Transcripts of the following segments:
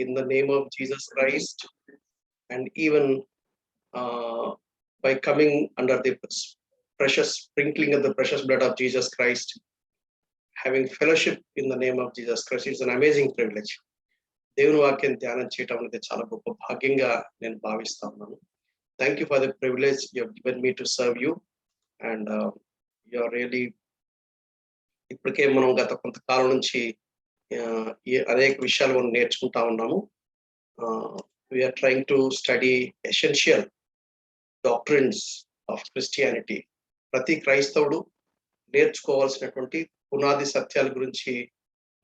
in the name of Jesus Christ, and even by coming under the precious sprinkling of the precious blood of Jesus Christ, having fellowship in the name of Jesus Christ. It's an amazing privilege. దేవుని వాక్యం ధ్యానం చేయటం అనేది చాలా గొప్ప భాగ్యంగా నేను భావిస్తా ఉన్నాను. Thank you for the privilege you have given me to serve you, and you are really ఇప్పటికే మనం గత కొంతకాలం నుంచి అనేక విషయాలు మనం నేర్చుకుంటా ఉన్నాము. We are trying to study essential doctrines of Christianity. ప్రతి క్రైస్తవుడు నేర్చుకోవాల్సినటువంటి పునాది సత్యాల గురించి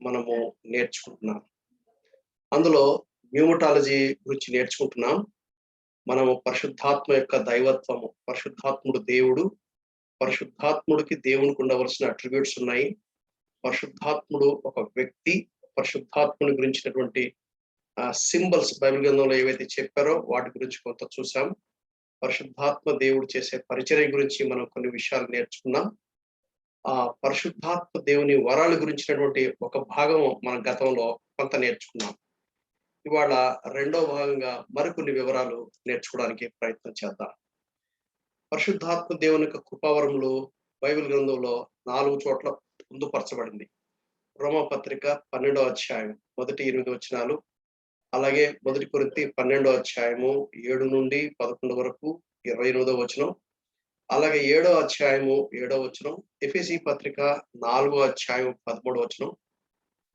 మనము నేర్చుకుంటున్నాం. అందులో న్యూమటాలజీ గురించి నేర్చుకుంటున్నాం. మనము పరిశుద్ధాత్మ యొక్క దైవత్వము, పరిశుద్ధాత్ముడు దేవుడు, పరిశుద్ధాత్ముడికి దేవునికి ఉండవలసిన అట్రిబ్యూట్స్ ఉన్నాయి. పరిశుద్ధాత్ముడు ఒక వ్యక్తి, పరిశుద్ధాత్ముని గురించినటువంటి సింబల్స్ బైబిల్ గ్రంథంలో ఏవైతే చెప్పారో వాటి గురించి కొంత చూసాం. పరిశుద్ధాత్మ దేవుడు చేసే పరిచర్య గురించి మనం కొన్ని విషయాలు నేర్చుకున్నాం. ఆ పరిశుద్ధాత్మ దేవుని వరాల గురించినటువంటి ఒక భాగం మన గతంలో కొంత నేర్చుకున్నాం. ఇవాళ రెండో భాగంగా మరికొన్ని వివరాలు నేర్చుకోవడానికి ప్రయత్నం చేద్దాం. పరిశుద్ధాత్మ దేవుని యొక్క కృపావరములు బైబిల్ గ్రంథంలో 4 చోట్ల పొందుపరచబడింది. రోమపత్రిక 12వ అధ్యాయం 1-8 వచనాలు, అలాగే 1 కొరింథీ 12వ అధ్యాయము 7 నుండి 11 వరకు 28వ వచనం, అలాగే 7వ అధ్యాయము 7వ వచనం, ఎఫెసీ పత్రిక 4వ అధ్యాయం 13వ వచనం,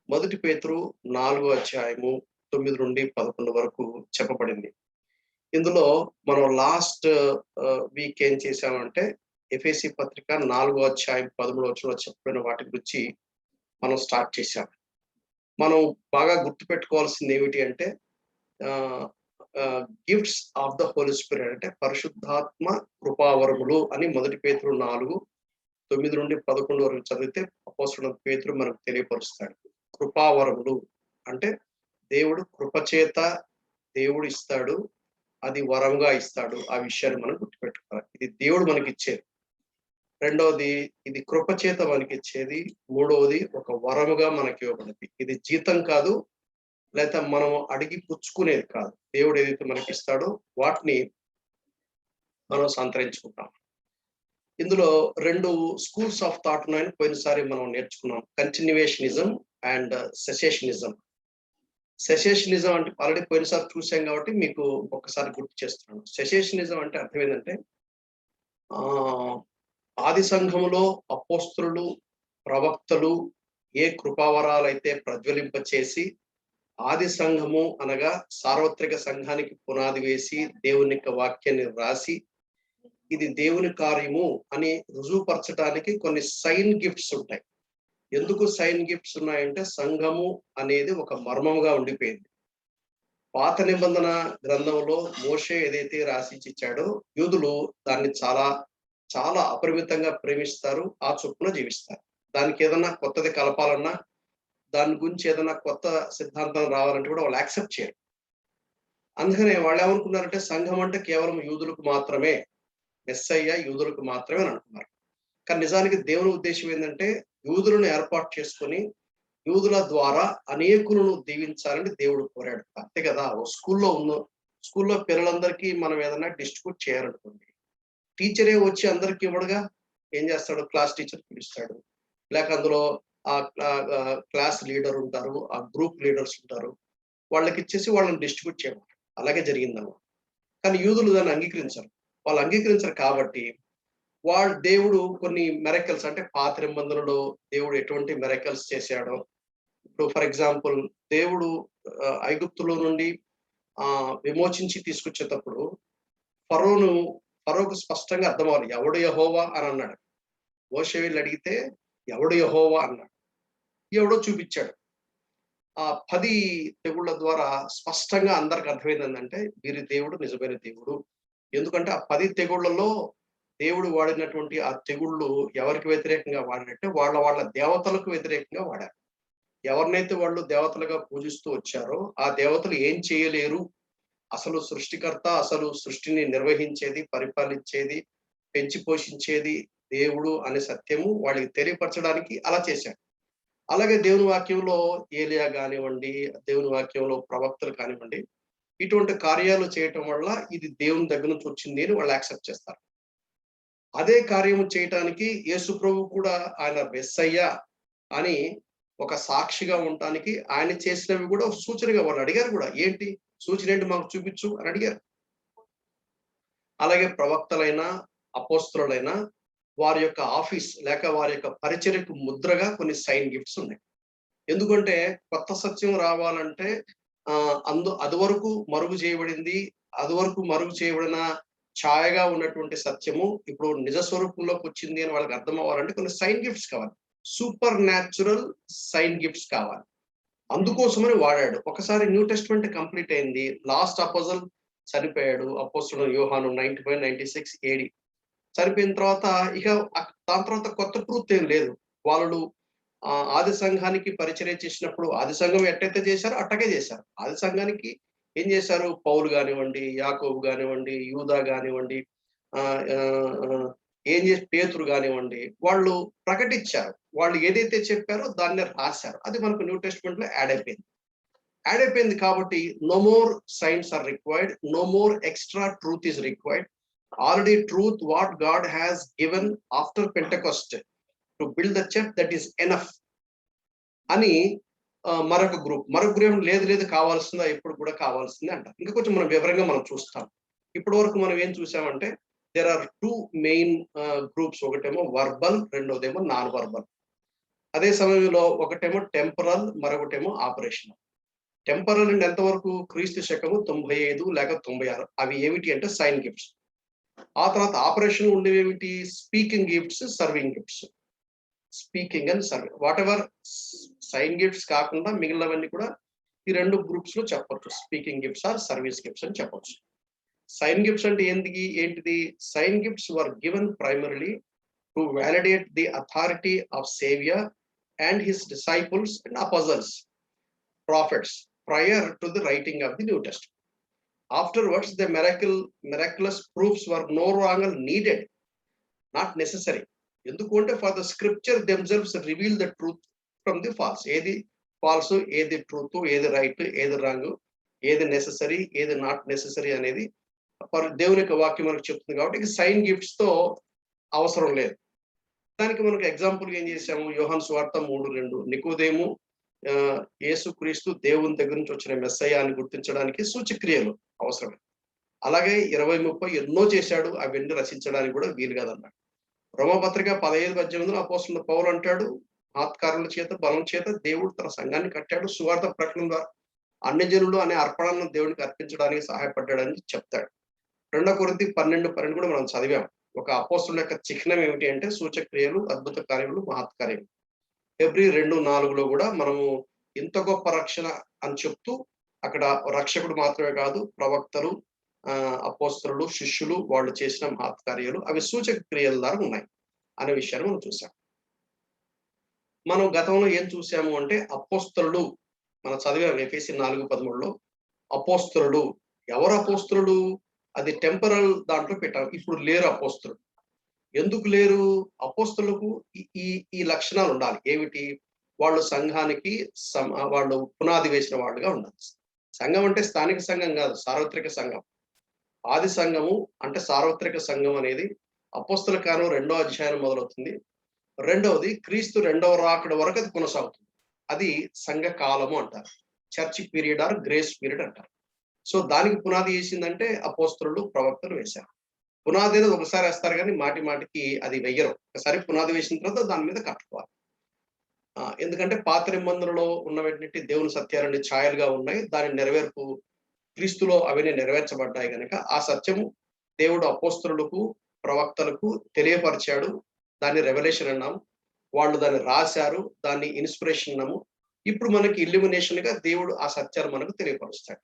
1 పేతురు 4వ అధ్యాయము 9 నుండి 11 వరకు చెప్పబడింది. ఇందులో మనం లాస్ట్ వీక్ ఏం చేసామంటే ఎఫెసీ పత్రిక 4వ అధ్యాయం 13వ వచనంలో చెప్పబడిన వాటి గురించి మనం స్టార్ట్ చేశాం. మనం బాగా గుర్తుపెట్టుకోవాల్సింది ఏమిటి అంటే gifts of the Holy Spirit, అంటే పరిశుద్ధాత్మ కృపావరములు అని 1 పేతురు 4:9 నుండి 11 వరకు చదివితే అపోస్తలుడైన పేతురు మనకు తెలియపరుస్తాడు. కృపావరములు అంటే దేవుడు కృపచేత దేవుడు ఇస్తాడు, అది వరంగా ఇస్తాడు. ఆ విషయాన్ని మనం గుర్తుపెట్టుకోవాలి. ఇది దేవుడు మనకి ఇచ్చేది. రెండవది ఇది కృపచేత మనకి ఇచ్చేది. మూడవది ఒక వరముగా మనకి ఇవ్వబడింది. ఇది జీతం కాదు, లేదా మనం అడిగి పుచ్చుకునేది కాదు. దేవుడు ఏదైతే మనకి ఇస్తాడో వాటిని మనం సంతరించుకుంటాం. ఇందులో 2 స్కూల్స్ ఆఫ్ థాట్ ఉన్నాయని పోయినసారి మనం నేర్చుకున్నాం. కంటిన్యూయేషనిజం అండ్ సెసేషనిజం. సెసేషనిజం అంటే ఆల్రెడీ పోయినసారి చూసాం కాబట్టి మీకు ఒక్కసారి గుర్తు చేస్తున్నాను. సెసేషనిజం అంటే అర్థం ఏంటంటే ఆది సంఘములో అపోస్తలులు, ప్రవక్తలు ఏ కృపావరాలైతే ప్రజ్వలింపచేసి ఆది సంఘము అనగా సార్వత్రిక సంఘానికి పునాది వేసి దేవుని యొక్క వాక్యాన్ని రాసి ఇది దేవుని కార్యము అని రుజువుపరచడానికి కొన్ని సైన్ గిఫ్ట్స్ ఉంటాయి. ఎందుకు సైన్ గిఫ్ట్స్ ఉన్నాయంటే సంఘము అనేది ఒక మర్మముగా ఉండిపోయింది. పాత నిబంధన గ్రంథంలో మోషే ఏదైతే రాసిచ్చి ఇచ్చాడో యూదులు దాన్ని చాలా చాలా అపరిమితంగా ప్రేమిస్తారు, ఆ చొప్పున జీవిస్తారు. దానికి ఏదన్నా కొత్తది కలపాలన్నా, దాని గురించి ఏదైనా కొత్త సిద్ధాంతం రావాలంటే కూడా వాళ్ళు యాక్సెప్ట్ చేయరు. అందుకనే వాళ్ళు ఏమనుకున్నారంటే సంఘం అంటే కేవలం యూదులకు మాత్రమే, మెస్సయ్య యూదులకు మాత్రమే అని అనుకున్నారు. కానీ నిజానికి దేవుని ఉద్దేశం ఏంటంటే యూదులను ఏర్పాటు చేసుకొని యూదుల ద్వారా అనేకులను దీవించాలని దేవుడు కోరాడు. అంతే కదా. స్కూల్లో పిల్లలందరికీ మనం ఏదైనా డిస్ట్రిబ్యూట్ చేయాలనుకోండి, టీచరే వచ్చి అందరికి ఇవ్వడుగా. ఏం చేస్తాడు? క్లాస్ టీచర్ పిలుస్తాడు, లేక అందులో ఆ క్లాస్ లీడర్ ఉంటారు, ఆ గ్రూప్ లీడర్స్ ఉంటారు, వాళ్ళకి ఇచ్చేసి వాళ్ళని డిస్ట్రిబ్యూట్ చేయమంటారు. అలాగే జరిగిందన్నమాట. కానీ యూదులు దాన్ని అంగీకరించరు. వాళ్ళు అంగీకరించరు కాబట్టి దేవుడు కొన్ని మెరకల్స్, అంటే పాత నిబంధనలో దేవుడు ఎటువంటి మెరకల్స్ చేశాడో, ఇప్పుడు ఫర్ ఎగ్జాంపుల్ దేవుడు ఐగుప్తులో నుండి విమోచించి తీసుకొచ్చేటప్పుడు ఫరోకు స్పష్టంగా అర్థం అవ్వాలి, ఎవడు యెహోవా అని అన్నాడు. మోషే వీళ్ళు అడిగితే ఎవడు యెహోవా అన్నాడు, ఎవడో చూపించాడు. ఆ 10 తెగుళ్ళ ద్వారా స్పష్టంగా అందరికి అర్థమైంది ఏంటంటే వీరి దేవుడు నిజమైన దేవుడు. ఎందుకంటే ఆ 10 తెగుళ్లలో దేవుడు వాడినటువంటి ఆ తెగుళ్ళు ఎవరికి వ్యతిరేకంగా వాడినట్టే వాళ్ళ దేవతలకు వ్యతిరేకంగా వాడారు. ఎవరినైతే వాళ్ళు దేవతలుగా పూజిస్తూ వచ్చారో ఆ దేవతలు ఏం చేయలేరు, అసలు సృష్టికర్త, అసలు సృష్టిని నిర్వహించేది, పరిపాలించేది, పెంచి పోషించేది దేవుడు అనే సత్యము వాళ్ళకి తెలియపరచడానికి అలా చేశాడు. అలాగే దేవుని వాక్యంలో ఏలియా కానివ్వండి, దేవుని వాక్యంలో ప్రవక్తలు కానివ్వండి, ఇటువంటి కార్యాలు చేయటం వల్ల ఇది దేవుని దగ్గర నుంచి వచ్చింది అని వాళ్ళు యాక్సెప్ట్ చేస్తారు. అదే కార్యము చేయటానికి యేసు ప్రభు కూడా ఆయన మెస్సయ్య అని ఒక సాక్షిగా ఉండటానికి ఆయన చేసినవి కూడా ఒక సూచనగా వాళ్ళు అడిగారు కూడా. ఏంటి సూచన, ఏంటి మాకు చూపించు అని అడిగారు. అలాగే ప్రవక్తలైనా అపోస్తలులైనా వారి యొక్క ఆఫీస్ లేక వారి యొక్క పరిచర్యకు ముద్రగా కొన్ని సైన్ గిఫ్ట్స్ ఉన్నాయి. ఎందుకంటే కొత్త సత్యం రావాలంటే అది వరకు మరుగు చేయబడింది, అది వరకు మరుగు చేయబడిన ఛాయగా ఉన్నటువంటి సత్యము ఇప్పుడు నిజ స్వరూపంలోకి వచ్చింది అని వాళ్ళకి అర్థం అవ్వాలంటే కొన్ని సైన్ గిఫ్ట్స్ కావాలి, సూపర్ న్యాచురల్ సైన్ గిఫ్ట్స్ కావాలి. అందుకోసమని వాడాడు. ఒకసారి న్యూ టెస్ట్మెంట్ కంప్లీట్ అయింది, లాస్ట్ అపోజల్ చనిపోయాడు, అపోస్తలుడు యోహాను 95-96 AD చనిపోయిన తర్వాత ఇక దాని తర్వాత కొత్త ట్రూత్ ఏం లేదు. వాళ్ళు ఆది సంఘానికి పరిచర్య చేసినప్పుడు ఆది సంఘం ఎట్టయితే చేశారో అట్టగే చేశారు. ఆది సంఘానికి ఏం చేశారు, పౌలు కానివ్వండి, యాకోబు కానివ్వండి, యూదా కానివ్వండి, ఏం చేసి పేతురు కానివ్వండి, వాళ్ళు ప్రకటించారు. వాళ్ళు ఏదైతే చెప్పారో దాన్ని రాశారు. అది మనకు న్యూ టెస్ట్మెంట్ లో యాడ్ అయిపోయింది కాబట్టి no more signs are required, no more extra truth is required. Already truth what God has given after Pentecost to build the church that is enough అని మరొక గ్రూప్ లేదు కావాల్సిందా, ఎప్పుడు కూడా కావాల్సిందే అంటారు. ఇంకా కొంచెం మనం వివరంగా మనం చూస్తాం. ఇప్పటి వరకు మనం ఏం చూసామంటే దేర్ ఆర్ 2 మెయిన్ గ్రూప్స్. ఒకటేమో వర్బల్, రెండోదేమో నాన్ వర్బల్. అదే సమయంలో ఒకటేమో టెంపరల్, మరొకటేమో ఆపరేషనల్. టెంపరల్ అండ్ ఎంతవరకు, క్రీస్తు శకము 95 లేక 96. అవి ఏమిటి అంటే సైన్ గిఫ్ట్స్. ఆ తర్వాత ఆపరేషన్ ఉండేవి ఏమిటి, speaking gifts, serving gifts. Speaking and serving, whatever sign gifts కాకుండా మిగిలినవన్నీ కూడా ఈ 2 గ్రూప్స్ లో చెప్పొచ్చు. Speaking gifts or service gifts అని చెప్పొచ్చు. సైన్ గిఫ్ట్స్ అంటే ఏంటిది, sign gifts were given primarily to validate the authority of saviour and his disciples and apostles, prophets prior to the writing of the New Testament. Afterwards, the miraculous proofs were no longer needed, not necessary. ఎందుకంటే for the scripture themselves reveal the truth from the false. ఏది falls, ఏది truth, ఏది right, ఏది wrong, ఏది necessary, ఏది not necessary అనేది దేవుని యొక్క వాక్యం మనకు చెప్తుంది. కాబట్టి సైన్ గిఫ్ట్స్ తో అవసరం లేదు. దానికి మనకు ఎగ్జాంపుల్ ఏం చేసాము, యోహాను సువార్త 3:2, నికోదేము యేసుక్రీస్తు దేవుని దగ్గర నుంచి వచ్చిన మెస్సయ్య అని గుర్తించడానికి సూచక్రియలు అవసరమే. అలాగే 20-30 ఎన్నో చేశాడు, అవన్నీ రచించడానికి కూడా వీలు కాదన్నాడు. రోమపత్రిక 15:18 అపోస్తలుడు పౌలు అంటాడు, ఆత్కారుల చేత బలం చేత దేవుడు తన సంఘాన్ని కట్టాడు, సువార్త ప్రకటన ద్వారా అన్ని జనులు అనే అర్పణను దేవునికి అర్పించడానికి సహాయపడ్డాడని చెప్తాడు. 2 కొరింథీ 12:12 కూడా మనం చదివాం. ఒక అపోస్తలుల యొక్క చిహ్నం ఏమిటి అంటే సూచక్రియలు, అద్భుత కార్యములు, మహత్కార్యములు. ఫిబ్రవరి 2:4 కూడా మనము ఇంత గొప్ప రక్షణ అని చెప్తూ అక్కడ రక్షకుడు మాత్రమే కాదు, ప్రవక్తలు, అపోస్తలులు, శిష్యులు వాళ్ళు చేసిన మహత్కార్యాలు అవి సూచక క్రియల ద్వారా ఉన్నాయి అనే విషయాన్ని మనం చూసాం. మనం గతంలో ఏం చూసాము అంటే అపోస్తలుడు మనం చదివాం ఎఫెసీ 4:13లో. అపోస్తలుడు ఎవరు అపోస్తలుడు, అది టెంపరల్ దాంట్లో పెట్టాం. ఇప్పుడు లేరు అపోస్తలుడు. ఎందుకు లేరు, అపోస్తలులకు ఈ లక్షణాలు ఉండాలి. ఏమిటి, వాళ్ళు సంఘానికి వాళ్ళు పునాది వేసిన వాళ్ళుగా ఉండాలి. సంఘం అంటే స్థానిక సంఘం కాదు, సార్వత్రిక సంఘం. ఆది సంఘము అంటే సార్వత్రిక సంఘం అనేది అపోస్తల కాలం 2వ అధ్యాయం మొదలవుతుంది. రెండవది క్రీస్తు 2వ రాకడ వరకు అది కొనసాగుతుంది. అది సంఘ కాలము అంటారు, church period are grace period అంటారు. సో దానికి పునాది వేసిందంటే అపోస్తలులు, ప్రవక్తలు వేశారు. పునాది అనేది ఒకసారి వేస్తారు కానీ మాటి మాటికి అది వెయ్యరు. ఒకసారి పునాది వేసిన తర్వాత దాని మీద కట్టుకోవాలి. ఎందుకంటే పాత నిబంధనలో ఉన్నటువంటి దేవుని సత్యాలన్నీ ఛాయలుగా ఉన్నాయి. దాని నెరవేర్పు క్రీస్తులో అవన్నీ నెరవేర్చబడ్డాయి కనుక ఆ సత్యము దేవుడు అపోస్తలులకు, ప్రవక్తలకు తెలియపరిచాడు. దాన్ని రెవల్యూషన్ అన్నాము. వాళ్ళు దాన్ని రాశారు, దాన్ని ఇన్స్పిరేషన్ అన్నాము. ఇప్పుడు మనకి ఇల్యూమినేషన్ గా దేవుడు ఆ సత్యాలు మనకు తెలియపరుస్తాడు.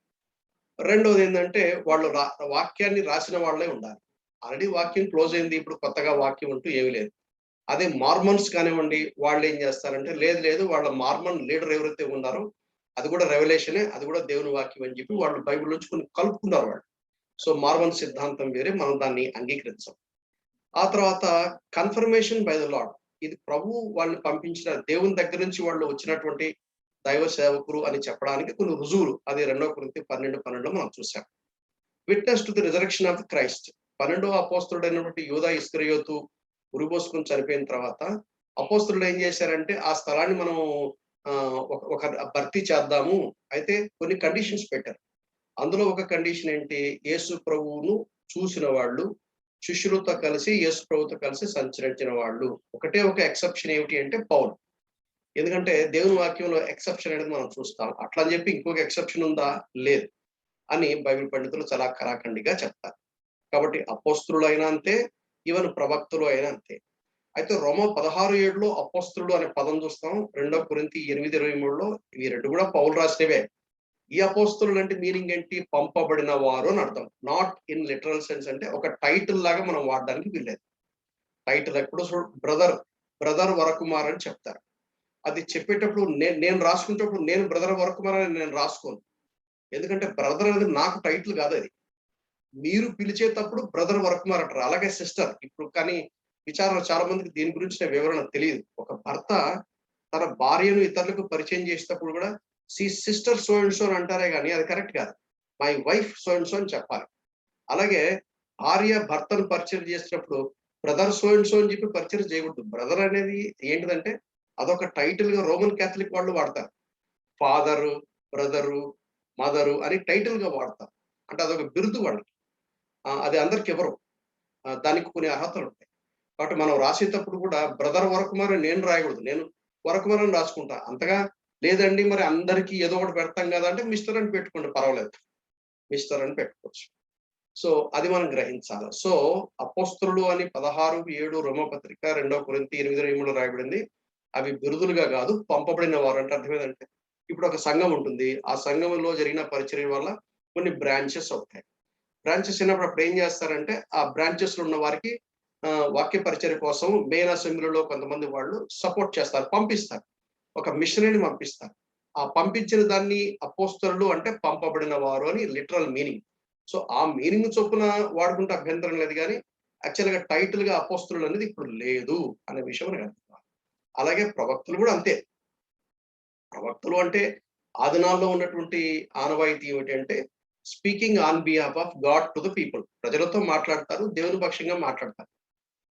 రెండవది ఏంటంటే వాళ్ళు వాక్యాన్ని రాసిన వాళ్ళే ఉండాలి. ఆల్రెడీ వాక్యం క్లోజ్ అయింది, ఇప్పుడు కొత్తగా వాక్యం అంటూ ఏమీ లేదు. అదే మార్మన్స్ కానివ్వండి, వాళ్ళు ఏం చేస్తారంటే లేదు వాళ్ళ మార్మన్ లీడర్ ఎవరైతే ఉన్నారో అది కూడా రెవల్యూషనే, అది కూడా దేవుని వాక్యం అని చెప్పి వాళ్ళు బైబిల్ నుంచి కొన్ని కలుపుకున్నారు వాళ్ళు. సో మార్మన్ సిద్ధాంతం వేరే, మనం దాన్ని అంగీకరించాం. ఆ తర్వాత కన్ఫర్మేషన్ బై ద లార్డ్. ఇది ప్రభు వాళ్ళని పంపించిన దేవుని దగ్గర నుంచి వాళ్ళు వచ్చినటువంటి దైవ సేవకులు అని చెప్పడానికి కొన్ని రుజువులు. అది 2 కొరింథీ 12:12 మనం చూసాం. Witness to the resurrection of Christ. 12వ అపోస్తలుడైనటువంటి యూదా ఇస్కరియోతు ఉరిపోసుకొని చనిపోయిన తర్వాత అపోస్తలుడు ఏం చేశారంటే ఆ స్థలాన్ని మనం ఒక భర్తీ చేద్దాము. అయితే కొన్ని కండిషన్స్ పెట్టారు. అందులో ఒక కండిషన్ ఏంటి, యేసు ప్రభువును చూసిన వాళ్ళు, శిష్యులతో కలిసి యేసు ప్రభుతో కలిసి సంచరించిన వాళ్ళు. ఒకటే ఒక ఎక్సెప్షన్ ఏమిటి అంటే పౌలు. ఎందుకంటే దేవుని వాక్యంలో ఎక్సెప్షన్ అనేది మనం చూస్తాం. అట్లా అని చెప్పి ఇంకొక ఎక్సెప్షన్ ఉందా? లేదు అని బైబిల్ పండితులు చాలా కరాఖండిగా చెప్తారు. కాబట్టి అపోస్తలులు అయినా అంతే, ఈవెన్ ప్రవక్తలు అయినా అంతే. అయితే రోమా 16:7లో అపోస్తలుడు అనే పదం చూస్తాం. 2 కొరింథీ 8:23లో ఇవి 2 కూడా పౌలు రాసినవే. ఈ అపోస్తలులు అంటే మీనింగ్ ఏంటి? పంపబడిన వారు అని అర్థం. నాట్ ఇన్ లిటరల్ సెన్స్, అంటే ఒక టైటిల్ లాగా మనం వాడడానికి వీల్లేదు. టైటిల్ ఎప్పుడు బ్రదర్ వరకుమార్ అని చెప్తారు. అది చెప్పేటప్పుడు నేను రాసుకునేటప్పుడు నేను బ్రదర్ వరకుమార్ అని నేను రాసుకోను. ఎందుకంటే బ్రదర్ అనేది నాకు టైటిల్ కాదు అది. మీరు పిలిచేటప్పుడు బ్రదర్ వరకుమార్ అంటారు. అలాగే సిస్టర్. ఇప్పుడు కానీ విచారణ చాలా మందికి దీని గురించిన వివరణ తెలియదు. ఒక భర్త తన భార్యను ఇతరులకు పరిచయం చేసేటప్పుడు కూడా సిస్టర్ సో అండ్ సో అని అంటారే కానీ అది కరెక్ట్ కాదు. My wife so and so అని చెప్పాలి. అలాగే భార్య భర్తను పరిచయం చేసేటప్పుడు బ్రదర్ సో అండ్ సో అని చెప్పి పరిచయం చేయకూడదు. బ్రదర్ అనేది ఏంటిదంటే అదొక టైటిల్ గా రోమన్ క్యాథలిక్ వాళ్ళు వాడతారు. ఫాదరు, బ్రదరు, మదరు అని టైటిల్ గా వాడతారు. అంటే అదొక బిరుదు వాళ్ళకి. అది అందరికి ఇవ్వరు. దానికి కొన్ని అర్హతలు ఉంటాయి. కాబట్టి మనం రాసేటప్పుడు కూడా బ్రదర్ వరకుమార్ అని నేను రాయకూడదు. నేను వరకుమార్ అని రాసుకుంటా. అంతగా లేదండి మరి అందరికీ ఏదో ఒకటి పెడతాం కదా అంటే మిస్టర్ అని పెట్టుకోండి, పర్వాలేదు. మిస్టర్ అని పెట్టుకోవచ్చు. సో అది మనం గ్రహించాలి. సో అపోస్తలులు అని 16:7 రోమపత్రిక 2 కొరింథీ 8:23 రాయబడింది. అవి బిరుదులుగా కాదు, పంపబడిన వారు. అంటే అర్థం ఏంటంటే ఇప్పుడు ఒక సంఘం ఉంటుంది. ఆ సంఘంలో జరిగిన పరిచర్య వల్ల కొన్ని బ్రాంచెస్ అవుతాయి. బ్రాంచెస్ అయినప్పుడు అప్పుడు ఏం చేస్తారంటే ఆ బ్రాంచెస్ లో ఉన్న వారికి వాక్య పరిచర్య కోసం మెయిన్ అసెంబ్లీలో కొంతమంది వాళ్ళు సపోర్ట్ చేస్తారు, పంపిస్తారు. ఒక మిషనరీని పంపిస్తారు. ఆ పంపించిన దాన్ని అపోస్తలులు అంటే పంపబడిన వారు అని లిటరల్ మీనింగ్. సో ఆ మీనింగ్ చొప్పున వాడుకుంటే అభ్యంతరం లేదు, కానీ యాక్చువల్ గా టైటిల్ గా అపోస్తలులు అనేది ఇప్పుడు లేదు అనే విషయం మనకు అర్థం. అలాగే ప్రవక్తలు కూడా అంతే. ప్రవక్తలు అంటే ఆ దినాల్లో ఉన్నటువంటి ఆనవాయితీ ఏమిటంటే speaking on behalf of God to the people. ప్రజలతో మాట్లాడతారు, దేవుని పక్షంగా మాట్లాడతారు.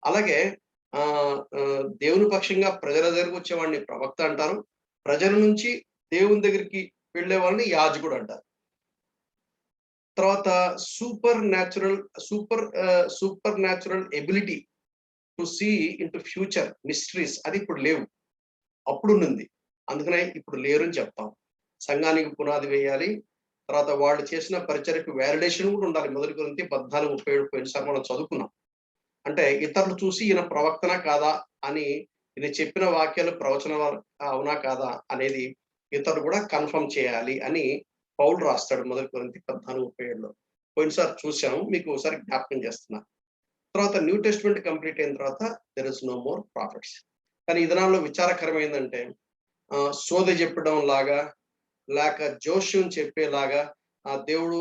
అలాగే దేవుని పక్షంగా ప్రజల దగ్గరకు వచ్చేవాడిని ప్రవక్త అంటారు. ప్రజల నుంచి దేవుని దగ్గరికి వెళ్ళే వాళ్ళని యాజకుడు అంటారు. తర్వాత super natural ability to see into future mysteries అది ఇప్పుడు లేవు, అప్పుడు ఉంది. అందుకనే ఇప్పుడు లేరు అని చెప్తాం. సంఘానికి పునాది వేయాలి. తర్వాత వాళ్ళు చేసిన పరిచర్యకు వ్యాలిడేషన్ కూడా ఉండాలి. 1 కొరింథీ 14:37 పోయినసారి మనం చదువుకున్నాం. అంటే ఇతరులు చూసి ఈయన ప్రవక్తనా కాదా అని, ఈయన చెప్పిన వాక్యాలు ప్రవచన అవునా కాదా అనేది ఇతరులు కూడా కన్ఫర్మ్ చేయాలి అని పౌలు రాస్తాడు 1 కొరింథీ 14:37లో. పోయినసారి చూసాము, మీకు ఒకసారి జ్ఞాపకం చేస్తున్నా. తర్వాత న్యూ టెస్ట్మెంట్ కంప్లీట్ అయిన తర్వాత there is no more prophets. కానీ ఈ దినాల్లో విచారకరమైందంటే సోద చెప్పడం లాగా, లేక జోష్యం చెప్పేలాగా దేవుడు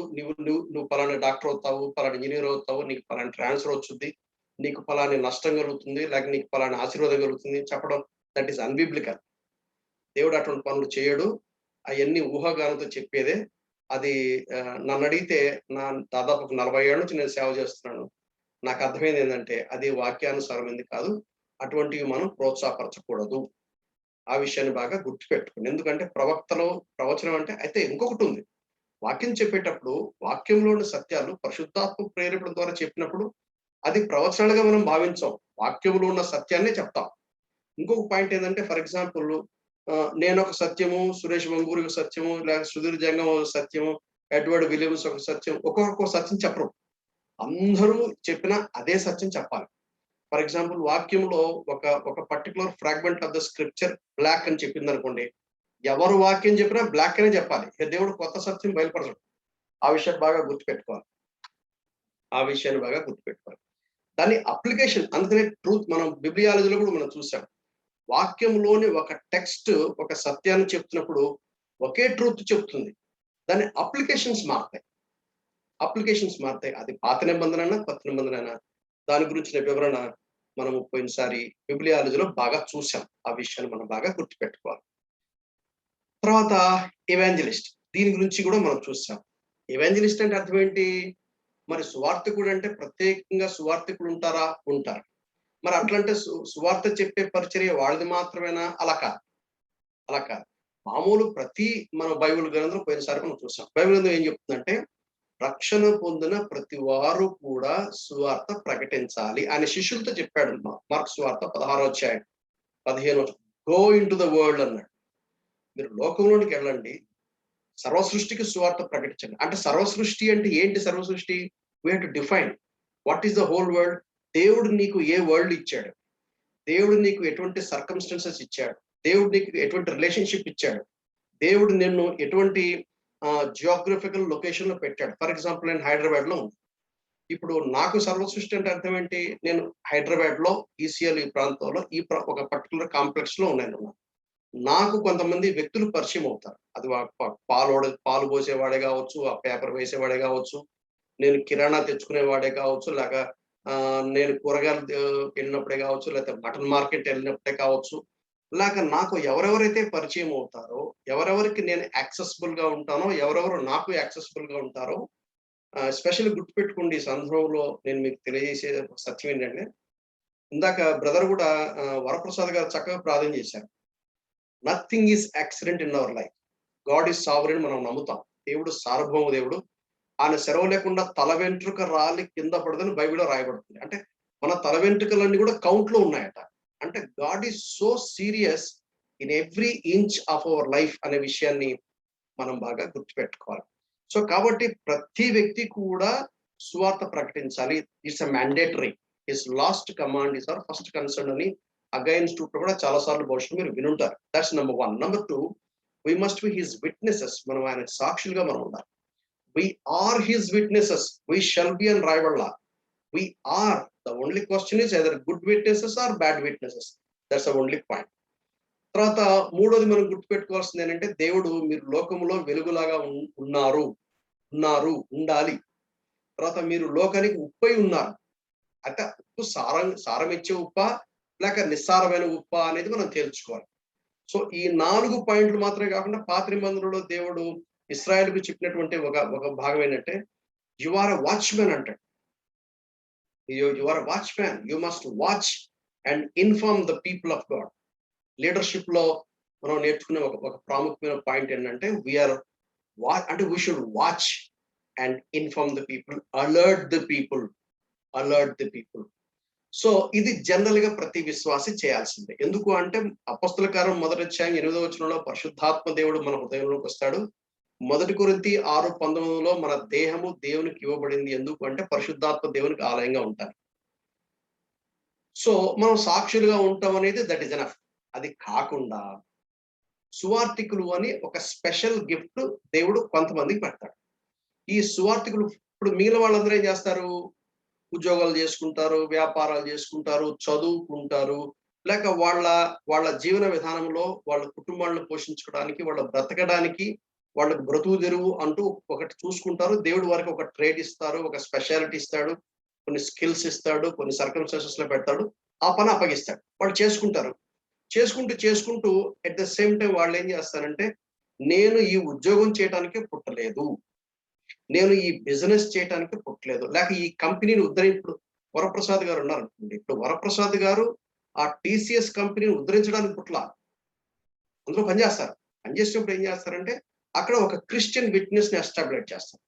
నువ్వు పలానా డాక్టర్ అవుతావు, పలానా ఇంజనీర్ అవుతావు, నీకు పలానా ట్రాన్స్ఫర్ వచ్చింది, నీకు పలాని నష్టం కలుగుతుంది, లేక నీకు పలానా ఆశీర్వాదం కలుగుతుంది చెప్పడం దట్ ఈస్ అన్బిబ్లికల్. దేవుడు అటువంటి పనులు చేయడు. అవన్నీ ఊహాగానంతో చెప్పేదే. అది నన్ను అడిగితే దాదాపు 40 ఏళ్ళ నుంచి నేను సేవ చేస్తున్నాను. నాకు అర్థమైంది ఏంటంటే అది వాక్యానుసారమైంది కాదు. అటువంటివి మనం ప్రోత్సాహపరచకూడదు. ఆ విషయాన్ని బాగా గుర్తుపెట్టుకోండి. ఎందుకంటే ప్రవచనం అంటే అయితే ఇంకొకటి ఉంది. వాక్యం చెప్పేటప్పుడు వాక్యంలోని సత్యాలు పరిశుద్ధాత్మ ప్రేరేపణ ద్వారా చెప్పినప్పుడు అది ప్రవచనాలుగా మనం భావించాం. వాక్యంలో ఉన్న సత్యాన్నే చెప్తాం. ఇంకొక పాయింట్ ఏంటంటే ఫర్ ఎగ్జాంపుల్ నేను ఒక సత్యము, సురేష్ మంగూరి ఒక సత్యము, లేక సుధీర్ జంగం ఒక సత్యము, ఎడ్వర్డ్ విలియమ్స్ ఒక సత్యం, ఒక్కొక్క సత్యం చెప్పరు. అందరూ చెప్పిన అదే సత్యం చెప్పాలి. ఫర్ ఎగ్జాంపుల్ వాక్యంలో ఒక particular fragment of the scripture block అని చెప్పింది అనుకోండి, ఎవరు వాక్యం చెప్పినా బ్లాక్ అనే చెప్పాలి. దేవుడు కొత్త సత్యం బయలుపరచడు. ఆ విషయాన్ని బాగా గుర్తుపెట్టుకోవాలి. దాని అప్లికేషన్, అందుకనే ట్రూత్ మనం బిబ్లియాలజీలో కూడా మనం చూసాం. వాక్యంలోని ఒక టెక్స్ట్ ఒక సత్యాన్ని చెప్తున్నప్పుడు ఒకే ట్రూత్ చెప్తుంది, దాని అప్లికేషన్స్ మారుతాయి. అది పాత నిబంధన కొత్త నిబంధన దాని గురించిన వివరణ మనము పోయినసారి బిబ్లియాలజీలో బాగా చూసాం. ఆ విషయాన్ని మనం బాగా గుర్తుపెట్టుకోవాలి. తర్వాత ఎవాంజలిస్ట్, దీని గురించి కూడా మనం చూసాం. ఎవాంజలిస్ట్ అంటే అర్థం ఏంటి? మరి సువార్థికుడు అంటే ప్రత్యేకంగా సువార్థికులు ఉంటారా? ఉంటారు. మరి అట్లంటే సువార్త చెప్పే పరిచర్య వాళ్ళది మాత్రమేనా? అలా కాదు, అలా కాదు. మామూలు ప్రతి మన బైబిల్ గ్రంథం పోయినసారి మనం చూసాం. బైబిల్ గ్రంథం ఏం చెప్తుందంటే, రక్షణ పొందిన ప్రతి వారు కూడా సువార్త ప్రకటించాలి అని శిష్యులతో చెప్పాడు. మార్కు సువార్త 16వ అధ్యాయం 15వ, go in to the world అన్నాడు. మీరు లోకంలోనికి వెళ్ళండి, సర్వ సృష్టికి సువార్త ప్రకటించండి. అంటే సర్వ సృష్టి అంటే ఏంటి? సర్వ సృష్టి we have to define what is the whole world. దేవుడు నీకు ఏ వరల్డ్ ఇచ్చాడు? దేవుడు నీకు ఎటువంటి సర్కమ్స్టెన్సెస్ ఇచ్చాడు? దేవుడు నీకు ఎటువంటి రిలేషన్షిప్ ఇచ్చాడు? దేవుడు నిన్ను ఎటువంటి జియోగ్రఫికల్ లొకేషన్ లో పెట్టాడు? ఫర్ ఎగ్జాంపుల్, నేను హైదరాబాద్ లో ఉన్నాను. ఇప్పుడు నాకు సర్వ సృష్టి అంటే అర్థం ఏంటి? నేను హైదరాబాద్ లో ఈసీఎల్ ఈ ప్రాంతంలో ఒక పర్టికులర్ కాంప్లెక్స్ లో ఉన్నాను. నాకు కొంతమంది వ్యక్తులు పరిచయం అవుతారు. అది పాలు పోసేవాడే కావచ్చు, ఆ పేపర్ వేసేవాడే కావచ్చు, నేను కిరాణా తెచ్చుకునేవాడే కావచ్చు, లేక నేను కూరగాయలు వెళ్ళినప్పుడే కావచ్చు, లేకపోతే మటన్ మార్కెట్ వెళ్ళినప్పుడే కావచ్చు, లేక నాకు ఎవరెవరైతే పరిచయం అవుతారో, ఎవరెవరికి నేను యాక్సెసిబుల్ గా ఉంటానో, ఎవరెవరు నాకు యాక్సెసిబుల్ గా ఉంటారో, స్పెషల్ గుర్తుపెట్టుకోండి. ఈ సందర్భంలో నేను మీకు తెలియజేసే సత్యం ఏంటంటే, ఇందాక బ్రదర్ కూడా వరప్రసాద్ గారు చక్కగా ప్రార్థన చేశారు. Nothing is accident in our life. God is sovereign మనం నమ్ముతాం. దేవుడు సార్వభౌమ దేవుడు. ఆయన సెలవు లేకుండా తల వెంట్రుక రాలి కింద పడదని బైబిల్లో రాయబడుతుంది. అంటే మన తల వెంట్రుకలన్నీ కూడా కౌంట్ లో ఉన్నాయట. అంటే God is so serious in every inch of our life అనే విషయాన్ని మనం బాగా గుర్తుపెట్టుకోవాలి. సో కాబట్టి ప్రతి వ్యక్తి కూడా సువార్త ప్రకటించాలి. It's a mandatory. His last command is our first concern అని అగైన్ స్టూట్ కూడా చాలా సార్లు భవిష్యత్తు మీరు వినుంటారు. That's number 1. Number 2, we must be his witnesses. మనం ఆయన సాక్షులుగా మనం ఉండాలి. We are his witnesses. We shall be and rival. We are. The only question is either good witnesses or bad witnesses. That's the only point. తర్వాత మూడోది మనం గుర్తుపెట్టుకోవాల్సింది ఏంటంటే, దేవుడు మీరు లోకంలో వెలుగులాగా ఉండాలి. తర్వాత మీరు లోకానికి ఉప్పై ఉన్నారు. అంటే ఉప్పు సారం ఇచ్చే ఉప్ప లేక నిస్సారమైన ఉప్ప అనేది మనం తేల్చుకోవాలి. సో ఈ 4 పాయింట్లు మాత్రమే కాకుండా పాత నిబంధనలో దేవుడు ఇశ్రాయేలుకు చెప్పినటువంటి ఒక భాగం ఏంటంటే, యు ఆర్ ఎ వాచ్మెన్ అంటాడు. You are a watchman. You must watch and inform the people of God. Leadership లో మనం నేర్చుకునే ఒక ప్రాముఖ్యమైన పాయింట్ ఏంటంటే, అంటే we should watch and inform the people, alert the people. So ఇది జనరల్ గా ప్రతి విశ్వాసి చేయాల్సిందే. ఎందుకు అంటే, అపొస్తలుల కార్యం 1వ అధ్యాయం 8వ వచనంలో పరిశుద్ధాత్మ దేవుడు మన హృదయంలోకి వస్తాడు. 1 కొరింథీ 6:19లో మన దేహము దేవునికి ఇవ్వబడింది. ఎందుకు అంటే పరిశుద్ధాత్మ దేవునికి ఆలయంగా ఉంటారు. సో మనం సాక్షులుగా ఉంటాం అనేది దట్ ఈస్ ఎనఫ్. అది కాకుండా సువార్థికులు అని ఒక స్పెషల్ గిఫ్ట్ దేవుడు కొంతమందికి పెడతాడు. ఈ సువార్థికులు ఇప్పుడు మిగిలిన వాళ్ళందరూ ఏం చేస్తారు? ఉద్యోగాలు చేసుకుంటారు, వ్యాపారాలు చేసుకుంటారు, చదువుకుంటారు, లేక వాళ్ళ జీవన విధానంలో వాళ్ళ కుటుంబాలను పోషించుకోవడానికి, వాళ్ళ బ్రతకడానికి, వాళ్ళకి బ్రతుకు తెరువు అంటూ ఒకటి చూసుకుంటారు. దేవుడు వారికి ఒక ట్రేడ్ ఇస్తారు, ఒక స్పెషాలిటీ ఇస్తాడు, కొన్ని స్కిల్స్ ఇస్తాడు, కొన్ని సర్కమ్స్టాన్సెస్ లో పెడతాడు, ఆ పని అప్పగిస్తాడు. వాళ్ళు చేసుకుంటారు. చేసుకుంటూ అట్ ద సేమ్ టైం వాళ్ళు ఏం చేస్తారంటే, నేను ఈ ఉద్యోగం చేయడానికి పుట్టలేదు, నేను ఈ బిజినెస్ చేయడానికి పుట్టలేదు, లేక ఈ కంపెనీని ఇప్పుడు వరప్రసాద్ గారు ఉన్నారు అనుకోండి. ఇప్పుడు వరప్రసాద్ గారు ఆ టీసీఎస్ కంపెనీని ఉద్ధరించడానికి పుట్ల అందులో పనిచేస్తారు. పనిచేసినప్పుడు ఏం చేస్తారంటే, అక్కడ ఒక క్రిస్టియన్ విట్నెస్ ని ఎస్టాబ్లిష్ చేస్తారు.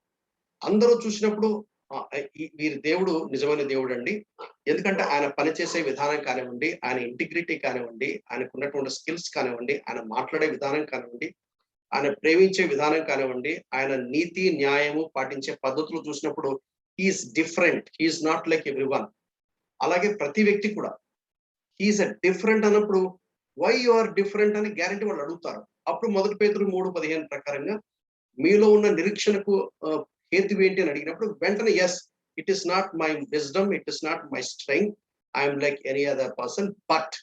అందరూ చూసినప్పుడు వీరి దేవుడు నిజమైన దేవుడు అండి. ఎందుకంటే ఆయన పనిచేసే విధానం కానివ్వండి, ఆయన ఇంటిగ్రిటీ కానివ్వండి, ఆయనకు ఉన్నటువంటి స్కిల్స్ కానివ్వండి, ఆయన మాట్లాడే విధానం కానివ్వండి, ఆయన ప్రేమించే విధానం కానివ్వండి, ఆయన నీతి న్యాయము పాటించే పద్ధతులు చూసినప్పుడు he's different, he's not like everyone. అలాగే ప్రతి వ్యక్తి కూడా హీఈస్ ఎ డిఫరెంట్ అన్నప్పుడు, వై యు ఆర్ డిఫరెంట్ అని గ్యారంటీ వాళ్ళు అడుగుతారు. అప్పుడు 1 పేతురు 3:15 ప్రకారంగా మీలో ఉన్న నిరీక్షణకు హేతువు ఏంటి అని అడిగినప్పుడు వెంటనే, yes, it is not my wisdom, it is not my strength, I'm like any other person, but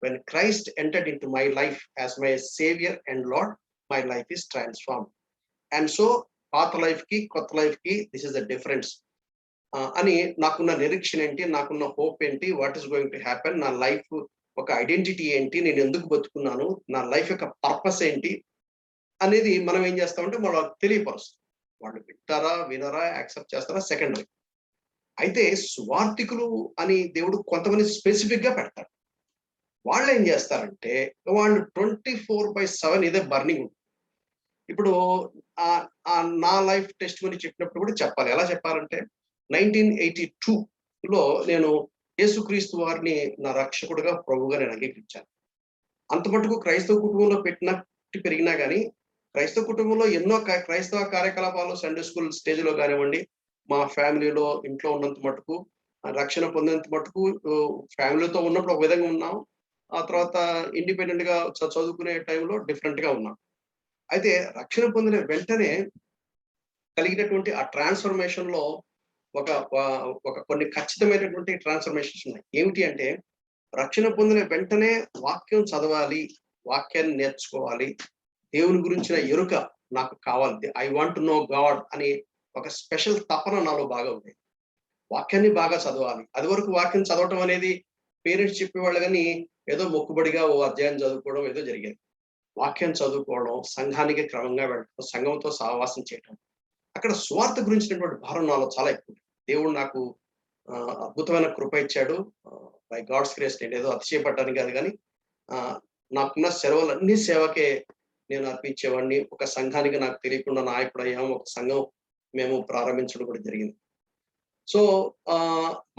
when Christ entered in to my life as my saviour and Lord, my life is transform. And so పాత life కి కొత్త life కి this is the difference. అని నాకున్న నిరీక్షణ ఏంటి, నాకున్న hope ఏంటి, what is going to happen, నా లైఫ్ ఒక ఐడెంటిటీ ఏంటి, నేను ఎందుకు బతుకున్నాను, నా లైఫ్ యొక్క పర్పస్ ఏంటి అనేది మనం ఏం చేస్తామంటే వాళ్ళకి తెలియపరుస్తాం. వాళ్ళు వింటారా వినరా యాక్సెప్ట్ చేస్తారా సెకండరీ. అయితే సువార్థికులు అని దేవుడు కొంతమంది స్పెసిఫిక్ గా పెడతాడు. వాళ్ళు ఏం చేస్తారంటే వాళ్ళు 24/7 ఇదే బర్నింగ్ ఉంటుంది. ఇప్పుడు నా లైఫ్ టెస్ట్ గురించి చెప్పినప్పుడు కూడా చెప్పాలి. ఎలా చెప్పాలంటే 1982లో నేను యేసుక్రీస్తు వారిని నా రక్షకుడుగా ప్రభువుగా నేను అంగీకరించాను. అంత మటుకు క్రైస్తవ కుటుంబంలో పెరిగినా కానీ క్రైస్తవ కుటుంబంలో ఎన్నో క్రైస్తవ కార్యకలాపాలు సండే స్కూల్ స్టేజ్లో కానివ్వండి, మా ఫ్యామిలీలో ఇంట్లో ఉన్నంత మటుకు రక్షణ పొందినంత మటుకు ఫ్యామిలీతో ఉన్నప్పుడు ఒక విధంగా ఉన్నాం. ఆ తర్వాత ఇండిపెండెంట్ గా చదువుకునే టైంలో డిఫరెంట్ గా ఉన్నాం. అయితే రక్షణ పొందిన వెంటనే కలిగినటువంటి ఆ ట్రాన్స్ఫర్మేషన్ లో ఒక ఒక కొన్ని ఖచ్చితమైనటువంటి ట్రాన్స్ఫర్మేషన్స్ ఉన్నాయి. ఏమిటి అంటే రక్షణ పొందిన వెంటనే వాక్యం చదవాలి, వాక్యాన్ని నేర్చుకోవాలి, దేవుని గురించిన ఎరుక నాకు కావాలి, I want to know God అని ఒక స్పెషల్ తపన నాలో బాగా ఉంది. వాక్యాన్ని బాగా చదవాలి. అది వరకు వాక్యం చదవటం అనేది పేరెంట్స్ చెప్పేవాళ్ళు కానీ ఏదో మొక్కుబడిగా ఓ అధ్యాయం చదువుకోవడం ఏదో జరిగేది. వాక్యం చదువుకోవడం, సంఘానికి క్రమంగా వెళ్ళడం, సంఘంతో సహవాసం చేయడం, అక్కడ స్వార్థ గురించినటువంటి భారం నాలో చాలా ఎక్కువ. దేవుడు నాకు అద్భుతమైన కృప ఇచ్చాడు. బై గాడ్స్ గ్రేస్ నేను ఏదో అతిశయపడ్డానికి కాదు కానీ నాకున్న సెలవులన్నీ సేవకే నేను అర్పించేవాడిని. ఒక సంఘానికి నాకు తెలియకుండా నాయకుడు అయ్యాము. ఒక సంఘం మేము ప్రారంభించడం కూడా జరిగింది. సో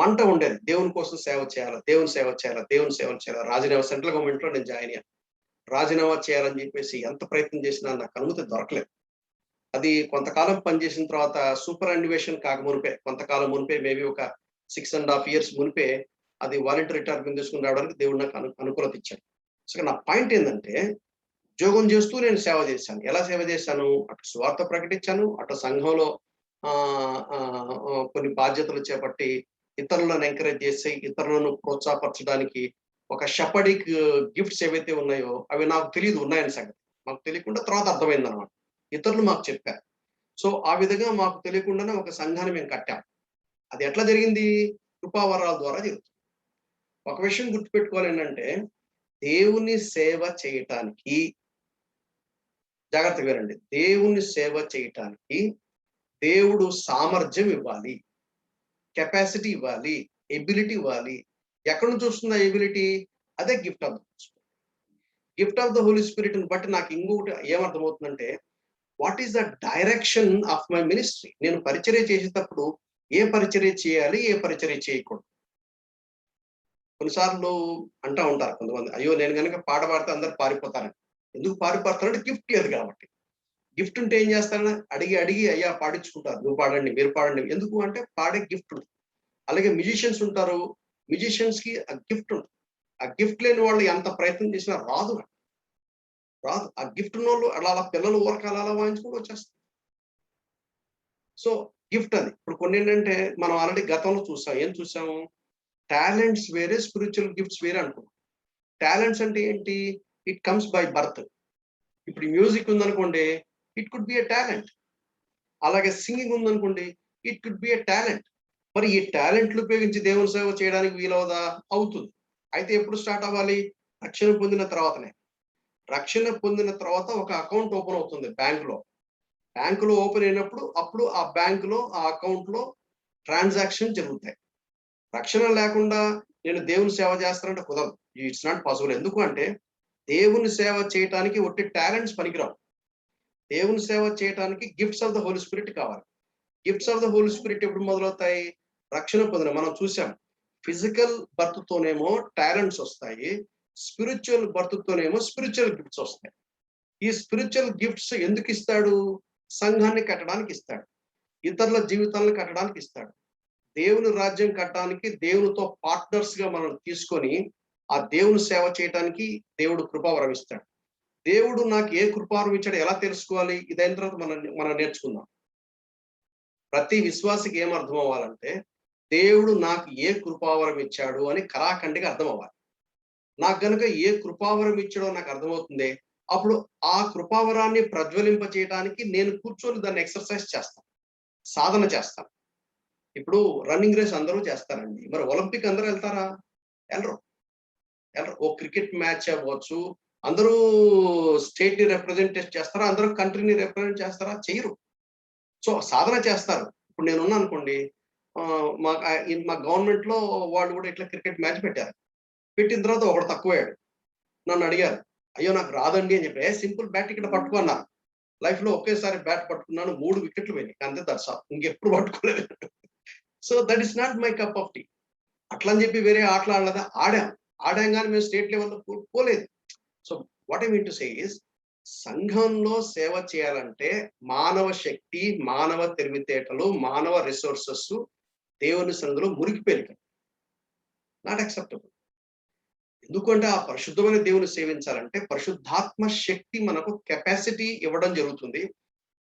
మంట ఉండేది, దేవుని కోసం సేవ చేయాలి, దేవుని సేవ చేయాలి, దేవుని సేవ చేయాలి. రాజీనామా సెంట్రల్ గవర్నమెంట్ లో నేను జాయిన్ అయ్యాను. రాజీనామా చేయాలని చెప్పేసి ఎంత ప్రయత్నం చేసినా నాకు అనుమతి దొరకలేదు. అది కొంతకాలం పనిచేసిన తర్వాత సూపర్ అన్వేషణ కాకమునిపే, కొంతకాలం మునిపే, మేబీ ఒక 6.5 years మునిపే అది వాలంటరీ రిటైర్మెంట్ తీసుకుని రావడానికి దేవుడు నాకు అనుకూలత ఇచ్చాడు. సో నా పాయింట్ ఏంటంటే ఉద్యోగం చేస్తూ నేను సేవ చేశాను. ఎలా సేవ చేశాను? అటు స్వార్థ ప్రకటించాను, అటు సంఘంలో కొన్ని బాధ్యతలు చేపట్టి ఇతరులను ఎంకరేజ్ చేసి ఇతరులను ప్రోత్సాహపరచడానికి ఒక షపడిక్ గిఫ్ట్స్ ఏవైతే ఉన్నాయో అవి నాకు తెలియదు ఉన్నాయని సంగతి. మాకు తెలియకుండా తర్వాత అర్థమైంది అనమాట. ఇతరులు మాకు చెప్పారు. సో ఆ విధంగా మాకు తెలియకుండానే ఒక సంఘాన్ని మేము కట్టాం. అది ఎట్లా జరిగింది? కృపావరాల ద్వారా జరుగుతుంది. ఒక విషయం గుర్తుపెట్టుకోవాలి ఏంటంటే దేవుని సేవ చేయటానికి, జాగ్రత్తగా వినండి, దేవుని సేవ చేయటానికి దేవుడు సామర్థ్యం ఇవ్వాలి, కెపాసిటీ ఇవ్వాలి, ఎబిలిటీ ఇవ్వాలి. ఎక్కడి నుంచి వస్తుంది ఎబిలిటీ? అదే gift of the gift of the Holy Spirit ని బట్టి నాకు ఇంకొకటి ఏమర్థమవుతుందంటే what is the direction of my ministry. నేను పరిచర్య చేసేటప్పుడు ఏ పరిచర్య చేయాలి, ఏ పరిచర్య చేయకూడదు. కొన్నిసార్లు అంటా ఉంటారు కొంతమంది, అయ్యో నేను కనుక పాట పాడితే అందరు పారిపోతారని. ఎందుకు పారిపోతారంటే గిఫ్ట్ లేదు కాబట్టి. గిఫ్ట్ ఉంటే ఏం చేస్తారని అడిగి అడిగి అయ్యా పాడించుకుంటారు, నువ్వు పాడండి మీరు పాడండి. ఎందుకు అంటే పాడే గిఫ్ట్ ఉంటుంది. అలాగే మ్యూజిషియన్స్ ఉంటారు, మ్యూజిషియన్స్ కి ఆ గిఫ్ట్ ఉంటుంది. ఆ గిఫ్ట్ లేని వాళ్ళు ఎంత ప్రయత్నం చేసినా రాదు. ఆ గిఫ్ట్ ఉన్న వాళ్ళు అలా పిల్లలు ఊరకాలు అలా వాయించుకుంటూ వచ్చేస్తారు. సో గిఫ్ట్ అది. ఇప్పుడు కొన్ని ఏంటంటే మనం ఆల్రెడీ గతంలో చూసాం. ఏం చూసాము? టాలెంట్స్ వేరే, స్పిరిచువల్ గిఫ్ట్స్ వేరే అనుకున్నాం. టాలెంట్స్ అంటే ఏంటి? It comes by birth. ఇప్పుడు మ్యూజిక్ ఉందనుకోండి, it could be a talent. అలాగే సింగింగ్ ఉందనుకోండి, it could be a talent. మరి ఈ టాలెంట్లు ఉపయోగించి దేవుని సేవ చేయడానికి వీలవుదా? అవుతుంది. అయితే ఎప్పుడు స్టార్ట్ అవ్వాలి? రక్షణ పొందిన తర్వాతనే. రక్షణ పొందిన తర్వాత ఒక అకౌంట్ ఓపెన్ అవుతుంది బ్యాంకులో. బ్యాంకులో ఓపెన్ అయినప్పుడు అప్పుడు ఆ బ్యాంకులో ఆ అకౌంట్ లో ట్రాన్సాక్షన్ జరుగుతాయి. రక్షణ లేకుండా నేను దేవుని సేవ చేస్తానంటే కుదరదు. It's not possible. ఎందుకు అంటే దేవుని సేవ చేయటానికి ఒట్టి టాలెంట్స్ పనికిరావు. దేవుని సేవ చేయటానికి gifts of the Holy Spirit కావాలి. Gifts of the Holy Spirit ఎప్పుడు మొదలవుతాయి? రక్షణ పొందిన మనం చూసాం. ఫిజికల్ బర్త్ తోనేమో టాలెంట్స్ వస్తాయి, స్పిరిచువల్ బర్త్ తోనేమో స్పిరిచువల్ గిఫ్ట్స్ వస్తాయి. ఈ స్పిరిచువల్ గిఫ్ట్స్ ఎందుకు ఇస్తాడు? సంఘాన్ని కట్టడానికి ఇస్తాడు, ఇతరుల జీవితాలను కట్టడానికి ఇస్తాడు. దేవుని రాజ్యం కట్టడానికి దేవునితో పార్ట్నర్స్ గా మనం తీసుకొని ఆ దేవుని సేవ చేయడానికి దేవుడు కృపావరం ఇస్తాడు. దేవుడు నాకు ఏ కృపావరం ఇచ్చాడు ఎలా తెలుసుకోవాలి? ఇదైన తర్వాత మనం నేర్చుకుందాం. ప్రతి విశ్వాసికి ఏం అర్థం అవ్వాలంటే దేవుడు నాకు ఏ కృపావరం ఇచ్చాడు అని కరాఖండిగా అర్థం అవ్వాలి. నాకు గనుక ఏ కృపావరం ఇచ్చాడో నాకు అర్థమవుతుంది. అప్పుడు ఆ కృపావరాన్ని ప్రజ్వలింప చేయడానికి నేను కూర్చొని దాన్ని ఎక్సర్సైజ్ చేస్తాను, సాధన చేస్తాను. ఇప్పుడు రన్నింగ్ రేస్ అందరూ చేస్తారండి, మరి ఒలింపిక్ అందరూ వెళ్తారా? వెళ్ళరు. ఓ క్రికెట్ మ్యాచ్ అవ్వచ్చు, అందరూ స్టేట్ ని రిప్రజెంట్ చేస్తారా? అందరూ కంట్రీని రిప్రజెంట్ చేస్తారా? చేయరు. సో సాధన చేస్తారు. ఇప్పుడు నేనున్నా అనుకోండి, మా గవర్నమెంట్ లో వాళ్ళు కూడా ఇట్లా క్రికెట్ మ్యాచ్ పెట్టారు. పెట్టిన తర్వాత ఒకడు తక్కువయ్యాడు. నన్ను అడిగారు, అయ్యో నాకు రాదండి అని చెప్పి, సింపుల్ బ్యాట్ ఇక్కడ పట్టుకున్నారు. లైఫ్ లో ఒకేసారి బ్యాట్ పట్టుకున్నాను, 3 వికెట్లు పోయినాయి, అంతే. That's all. ఇంకెప్పుడు పట్టుకోలేదు. So that is not my cup of tea. అట్లా అని చెప్పి వేరే ఆటలు ఆడలేదా? ఆడాం కానీ మేము స్టేట్ లెవెల్లో పోలేదు. So what I mean to say is, సంఘంలో సేవ చేయాలంటే మానవ శక్తి, మానవ తెలివితేటలు, మానవ రిసోర్సెస్ దేవుని సన్నిధిలో మురికిపోయిన నాట్ యాక్సెప్టబుల్. ఎందుకంటే ఆ పరిశుద్ధమైన దేవుని సేవించాలంటే పరిశుద్ధాత్మ శక్తి మనకు కెపాసిటీ ఇవ్వడం జరుగుతుంది.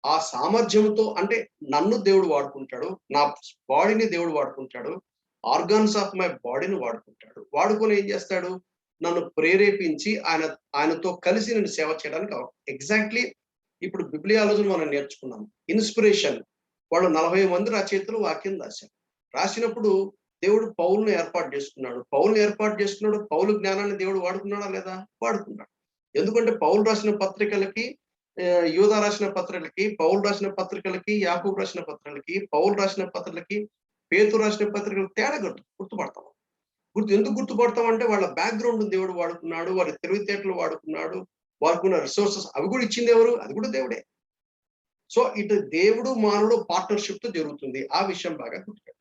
ఆ సామర్థ్యంతో, అంటే నన్ను దేవుడు వాడుకుంటాడు, నా బాడీని దేవుడు వాడుకుంటాడు, ఆర్గాన్స్ ఆఫ్ మై బాడీని వాడుకుంటాడు. వాడుకొని ఏం చేస్తాడు? నన్ను ప్రేరేపించి ఆయనతో కలిసి నేను సేవ చేయడానికి ఎగ్జాక్ట్లీ ఇప్పుడు బిబ్లియాలజీ మనం నేర్చుకున్నాం. ఇన్స్పిరేషన్, వాళ్ళు 40 మంది రచయితలు వాక్యం రాశారు. రాసినప్పుడు దేవుడు పౌలును ఏర్పాటు చేసుకున్నాడు. పౌలు జ్ఞానాన్ని దేవుడు వాడుకున్నాడా లేదా? వాడుకున్నాడు. ఎందుకంటే పౌలు రాసిన పత్రికలకి, యూదా రాసిన పత్రికలకి, పౌలు రాసిన పత్రికలకి, యాకూబు రాసిన పత్రికలకి, పౌలు రాసిన పత్రికలకి, పేతురు రాసిన పత్రికలకు తేడా గుర్తుపడతాం. ఎందుకు గుర్తుపడతాం అంటే వాళ్ళ బ్యాక్గ్రౌండ్ దేవుడు వాడుకున్నాడు, వారి తెలివితేటలు వాడుకున్నాడు, వాడుకున్న రిసోర్సెస్ అవి కూడా ఇచ్చింది ఎవరు? అది కూడా దేవుడే. సో ఇటు దేవుడు మానవుడు పార్ట్నర్షిప్ తో జరుగుతుంది. ఆ విషయం బాగా గుర్తుపెట్టారు.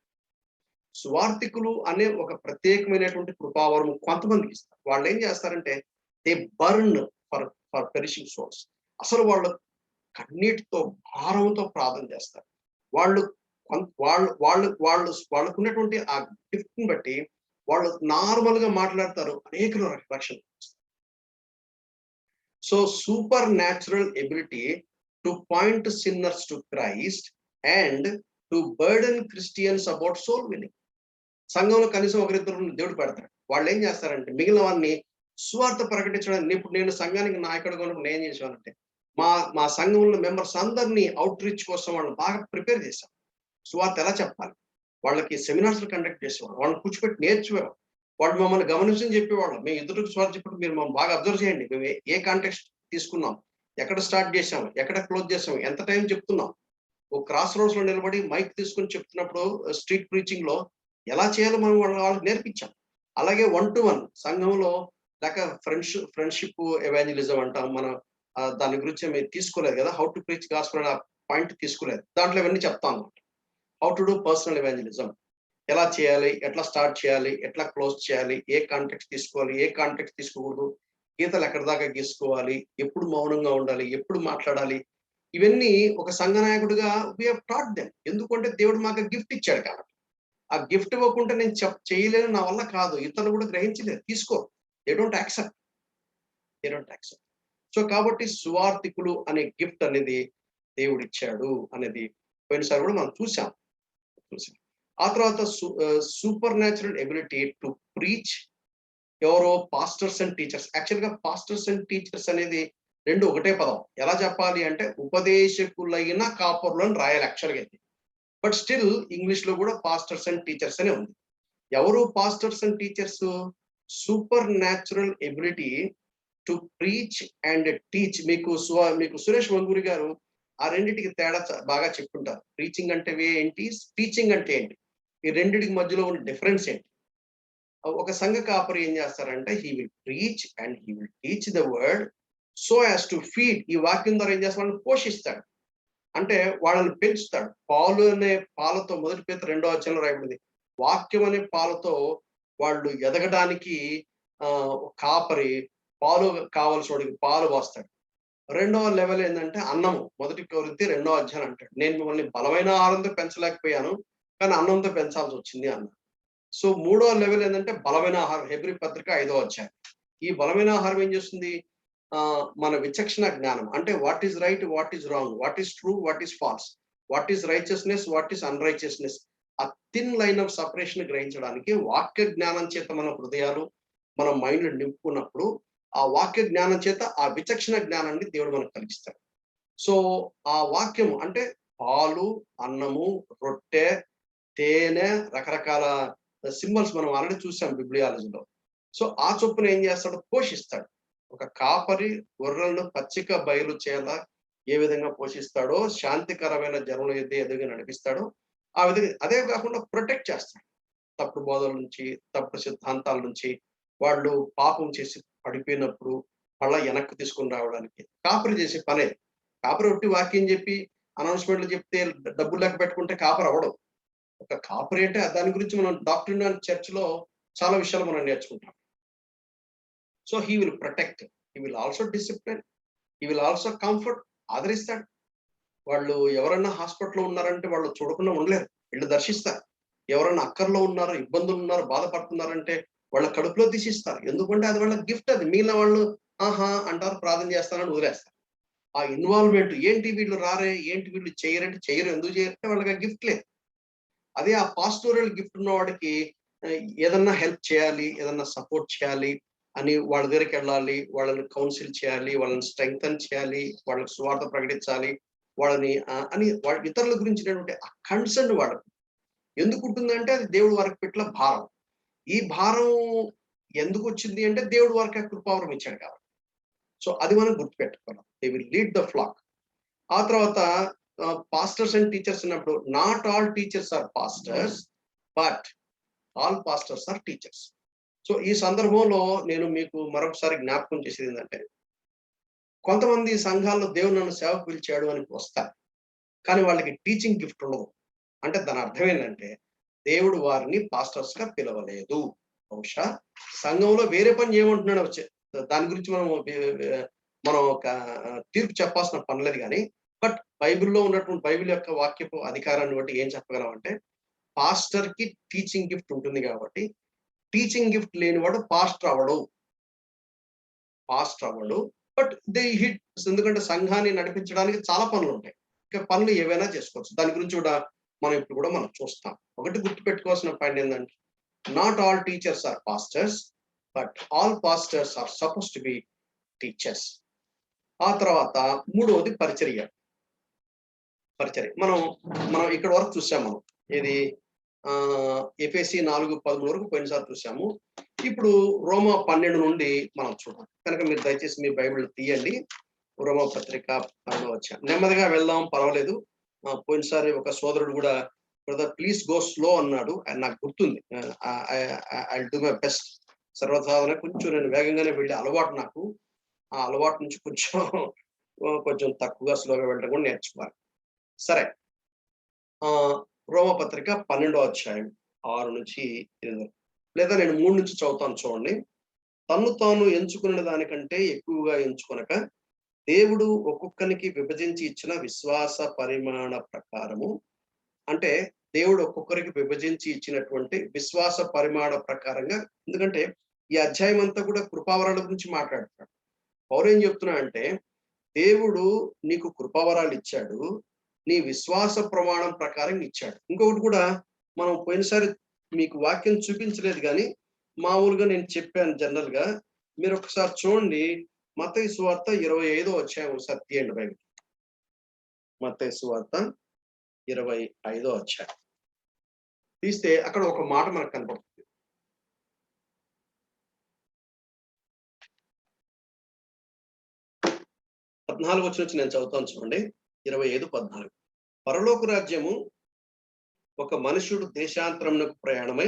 సువార్థికులు అనే ఒక ప్రత్యేకమైనటువంటి కృపావరం కొంతమందికి ఇస్తారు. వాళ్ళు ఏం చేస్తారంటే they burn for perishing souls. అసలు వాళ్ళు కన్నీటితో, భారంతో ప్రార్థన చేస్తారు. వాళ్ళు వాళ్ళకున్నటువంటి ఆ గిఫ్ట్ ని బట్టి వాళ్ళు నార్మల్ గా మాట్లాడతారు, అనేకులు రక్షణ. So super natural ability to point sinners to Christ and to burden Christians about soul winning. సంఘంలో కనీసం ఒకరిద్దరు దేవుడు పెడతాడు. వాళ్ళు ఏం చేస్తారంటే మిగిలిన వారిని సువార్త ప్రకటించడానికి. ఇప్పుడు నేను సంఘానికి నాయకుడుగా ఉన్నప్పుడు నేను ఏం చేశానంటే మా సంఘంలో మెంబర్స్ అందరినీ అవుట్ రీచ్ కోసం వాళ్ళని బాగా ప్రిపేర్ చేశాం. సువార్త ఎలా చెప్పాలి, వాళ్ళకి సెమినార్స్ కండక్ట్ చేసేవాళ్ళం, వాళ్ళని కూర్చోపెట్టి నేర్చుకోవాలి. వాళ్ళు మమ్మల్ని గమనించని చెప్పేవాళ్ళం. మేము ఎదుటికి స్వార్థ చెప్పినప్పుడు మీరు మమ్మల్ని బాగా అబ్జర్వ్ చేయండి, మేము ఏ కాంటెక్స్ట్ తీసుకున్నాం, ఎక్కడ స్టార్ట్ చేసాం, ఎక్కడ క్లోజ్ చేసాం, ఎంత టైం చెప్తున్నాం. ఓ క్రాస్ రోడ్స్ లో నిలబడి మైక్ తీసుకుని చెప్తున్నప్పుడు స్ట్రీట్ ప్రీచింగ్ లో ఎలా చేయాలో మనం వాళ్ళకి నేర్పించాం. అలాగే 1-to-1 సంఘంలో లేక ఫ్రెండ్షిప్ ఎవాంజలిజం అంటాం మనం. దాని గురించి మేము తీసుకోలేదు కదా, హౌ టు ప్రీచ్ గాస్పెల్ అనే పాయింట్ తీసుకోలేదు. దాంట్లో ఇవన్నీ చెప్తాం అన్నమాట. How to do personal evangelism, ఎలా చేయాలి, ఎట్లా స్టార్ట్ చేయాలి, ఎట్లా క్లోజ్ చేయాలి, ఏ కాంటెక్స్ట్ తీసుకోవాలి, ఏ కాంటెక్స్ట్ తీసుకోకూడదు, గీతలు ఎక్కడి దాకా గీసుకోవాలి, ఎప్పుడు మౌనంగా ఉండాలి, ఎప్పుడు మాట్లాడాలి, ఇవన్నీ ఒక సంఘ నాయకుడిగా వీ హావ్ టాట్ దెమ్. ఎందుకంటే దేవుడు మాకు గిఫ్ట్ ఇచ్చాడు కాబట్టి. ఆ గిఫ్ట్ ఇవ్వకుంటే నేను చేయలేను, నా వల్ల కాదు, ఇతరులు కూడా గ్రహించలేదు, తీసుకో. They don't accept. సో కాబట్టి సువార్థికులు అనే గిఫ్ట్ అనేది దేవుడు ఇచ్చాడు అనేది పోయినసారి కూడా మనం చూసాం. ఆ తర్వాత super natural ability to preach. ఎవరో పాస్టర్స్ అండ్ టీచర్స్. యాక్చువల్ గా పాస్టర్స్ అండ్ టీచర్స్ అనేది రెండు ఒకటే పదం. ఎలా చెప్పాలి అంటే ఉపదేశకులైన కాపరులు అని రాయాలి యాక్చువల్గా అయితే. బట్ స్టిల్ ఇంగ్లీష్ లో కూడా పాస్టర్స్ అండ్ టీచర్స్ అనే ఉంది. ఎవరు pastors and teachers? Super natural ability to preach and teach. మీకు సురేష్ వంగూరి గారు ఆ రెండింటికి తేడా బాగా చెప్పుకుంటారు. ప్రీచింగ్ అంటే ఏంటి, టీచింగ్ అంటే ఏంటి, ఈ రెండింటికి మధ్యలో ఉన్న డిఫరెన్స్ ఏంటి. ఒక సంఘ కాపరి ఏం చేస్తారంటే he will preach and he will teach the word so as to feed. ఈ వాక్యం ద్వారా ఏం చేస్తాడు, పోషిస్తాడు, అంటే వాళ్ళని పెంచుతాడు. పాలు అనే పాలతో, మొదటి పేతురు 2వ అధ్యాయంలో రాయబడింది, వాక్యం అనే పాలతో వాళ్ళు ఎదగడానికి కాపరి పాలు కావాల్సిన వాడికి పాలు పోస్తాడు. రెండవ లెవెల్ ఏంటంటే అన్నము. మొదటి కొరింథీ 2వ అధ్యాయం అంటాడు, నేను మిమ్మల్ని బలమైన ఆహారంతో పెంచలేకపోయాను కానీ అన్నంతో పెంచాల్సి వచ్చింది అన్నాడు. సో 3వ లెవెల్ ఏంటంటే బలమైన ఆహారం. హెబ్రీ పత్రిక 5వ అధ్యాయం. ఈ బలమైన ఆహారం ఏం చేస్తుంది, మన విచక్షణ జ్ఞానం, అంటే what is right, what is wrong, what is true, what is false, what is righteousness, what is unrighteousness, ఆ థిన్ లైన్ ఆఫ్ సపరేషన్ గ్రహించడానికి వాక్య జ్ఞానం చేత మన హృదయాలు, మన మైండ్ నింపుకున్నప్పుడు ఆ వాక్య జ్ఞానం చేత ఆ విచక్షణ జ్ఞానాన్ని దేవుడు మనకు కలిగిస్తాడు. సో ఆ వాక్యము అంటే పాలు, అన్నము, రొట్టె, తేనె, రకరకాల సింబల్స్ మనం ఆల్రెడీ చూసాం బిబ్లియాలజీలో. సో ఆ చొప్పున ఏం చేస్తాడు, పోషిస్తాడు. ఒక కాపరి గొర్రెలను పచ్చిక బయలు చేయాల ఏ విధంగా పోషిస్తాడో, శాంతికరమైన జనుల ఎదుగా నడిపిస్తాడో ఆ విధంగా, అదే కాకుండా ప్రొటెక్ట్ చేస్తాడు. తప్పుడు బోధల నుంచి, తప్పుడు సిద్ధాంతాల నుంచి, వాళ్ళు పాపం చేసి పడిపోయినప్పుడు మళ్ళా వెనక్కి తీసుకొని రావడానికి కాపరి చేసే పనే. కాపరి ఒట్టి వాక్యం చెప్పి అనౌన్స్మెంట్లు చెప్తే డబ్బులు లెక్క పెట్టుకుంటే కాపరి అవ్వడం. ఒక కాపరి అంటే దాని గురించి మనం డాక్ట్రిన్ అండ్ చర్చ్‌లో చాలా విషయాలు మనం నేర్చుకుంటాం. So he will protect, he will also discipline, he will also comfort. ఆదరిస్తాడు. వాళ్ళు ఎవరన్నా హాస్పిటల్‌లో ఉన్నారంటే వాళ్ళు చూడకుండా ఉండలేరు. వెళ్లి దర్శిస్తారు. ఎవరన్నా అక్కర్లో ఉన్నారు, ఇబ్బందులు ఉన్నారు, బాధపడుతున్నారంటే వాళ్ళ కడుపులో తీసిస్తారు. ఎందుకంటే అది వాళ్ళ గిఫ్ట్ అది. మిగిలిన వాళ్ళు ఆహా! అంటారు, ప్రార్థన చేస్తారని వదిలేస్తారు. ఆ ఇన్వాల్వ్‌మెంట్ ఏంటి వీళ్ళు రారే, ఏంటి వీళ్ళు చెయ్యరంటే చెయ్యరు. ఎందుకు చెయ్యరంటే వాళ్ళకి ఆ గిఫ్ట్ లేదు. అదే ఆ పాస్టోరల్ గిఫ్ట్ ఉన్నవాడికి ఏదన్నా హెల్ప్ చేయాలి, ఏదన్నా సపోర్ట్ చేయాలి అని వాళ్ళ దగ్గరికెళ్ళాలి, వాళ్ళని కౌన్సిల్ చేయాలి, వాళ్ళని స్ట్రెంగ్థెన్ చేయాలి, వాళ్ళకి సువార్త ప్రకటించాలి, వాళ్ళని అని వాళ్ళ ఇతరుల గురించినటువంటి ఆ కన్సర్న్ వాళ్ళకి ఎందుకుంటుందంటే అది దేవుడు వారికి పెట్టిన భారం. ఈ భారం ఎందుకొచ్చింది అంటే దేవుడు వారికి ఆ కృపావరం ఇచ్చాడు కాబట్టి. సో అది మనం గుర్తుపెట్టుకోవాలి. They will lead the flock. ఆ తర్వాత పాస్టర్స్ అండ్ టీచర్స్ అన్నప్పుడు not all teachers are pastors, but all pastors are teachers. So ఈ సందర్భంలో నేను మీకు మరొకసారి జ్ఞాపకం చేసేది ఏంటంటే, కొంతమంది సంఘాల్లో దేవుడు నన్ను సేవకు పిలిచాడు అని వస్తారు. కానీ వాళ్ళకి టీచింగ్ గిఫ్ట్ ఉండదు. అంటే దాని అర్థం ఏంటంటే దేవుడు వారిని పాస్టర్స్ గా పిలవలేదు. బహుశా సంఘంలో వేరే పని చేయమంటున్నాడు వచ్చే, దాని గురించి మనం ఒక తీర్పు చెప్పాల్సిన పని లేదు. కానీ బట్ బైబిల్లో ఉన్నటువంటి బైబిల్ యొక్క వాక్యపు అధికారాన్ని బట్టి ఏం చెప్పగలం అంటే, పాస్టర్ కి టీచింగ్ గిఫ్ట్ ఉంటుంది కాబట్టి టీచింగ్ గిఫ్ట్ లేనివాడు పాస్టర్ అవ్వడు. పాస్టర్ అవ్వడు. But they hit. ఎందుకంటే సంఘాన్ని నడిపించడానికి చాలా పనులు ఉంటాయి. ఇక పనులు ఏవైనా చేసుకోవచ్చు. దాని గురించి కూడా మనం ఇప్పుడు కూడా మనం చూస్తాం. ఒకటి గుర్తుపెట్టుకోవాల్సిన పాయింట్ ఏంటంటే, not all teachers are pastors, but all pastors are suppose to be teachers. ఆ తర్వాత మూడవది పరిచర్య. పరిచర్య మనం మనం ఇక్కడ వరకు చూసాం. మనం ఇది ఎఫెసీ 4:13 వరకు పోయినసారి చూసాము. ఇప్పుడు రోమా 12 నుండి మనం చూద్దాం. కనుక మీరు దయచేసి మీ బైబిల్ తీయండి. రోమా పత్రిక 12వ అధ్యాయం. నెమ్మదిగా వెళ్దాం, పర్వాలేదు. పోయినసారి ఒక సోదరుడు కూడా బ్రదర్ ప్లీజ్ గో స్లో అన్నాడు. నాకు గుర్తుంది. I will do my best. సర్వసాధారణ కొంచెం నేను వేగంగానే వెళ్ళే అలవాటు నాకు. ఆ అలవాటు నుంచి కొంచెం తక్కువగా స్లోగా వెళ్ళడం కూడా నేర్చుకోవాలి. సరే, రోమపత్రిక 12వ అధ్యాయం 6 నుంచి 8, లేదా నేను 3 నుంచి చదువుతాను చూడండి. తన్ను తాను ఎంచుకున్న దానికంటే ఎక్కువగా ఎంచుకొనక దేవుడు ఒక్కొక్కనికి విభజించి ఇచ్చిన విశ్వాస పరిమాణ ప్రకారము, అంటే దేవుడు ఒక్కొక్కరికి విభజించి ఇచ్చినటువంటి విశ్వాస పరిమాణ ప్రకారంగా. ఎందుకంటే ఈ అధ్యాయం అంతా కూడా కృపావరాల గురించి మాట్లాడుతున్నాడు. పౌలు ఏం చెప్తున్నా అంటే, దేవుడు నీకు కృపావరాలు ఇచ్చాడు, నీ విశ్వాస ప్రమాణం ప్రకారం ఇచ్చాడు. ఇంకొకటి కూడా మనం పోయినసారి మీకు వాక్యం చూపించలేదు కానీ మామూలుగా నేను చెప్పాను జనరల్ గా. మీరు ఒకసారి చూడండి, మత్తయి సువార్త 25వ అధ్యాయం ఒకసారి తీయండి బైబిల్. మత్తయి సువార్త 25వ అధ్యాయం తీస్తే అక్కడ ఒక మాట మనకు కనపడుతుంది. 14 వచ్చి నేను చదువుతాను చూడండి. 25:14. పరలోక రాజ్యము ఒక మనుషుడు దేశాంతరమునకు ప్రయాణమై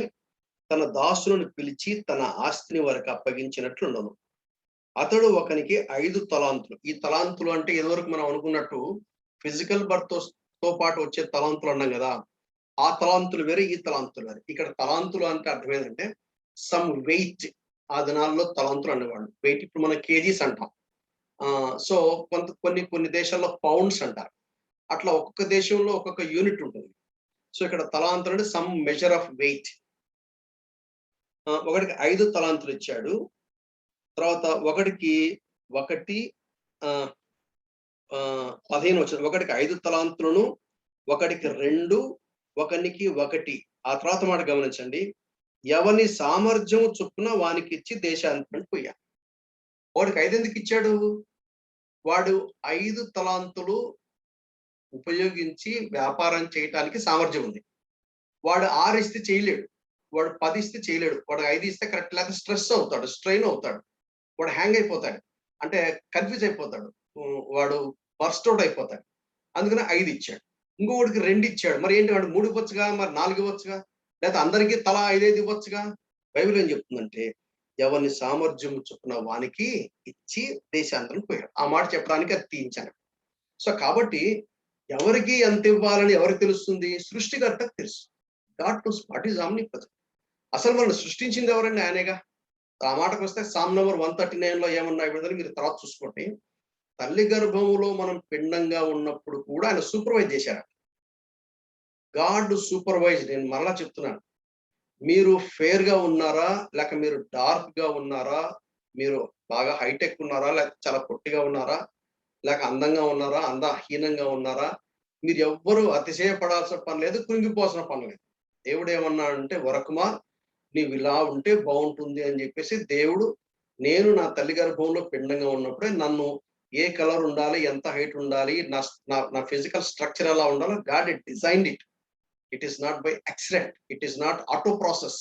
తన దాసులను పిలిచి తన ఆస్తిని వారికి అప్పగించినట్లుండను. అతడు ఒకనికి 5 తలాంతులు. ఈ తలాంతులు అంటే ఇదివరకు మనం అనుకున్నట్టు ఫిజికల్ బర్త్ తో పాటు వచ్చే తలాంతులు అన్నాం కదా. ఆ తలాంతులు వేరే, ఈ తలాంతులు వేరే. ఇక్కడ తలాంతులు అంటే అర్థం ఏంటంటే సమ్ వెయిట్. ఆ దినాల్లో తలాంతులు అనేవాళ్ళు. వెయిట్ ఇప్పుడు మన కేజీస్ అంటాం. సో కొన్ని దేశాల్లో పౌండ్స్ అంటారు. అట్లా ఒక్కొక్క దేశంలో ఒక్కొక్క యూనిట్ ఉంటుంది. సో ఇక్కడ తలాంతులు అంటే సమ్ మెజర్ ఆఫ్ వెయిట్. ఒకటికి 5 తలాంతులు ఇచ్చాడు. తర్వాత ఒకటికి 15 వచ్చింది. ఒకటికి 5 తలాంతులను, ఒకటికి 2, ఒకనికి 1. ఆ తర్వాత మాట గమనించండి. ఎవని సామర్థ్యం చొప్పున వానికి ఇచ్చి దేశాంతరానికి పోయాడు. వాడికి 5 ఎందుకు ఇచ్చాడు? వాడు 5 తలాంతులు ఉపయోగించి వ్యాపారం చేయటానికి సామర్థ్యం ఉంది. వాడు 6 ఇస్తే చేయలేడు, వాడు 10 ఇస్తే చేయలేడు, వాడు 5 ఇస్తే కరెక్ట్, లేకపోతే స్ట్రెస్ అవుతాడు, స్ట్రెయిన్ అవుతాడు, వాడు హ్యాంగ్ అయిపోతాడు, అంటే కన్ఫ్యూజ్ అయిపోతాడు, వాడు బర్స్ట్ అవుట్ అయిపోతాడు. అందుకని 5 ఇచ్చాడు. ఇంకొకటికి 2 ఇచ్చాడు. మరి ఏంటి వాడు 3 ఇవ్వచ్చుగా, మరి 4 ఇవ్వచ్చుగా, లేకపోతే అందరికీ తలా 5 ఇవ్వచ్చుగా. బైబిల్ ఏం చెప్తుందంటే ఎవరిని సామర్థ్యం చొప్పున వానికి ఇచ్చి దేశాంతరం పోయాడు. ఆ మాట చెప్పడానికి అది తీయించాను. సో కాబట్టి ఎవరికి ఎంత ఇవ్వాలని ఎవరికి తెలుస్తుంది? సృష్టికర్తకు తెలుసు. God knows what is omnipotent. అసలు మనల్ని సృష్టించింది ఎవరండి? ఆయనేగా. ఆ మాటకు వస్తే సామ్ నంబర్ 139లో ఏమన్నాయి విడుదల మీరు తర్వాత చూసుకోండి. తల్లి గర్భంలో మనం పిండంగా ఉన్నప్పుడు కూడా ఆయన సూపర్వైజ్ చేశారు. God supervise. నేను మరలా చెప్తున్నాను, మీరు ఫేర్ గా ఉన్నారా, లేక మీరు డార్క్ గా ఉన్నారా, మీరు బాగా హైటెక్ ఉన్నారా, లేక చాలా పొట్టిగా ఉన్నారా, లేక అందంగా ఉన్నారా, అందహీనంగా ఉన్నారా, మీరు ఎవ్వరూ అతిశయపడాల్సిన పని లేదు, కృంగిపోవాల్సిన పని లేదు. దేవుడు ఏమన్నాడంటే, వరకుమా నీవు ఇలా ఉంటే బాగుంటుంది అని చెప్పేసి దేవుడు, నేను నా తల్లి గర్భంలో పిండంగా ఉన్నప్పుడే నన్ను ఏ కలర్ ఉండాలి, ఎంత హైట్ ఉండాలి, నా ఫిజికల్ స్ట్రక్చర్ ఎలా ఉండాలో God it designed it. It is not by accident, it is not auto process.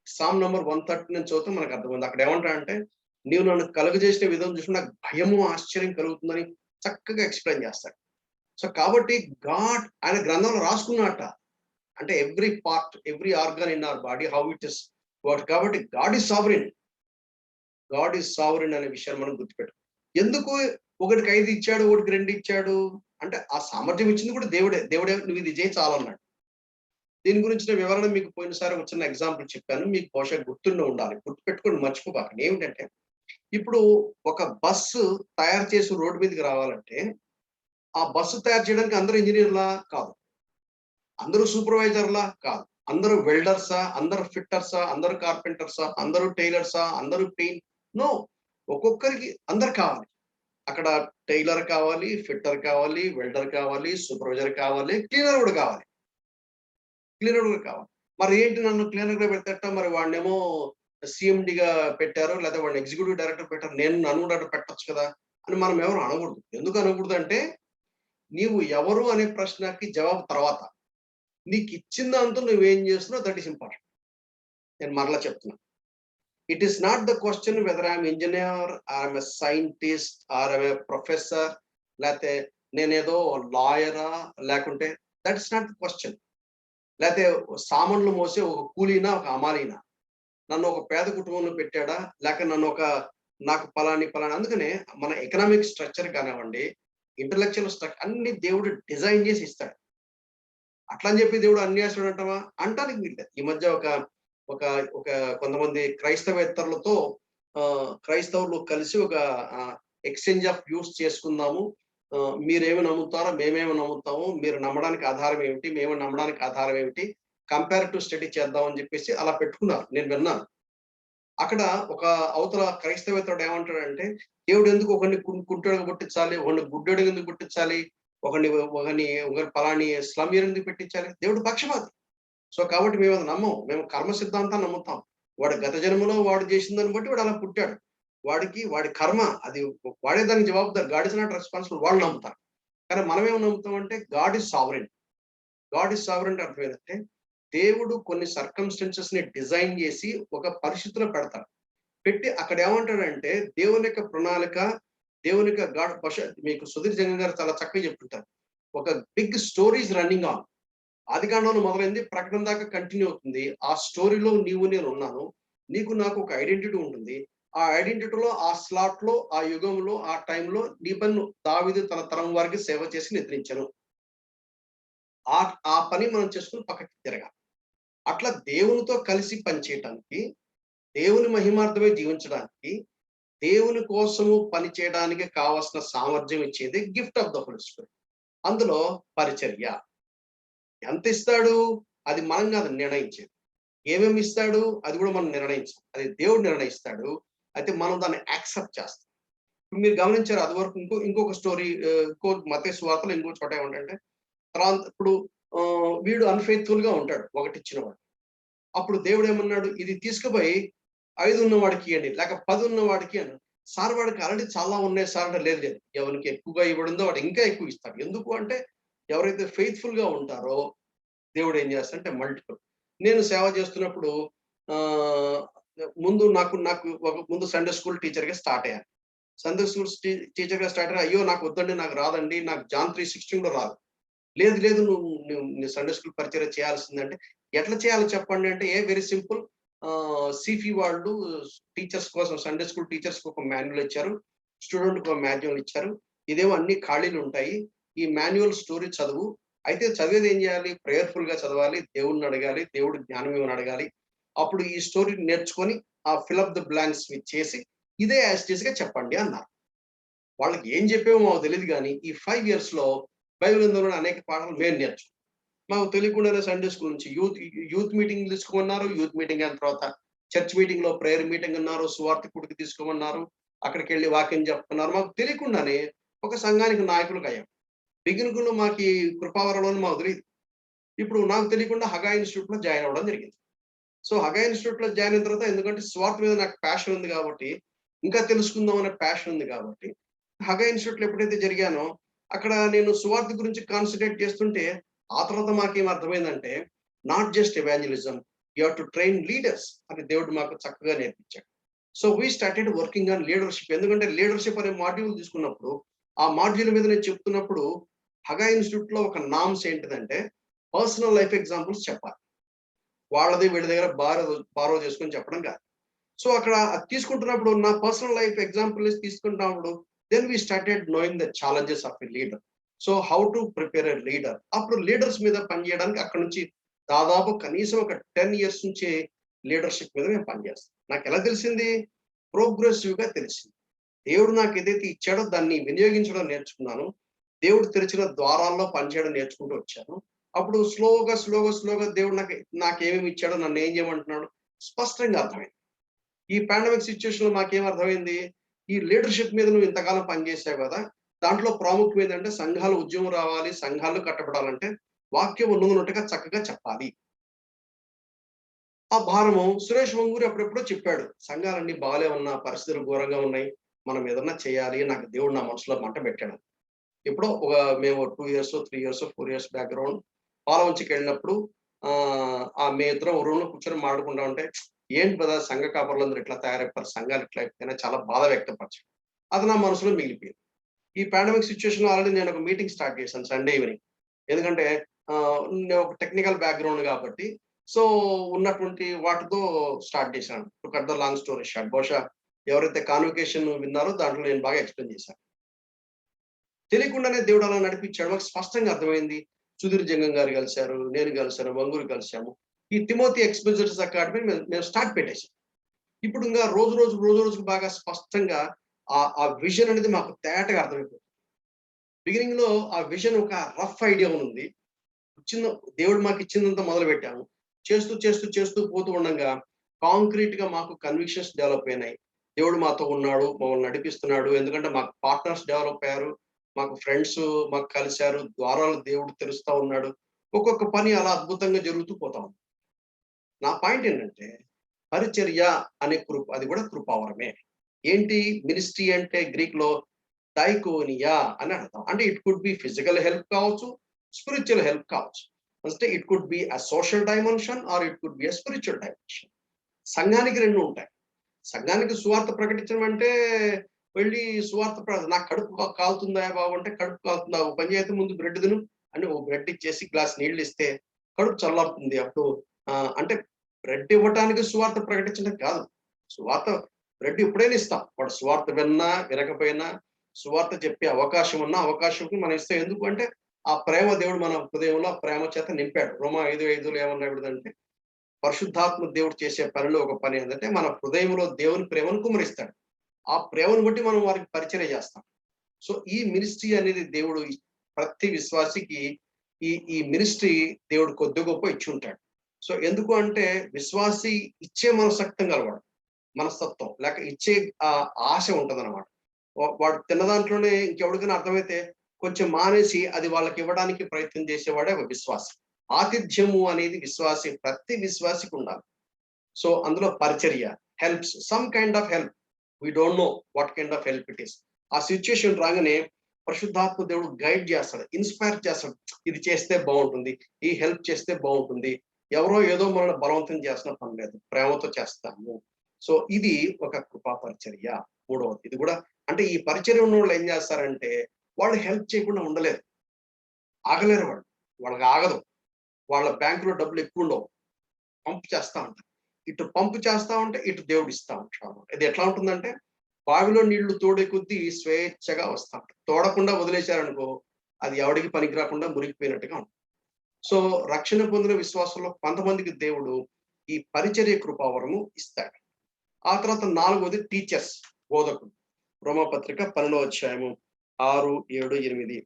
Sam number 130 నుంచి చదివితే మనకు అర్థమైంది. అక్కడ ఏమంటాడంటే, నీవు నన్ను కలుగజేసిన విధం చూసి నాకు భయము ఆశ్చర్యం కలుగుతుందని చక్కగా ఎక్స్ప్లెయిన్ చేస్తాడు. సో కాబట్టి గాడ్ ఆయన గ్రంథంలో రాసుకున్నట్ట, అంటే every part, every organ in our body how it is work. కాబట్టి God is sovereign, God is sovereign అనే విషయాన్ని మనం గుర్తుపెట్టు. ఎందుకు ఒకటికి 5 ఇచ్చాడు, ఒకటికి 2 ఇచ్చాడు అంటే ఆ సామర్థ్యం ఇచ్చింది కూడా దేవుడే. దేవుడే నువ్వు ఇది చేయి చాలన్నాడు. దీని గురించిన వివరణ మీకు పోయినసారి ఒక చిన్న ఎగ్జాంపుల్ చెప్పాను. మీకు బహుశా గుర్తుండి ఉండాలి. గుర్తుపెట్టుకొని మర్చిపోకండి. ఏమిటంటే, ఇప్పుడు ఒక బస్సు తయారు చేసి రోడ్డు మీదకి రావాలంటే, ఆ బస్సు తయారు చేయడానికి అందరూ ఇంజినీర్లా? కాదు. అందరూ సూపర్వైజర్లా? కాదు. అందరూ వెల్డర్సా, అందరూ ఫిట్టర్సా, అందరూ కార్పెంటర్సా, అందరూ టైలర్సా, అందరూ పెయింట్? నో. ఒక్కొక్కరికి అందరు కావాలి. అక్కడ టైలర్ కావాలి, ఫిట్టర్ కావాలి, వెల్డర్ కావాలి, సూపర్వైజర్ కావాలి, క్లీనర్ కూడా కావాలి. క్లీనర్ కూడా కావాలి. మరి ఏంటి నన్ను క్లీనర్ గా పెట్టట, మరి వాడినేమో సీఎండిగా పెట్టారు, లేదా వాడిని ఎగ్జిక్యూటివ్ డైరెక్టర్ పెట్టారు, నన్ను కూడా పెట్టొచ్చు కదా అని మనం ఎవరు అనకూడదు. ఎందుకు అనకూడదు అంటే, నీవు ఎవరు అనే ప్రశ్నకి జవాబు తర్వాత. నీకు ఇచ్చిన దాంతో నువ్వేం చేస్తున్నావు, దట్ ఈస్ ఇంపార్టెంట్. నేను మరలా చెప్తున్నా, it is not the question whether I'm engineer, I'm a scientist, or I'm a professor, లేకపోతే నేనేదో లాయరా, లేకుంటే that is not the question. లేకపోతే సామాన్లు మోసే ఒక కూలీనా, ఒక అమాలీనా, నన్ను ఒక పేద కుటుంబంలో పెట్టాడా, లేక నన్ను నాకు పలాని అందుకనే మన ఎకనామిక్ స్ట్రక్చర్ కానివ్వండి, ఇంటలెక్చువల్ స్ట్రక్చర్ అన్ని దేవుడు డిజైన్ చేసి ఇస్తాడు. అట్లా అని చెప్పి దేవుడు అన్యాసుడు అంటావా? అంటానికి వీల్లేదు. ఈ మధ్య ఒక ఒక ఒక కొంతమంది క్రైస్తవేత్తరులతో క్రైస్తవులు కలిసి ఒక ఎక్స్చేంజ్ ఆఫ్ వ్యూస్ చేసుకుందాము, మీరేమి నమ్ముతారో మేమేమి నమ్ముతాము, మీరు నమ్మడానికి ఆధారం ఏమిటి, మేము నమ్మడానికి ఆధారం ఏమిటి, కంపారిటివ్ స్టడీ చేద్దాం అని చెప్పేసి అలా పెట్టుకున్నారు. నేను విన్నాను. అక్కడ ఒక అవతల క్రైస్తవేత్తరుడు ఏమంటాడంటే, దేవుడు ఎందుకు ఒకరిని కుంటోడుగా పుట్టించాలి, ఒకరిని గుడ్డోడుగా ఎందుకు పుట్టించాలి, ఒకరిని పలాని స్లమ్ ఎందుకు పెట్టించాలి? దేవుడు పక్షపాతి. సో కాబట్టి మేము అది నమ్మం. మేము కర్మ సిద్ధాంతాన్ని నమ్ముతాం. వాడు గత జన్మలో వాడు చేసిన దాన్ని బట్టి వాడు అలా పుట్టాడు. వాడి కర్మ అది, వాడే దానికి జవాబుదారు. God is not responsible. వాళ్ళు నమ్ముతారు. కానీ మనం ఏమి నమ్ముతాం అంటే, God is sovereign. God is sovereign అర్థం ఏంటంటే, దేవుడు కొన్ని సర్కమ్స్టెన్సెస్ ని డిజైన్ చేసి ఒక పరిస్థితిలో పెడతాడు. పెట్టి అక్కడ ఏమంటాడంటే, దేవుని యొక్క ప్రణాళిక, దేవుని యొక్క గాడ్ మీకు సుధీర్ జంగం గారు చాలా చక్కగా చెప్తుంటారు. ఒక బిగ్ స్టోరీస్ రన్నింగ్ ఆన్. ఆదికాండంలో మొదలైంది, ప్రకటన దాకా కంటిన్యూ అవుతుంది. ఆ స్టోరీలో నీవు నేను ఉన్నాను. నీకు నాకు ఒక ఐడెంటిటీ ఉంటుంది. ఆ ఐడెంటిటీలో, ఆ స్లాట్ లో, ఆ యుగంలో, ఆ టైంలో నీ పని దావీదు తన తరం వారికి సేవ చేసి నిద్రించను. ఆ పని మనం చేసుకుని పక్కకి తిరగాలి. అట్లా దేవునితో కలిసి పనిచేయటానికి, దేవుని మహిమార్థమే జీవించడానికి, దేవుని కోసము పని చేయడానికి కావాల్సిన సామర్థ్యం ఇచ్చేది gift of the Holy Spirit. అందులో పరిచర్య. ఎంత ఇస్తాడు అది మనం కాదు నిర్ణయించేది. ఏమేమి ఇస్తాడు అది కూడా మనం నిర్ణయించాలి. అది దేవుడు నిర్ణయిస్తాడు. అయితే మనం దాన్ని యాక్సెప్ట్ చేస్తాం. ఇప్పుడు మీరు గమనించారు, అది వరకు ఇంకొక స్టోరీ, మత్తయి సువార్తలో ఇంకో చోట ఏమంటే, ఇప్పుడు వీడు అన్ఫెయిత్ఫుల్ గా ఉంటాడు ఒకటిచ్చిన వాడు. అప్పుడు దేవుడు ఏమన్నాడు, ఇది తీసుకుపోయి 5 ఉన్నవాడికి ఇవ్వండి, లేక 10 ఉన్నవాడికి అని. సార్ వాడికి ఆల్రెడీ చాలా ఉన్నాయి సార్ అంటే, లేదు లేదు, ఎవరికి ఎక్కువగా ఇవ్వడుందో వాడు ఇంకా ఎక్కువ ఇస్తాడు. ఎందుకు అంటే, ఎవరైతే ఫెయిత్ఫుల్ గా ఉంటారో దేవుడు ఏం చేస్తాడంటే మల్టిపుల్. నేను సేవ చేస్తున్నప్పుడు ముందు నాకు నాకు ముందు సండే స్కూల్ టీచర్గా స్టార్ట్ అయ్యాను. సండే స్కూల్ టీచర్గా స్టార్ట్ అయ్యి, అయ్యో నాకు వద్దండి, నాకు రాదండి, నాకు జాన్ 3:16 కూడా రాదు. లేదు లేదు, నువ్వు సండే స్కూల్ పరిచయం చేయాల్సిందంటే ఎట్లా చేయాలో చెప్పండి అంటే, వెరీ సింపుల్. సిఫి వాళ్ళు టీచర్స్ కోసం, సండే స్కూల్ టీచర్స్ ఒక మాన్యువల్ ఇచ్చారు, స్టూడెంట్ ఒక మాన్యువల్ ఇచ్చారు. ఇదేమో అన్ని ఖాళీలు ఉంటాయి, ఈ మాన్యువల్ స్టోరీ చదువు. అయితే చదివేది ఏం చేయాలి, ప్రేయర్ఫుల్ గా చదవాలి, దేవుడిని అడగాలి, దేవుడు జ్ఞానం ఏమని అడగాలి. అప్పుడు ఈ స్టోరీ నేర్చుకొని ఆ ఫిల్ ద బ్లాంక్స్ చేసి ఇదే యాస్టీస్ గా చెప్పండి అన్నారు. వాళ్ళకి ఏం చెప్పేమో మాకు తెలియదు, కానీ ఈ 5 years లో బైబిల్ గ్రంథంలోని అనేక పాఠాలు మేము నేర్చుకున్నాం. మాకు తెలియకుండానే సండే స్కూల్ నుంచి యూత్ మీటింగ్ తీసుకోమన్నారు. యూత్ మీటింగ్ అయిన తర్వాత చర్చ్ మీటింగ్ లో ప్రేయర్ మీటింగ్ అన్నారు, సువార్థికుడికి తీసుకోమన్నారు, అక్కడికి వెళ్ళి వాక్యం చెప్తున్నారు. మాకు తెలియకుండానే ఒక సంఘానికి నాయకులకు అయ్యాం. బిగినింగ్‌లో మాకు ఈ కృపావరంలోని మాకు తెలియదు. ఇప్పుడు నాకు తెలియకుండా హగా ఇన్‌స్టిట్యూట్‌లో జాయిన్ అవ్వడం జరిగింది. సో హగా ఇన్‌స్టిట్యూట్‌లో జాయిన్ అయిన తర్వాత, ఎందుకంటే స్వార్థ మీద నాకు ప్యాషన్ ఉంది కాబట్టి, ఇంకా తెలుసుకుందాం అనే ప్యాషన్ ఉంది కాబట్టి, హగా ఇన్‌స్టిట్యూట్‌లో ఎప్పుడైతే జరిగానో అక్కడ నేను సువార్త గురించి కాన్సంట్రేట్ చేస్తుంటే, ఆ తర్వాత మాకేం అర్థమైందంటే, not just evangelism, you have to train leaders అని దేవుడు మాకు చక్కగా నేర్పించాడు. So we started working on leadership. ఎందుకంటే లీడర్‌షిప్ అనే మాడ్యూల్ తీసుకున్నప్పుడు, ఆ మాడ్యూల్ మీద నేను చెప్తున్నప్పుడు హగా ఇన్‌స్టిట్యూట్‌లో ఒక నార్మ్స్ ఏంటిదంటే, పర్సనల్ లైఫ్ ఎగ్జాంపుల్స్ చెప్పాలి. వాళ్ళది వీళ్ళ దగ్గర బారో చేసుకొని చెప్పడం కాదు. సో అక్కడ అది తీసుకుంటున్నప్పుడు నా పర్సనల్ లైఫ్ ఎగ్జాంపుల్ తీసుకుంటున్నప్పుడు, then we started knowing the challenges of a leader. So how to prepare a leader. అప్పుడు లీడర్స్ మీద పనిచేయడానికి అక్కడ నుంచి దాదాపు కనీసం ఒక 10 years నుంచి లీడర్షిప్ మీద మేము పనిచేస్తాం. నాకు ఎలా తెలిసింది? ప్రోగ్రెసివ్ గా తెలిసింది. దేవుడు నాకు ఏదైతే ఇచ్చాడో దాన్ని వినియోగించడం నేర్చుకున్నాను. దేవుడు తెరిచిన ద్వారాల్లో పనిచేయడం నేర్చుకుంటూ వచ్చాను. అప్పుడు స్లోగా దేవుడు నాకేమేమి ఇచ్చాడో, నన్ను ఏం చేయమంటున్నాడు స్పష్టంగా అర్థమైంది. ఈ పాండమిక్ సిచ్యుయేషన్ లో మాకేం అర్థమైంది? ఈ లీడర్షిప్ మీద నువ్వు ఇంతకాలం పనిచేసావు కదా, దాంట్లో ప్రాముఖ్యం ఏంటంటే సంఘాలు ఉద్యమం రావాలి, సంఘాలు కట్టబడాలంటే వాక్యం ఉన్నట్టుగా చక్కగా చెప్పాలి. ఆ భారము సురేష్ వంగూరి అప్పుడెప్పుడో చెప్పాడు, సంఘాలన్నీ బాగాలే ఉన్నా, పరిస్థితులు ఘోరంగా ఉన్నాయి, మనం ఏదన్నా చేయాలి, నాకు దేవుడు నా మనసులో మంట పెట్టాడు. ఎప్పుడో మేము 2 years, 3 years, 4 years బ్యాక్‌గ్రౌండ్ పాలవంచికి వెళ్ళినప్పుడు మేము ఇద్దరం రూమ్‌లో కూర్చొని మాట్లాడుకుంటా ఉంటే, ఏంటి బ్రదర్ సంఘ కాపరులందరూ ఇట్లా తయారైపోయారు, సంఘాలు ఇట్లా అయిపోయినాయి, చాలా బాధ వ్యక్తపరిచాడు. అది నా మనసులో మిగిలిపోయింది. ఈ పాండమిక్ సిచ్యుయేషన్‌లో ఆల్రెడీ నేను ఒక మీటింగ్ స్టార్ట్ చేశాను సండే ఈవినింగ్. ఎందుకంటే నేను ఒక టెక్నికల్ బ్యాక్‌గ్రౌండ్ కాబట్టి, సో ఉన్నటువంటి వాటితో స్టార్ట్ చేశాను. To cut the long story short, బహుశా ఎవరైతే కాన్వకేషన్ విన్నారో దాంట్లో నేను బాగా ఎక్స్‌ప్లెయిన్ చేశాను. తెలియకుండానే దేవుడు అలా నడిపించాడు. మాకు స్పష్టంగా అర్థమైంది. సుధీర్ జంగం గారు కలిసారు, నేను కలిసాను, వంగూరు కలిసాము. ఈ తిమోతి ఎక్స్‌పోజిటర్స్ అకాడమీ మేము స్టార్ట్ పెట్టేసాం. ఇప్పుడు ఇంకా రోజు రోజుకి బాగా స్పష్టంగా ఆ విజన్ అనేది మాకు తేటగా అర్థమైపోతుంది. బిగినింగ్‌లో ఆ విజన్ ఒక రఫ్ ఐడియా ఉంది. చిన్న దేవుడు మాకు ఇచ్చిందంతా మొదలుపెట్టాము. చేస్తూ పోతూ ఉండంగా కాంక్రీట్‌గా మాకు కన్విక్షన్స్ డెవలప్ అయినాయి. దేవుడు మాతో ఉన్నాడు, మమ్మల్ని నడిపిస్తున్నాడు. ఎందుకంటే మాకు పార్ట్నర్స్ డెవలప్ అయ్యారు. మాకు ఫ్రెండ్స్ మాకు కలిసారు. ద్వారాలు దేవుడు తెరుస్తా ఉన్నాడు. ఒక్కొక్క పని అలా అద్భుతంగా జరుగుతూ పోతా ఉంది. నా పాయింట్ ఏంటంటే, పరిచర్య అనే అది కూడా కృపావరమే. ఏంటి మినిస్ట్రీ అంటే గ్రీక్‌లో డైకోనియా అని అర్థం. అంటే it could be physical help కావచ్చు, స్పిరిచువల్ హెల్ప్ కావచ్చు. అంటే it could be a social dimension or it could be a spiritual dimension. సంఘానికి 2 ఉంటాయి. సంఘానికి సువార్త ప్రకటించడం అంటే వెళ్ళి నాకు కడుపు కాలుతుందా బాబు అంటే, కడుపు కాలుతుందా, ఒక పని చేస్తే ముందు బ్రెడ్ తిను అని ఓ బ్రెడ్ ఇచ్చేసి గ్లాస్ నీళ్ళు ఇస్తే కడుపు చల్లారుతుంది. అప్పుడు అంటే బ్రెడ్ ఇవ్వటానికి సువార్త ప్రకటించడం కాదు. సువార్త బ్రెడ్ ఎప్పుడైనా ఇస్తాం. వాడు సువార్త విన్నా వినకపోయినా, సువార్త చెప్పే అవకాశం ఉన్నా అవకాశం మనం ఇస్తాం. ఎందుకు అంటే ఆ ప్రేమ దేవుడు మన హృదయంలో ఆ ప్రేమ చేత నింపాడు. రోమా 5:5లో ఏమన్నాడంటే, పరిశుద్ధాత్మ దేవుడు చేసే పనిలో ఒక పని ఏంటంటే మన హృదయంలో దేవుని ప్రేమను కుమ్మరిస్తాడు. ఆ ప్రేమను బట్టి మనం వారికి పరిచర్య చేస్తాం. సో ఈ మినిస్ట్రీ అనేది దేవుడు ప్రతి విశ్వాసికి ఈ మినిస్ట్రీ దేవుడు కొద్ది గొప్ప ఇచ్చి ఉంటాడు. సో ఎందుకు అంటే విశ్వాసి ఇచ్చే మనస్తత్వం లేక ఇచ్చే ఆశ ఉంటదన్నమాట. వాడు తిన్న దాంట్లోనే ఇంకెవడికైనా అర్థమైతే కొంచెం మానేసి అది వాళ్ళకి ఇవ్వడానికి ప్రయత్నం చేసేవాడే ఒక విశ్వాసి. ఆతిథ్యము అనేది ప్రతి విశ్వాసికి ఉండాలి. సో అందులో పరిచర్య, helps, some kind of help. We don't know what kind of help it is. ఆ సిచ్యుయేషన్ రాగానే పరిశుద్ధాత్మ దేవుడు గైడ్ చేస్తాడు, ఇన్స్పైర్ చేస్తాడు. ఇది చేస్తే బాగుంటుంది, ఈ హెల్ప్ చేస్తే బాగుంటుంది. ఎవరో ఏదో మనల్ని బలవంతం చేస్తున్న పని లేదు, ప్రేమతో చేస్తాము. సో ఇది ఒక కృపా పరిచర్య. మూడవది ఇది కూడా, అంటే ఈ పరిచర్య ఉన్న వాళ్ళు ఏం చేస్తారంటే వాళ్ళు హెల్ప్ చేయకుండా ఉండలేరు, ఆగలేరు. వాళ్ళకి ఆగదు. వాళ్ళ బ్యాంకులో డబ్బులు ఎక్కువ ఉండవు, పంపు చేస్తా ఉంటారు. ఇటు పంపు చేస్తా ఉంటే ఇటు దేవుడు ఇస్తా ఉంటాడు. ఇది ఎట్లా ఉంటుందంటే బావిలో నీళ్లు తోడే కొద్దీ స్వేచ్ఛగా వస్తా ఉంటాయి. తోడకుండా వదిలేశారనుకో అది ఎవడికి పనికి రాకుండా మురిగిపోయినట్టుగా ఉంటుంది. సో రక్షణ పొందిన విశ్వాసంలో కొంతమందికి దేవుడు ఈ పరిచర్య కృపావరము ఇస్తాడు. ఆ తర్వాత 4వది టీచర్స్, బోధకులు. రోమపత్రిక 12వ అధ్యాయము 6, 7, 8.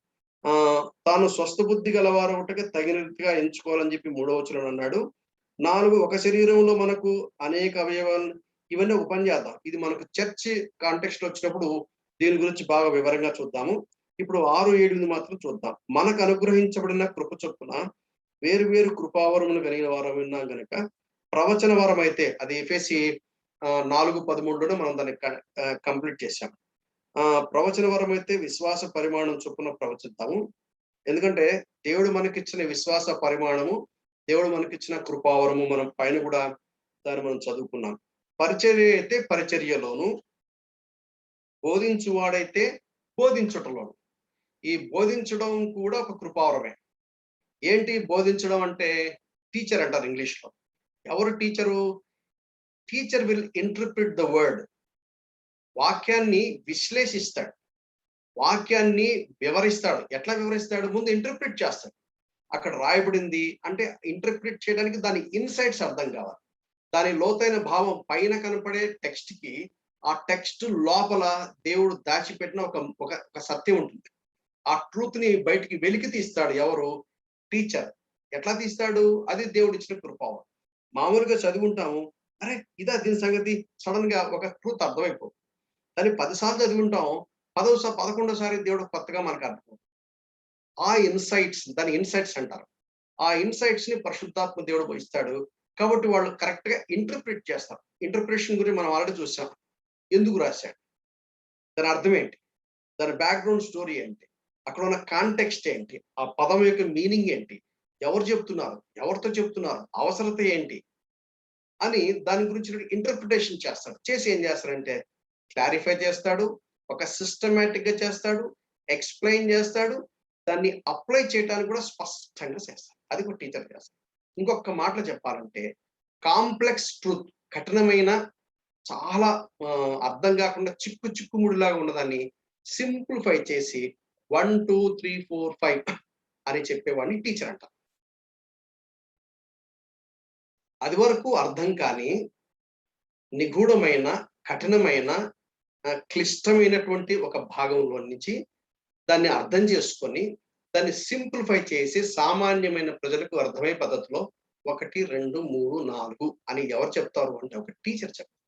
తాను స్వస్థ బుద్ధి గలవారు ఒకటిగా తగిన రీతిగా ఎంచుకోవాలని చెప్పి 3వ వచనంలో అన్నాడు. 4, ఒక శరీరంలో మనకు అనేక అవయవాలు. ఇవన్నీ ఒక పని చేద్దాం, ఇది మనకు చర్చ్ కాంటెక్స్ట్ లో వచ్చినప్పుడు దీని గురించి బాగా వివరంగా చూద్దాము. ఇప్పుడు 6, 7 మాత్రం చూద్దాం. మనకు అనుగ్రహించబడిన కృప చొప్పున వేరు వేరు కృపావరమును కలిగిన వారం విన్నాం కనుక, ప్రవచన వరం అయితే అది ఎఫెసీ 4:13లోనే మనం దాన్ని కంప్లీట్ చేశాం. ప్రవచన వరం అయితే విశ్వాస పరిమాణం చొప్పున ప్రవచిద్దాము. ఎందుకంటే దేవుడు మనకిచ్చిన విశ్వాస పరిమాణము, దేవుడు మనకిచ్చిన కృపావరము మనం పైన కూడా దాన్ని మనం చదువుకున్నాం. పరిచర్య అయితే పరిచర్యలోను, బోధించువాడైతే బోధించుటలోను. ఈ బోధించడం కూడా ఒక కృపావరమే. ఏంటి బోధించడం అంటే? టీచర్ అంటారు ఇంగ్లీష్ లో. ఎవరు teacher? Teacher will interpret the word. వాక్యాన్ని విశ్లేషిస్తాడు, వాక్యాన్ని వివరిస్తాడు. ఎట్లా వివరిస్తాడు? ముందు ఇంటర్ప్రిట్ చేస్తాడు. అక్కడ రాయబడింది అంటే ఇంటర్ప్రిట్ చేయడానికి దాని ఇన్సైట్స్ అర్థం కావాలి. దాని లోతైన భావం పైన కనపడే టెక్స్ట్ కి, ఆ టెక్స్ట్ లోపల దేవుడు దాచిపెట్టిన ఒక సత్యం ఉంటుంది. ఆ ట్రూత్ ని బయటికి వెలికి తీస్తాడు. ఎవరు? టీచర్. ఎట్లా తీస్తాడు? అది దేవుడు ఇచ్చిన కృపావరం. మామూలుగా చదువుకుంటాము, అరే ఇదా దీని సంగతి, సడన్ గా ఒక ట్రూత్ అర్థమైపోతుంది. దాన్ని 10 సార్లు చదువుకుంటాం, 11సారి దేవుడు కొత్తగా మనకు అర్థం. ఆ ఇన్సైట్స్, దాని ఇన్సైట్స్ అంటారు. ఆ ఇన్సైట్స్ ని పరిశుద్ధాత్మ దేవుడు ఇస్తాడు. కాబట్టి వాళ్ళు కరెక్ట్ గా ఇంటర్ప్రిట్ చేస్తారు. ఇంటర్ప్రిటేషన్ గురించి మనం ఆల్రెడీ చూసాం. ఎందుకు రాశాడు, దాని అర్థం ఏంటి, దాని బ్యాక్గ్రౌండ్ స్టోరీ ఏంటి, అక్కడ ఉన్న కాంటెక్స్ట్ ఏంటి, ఆ పదం యొక్క మీనింగ్ ఏంటి, ఎవరు చెప్తున్నారు, ఎవరితో చెప్తున్నారు, అవసరత ఏంటి అని దాని గురించి ఇంటర్ప్రిటేషన్ చేస్తాడు. చేసి ఏం చేస్తాడంటే క్లారిఫై చేస్తాడు, ఒక సిస్టమేటిక్ గా చేస్తాడు, ఎక్స్ప్లెయిన్ చేస్తాడు, దాన్ని అప్లై చేయడానికి కూడా స్పష్టంగా చేస్తాడు. అది కూడా టీచర్ చేస్తాడు. ఇంకొక మాటలో చెప్పాలంటే కాంప్లెక్స్ ట్రూత్, కఠినమైన చాలా అర్థం కాకుండా చిక్కుముడిలాగా ఉన్నదాన్ని సింప్లిఫై చేసి 1, 2, 3, 4, 5 అని చెప్పేవాడిని టీచర్ అంటారు. అది వరకు అర్థం కాని నిగూఢమైన, కఠినమైన, క్లిష్టమైనటువంటి ఒక భాగంలో నుంచి దాన్ని అర్థం చేసుకొని దాన్ని సింప్లిఫై చేసి సామాన్యమైన ప్రజలకు అర్థమయ్యే పద్ధతిలో 1, 2, 3, 4 అని ఎవరు చెప్తారు అంటే ఒక టీచర్ చెప్తారు.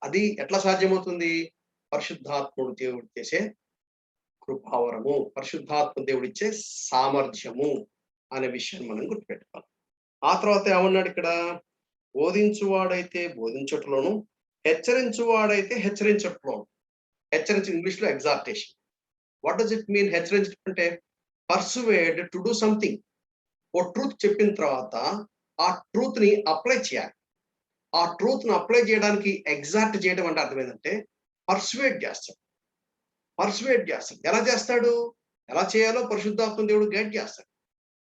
అది ఎట్లా సాధ్యమవుతుంది? పరిశుద్ధాత్ముడు దేవుడు చేసే కృపావరము, పరిశుద్ధాత్మ దేవుడిచ్చే సామర్థ్యము అనే విషయాన్ని మనం గుర్తుపెట్టుకోవాలి. ఆ తర్వాత ఏమన్నాడు ఇక్కడ? బోధించువాడైతే బోధించట్లోను, హెచ్చరించువాడైతే హెచ్చరించట్లోను. హెచ్చరించు ఇంగ్లీష్ లో exhortation. What does it mean? హెచ్చరించడం అంటే పర్సువేడ్ టు డూ సంథింగ్. ఓ ట్రూత్ చెప్పిన తర్వాత ఆ ట్రూత్ ని అప్లై చేయాలి. ఆ ట్రూత్ ను అప్లై చేయడానికి ఎగ్జాక్ట్ చేయడం అంటే అర్థం ఏంటంటే పర్సువేట్ చేస్తాడు. పర్సువేట్ చేస్తాడు. ఎలా చేస్తాడు? ఎలా చేయాలో పరిశుద్ధాత్మ దేవుడు గైడ్ చేస్తాడు.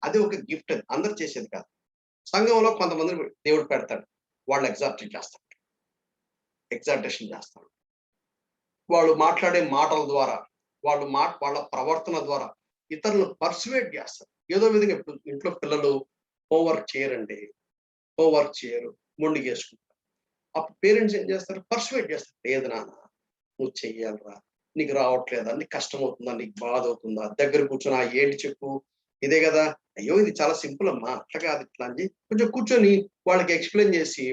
అది ఒక గిఫ్ట్, అది అందరు చేసేది కాదు. సంఘంలో కొంతమంది దేవుడు పెడతాడు, వాళ్ళు ఎగ్జార్టేషన్ చేస్తాడు. వాళ్ళు మాట్లాడే మాటల ద్వారా, వాళ్ళ ప్రవర్తన ద్వారా ఇతరులను పర్సువేట్ చేస్తారు. ఏదో విధంగా ఇప్పుడు ఇంట్లో పిల్లలు హోంవర్క్ చేయరు, మొండిగేసుకుంటారు. అప్పుడు పేరెంట్స్ ఏం చేస్తారు? పర్సువేట్ చేస్తారు. లేదు నాన్న, నువ్వు చెయ్యాలరా, నీకు రావట్లేదా, నీకు కష్టం అవుతుందా, నీకు బాధ అవుతుందా, దగ్గర కూర్చొని ఏంటి చెప్పు, ఇదే కదా, అయ్యో ఇది చాలా సింపుల్ అమ్మా, అట్లా కాదు ఇట్లా అని కొంచెం కూర్చొని వాళ్ళకి ఎక్స్ప్లెయిన్ చేసి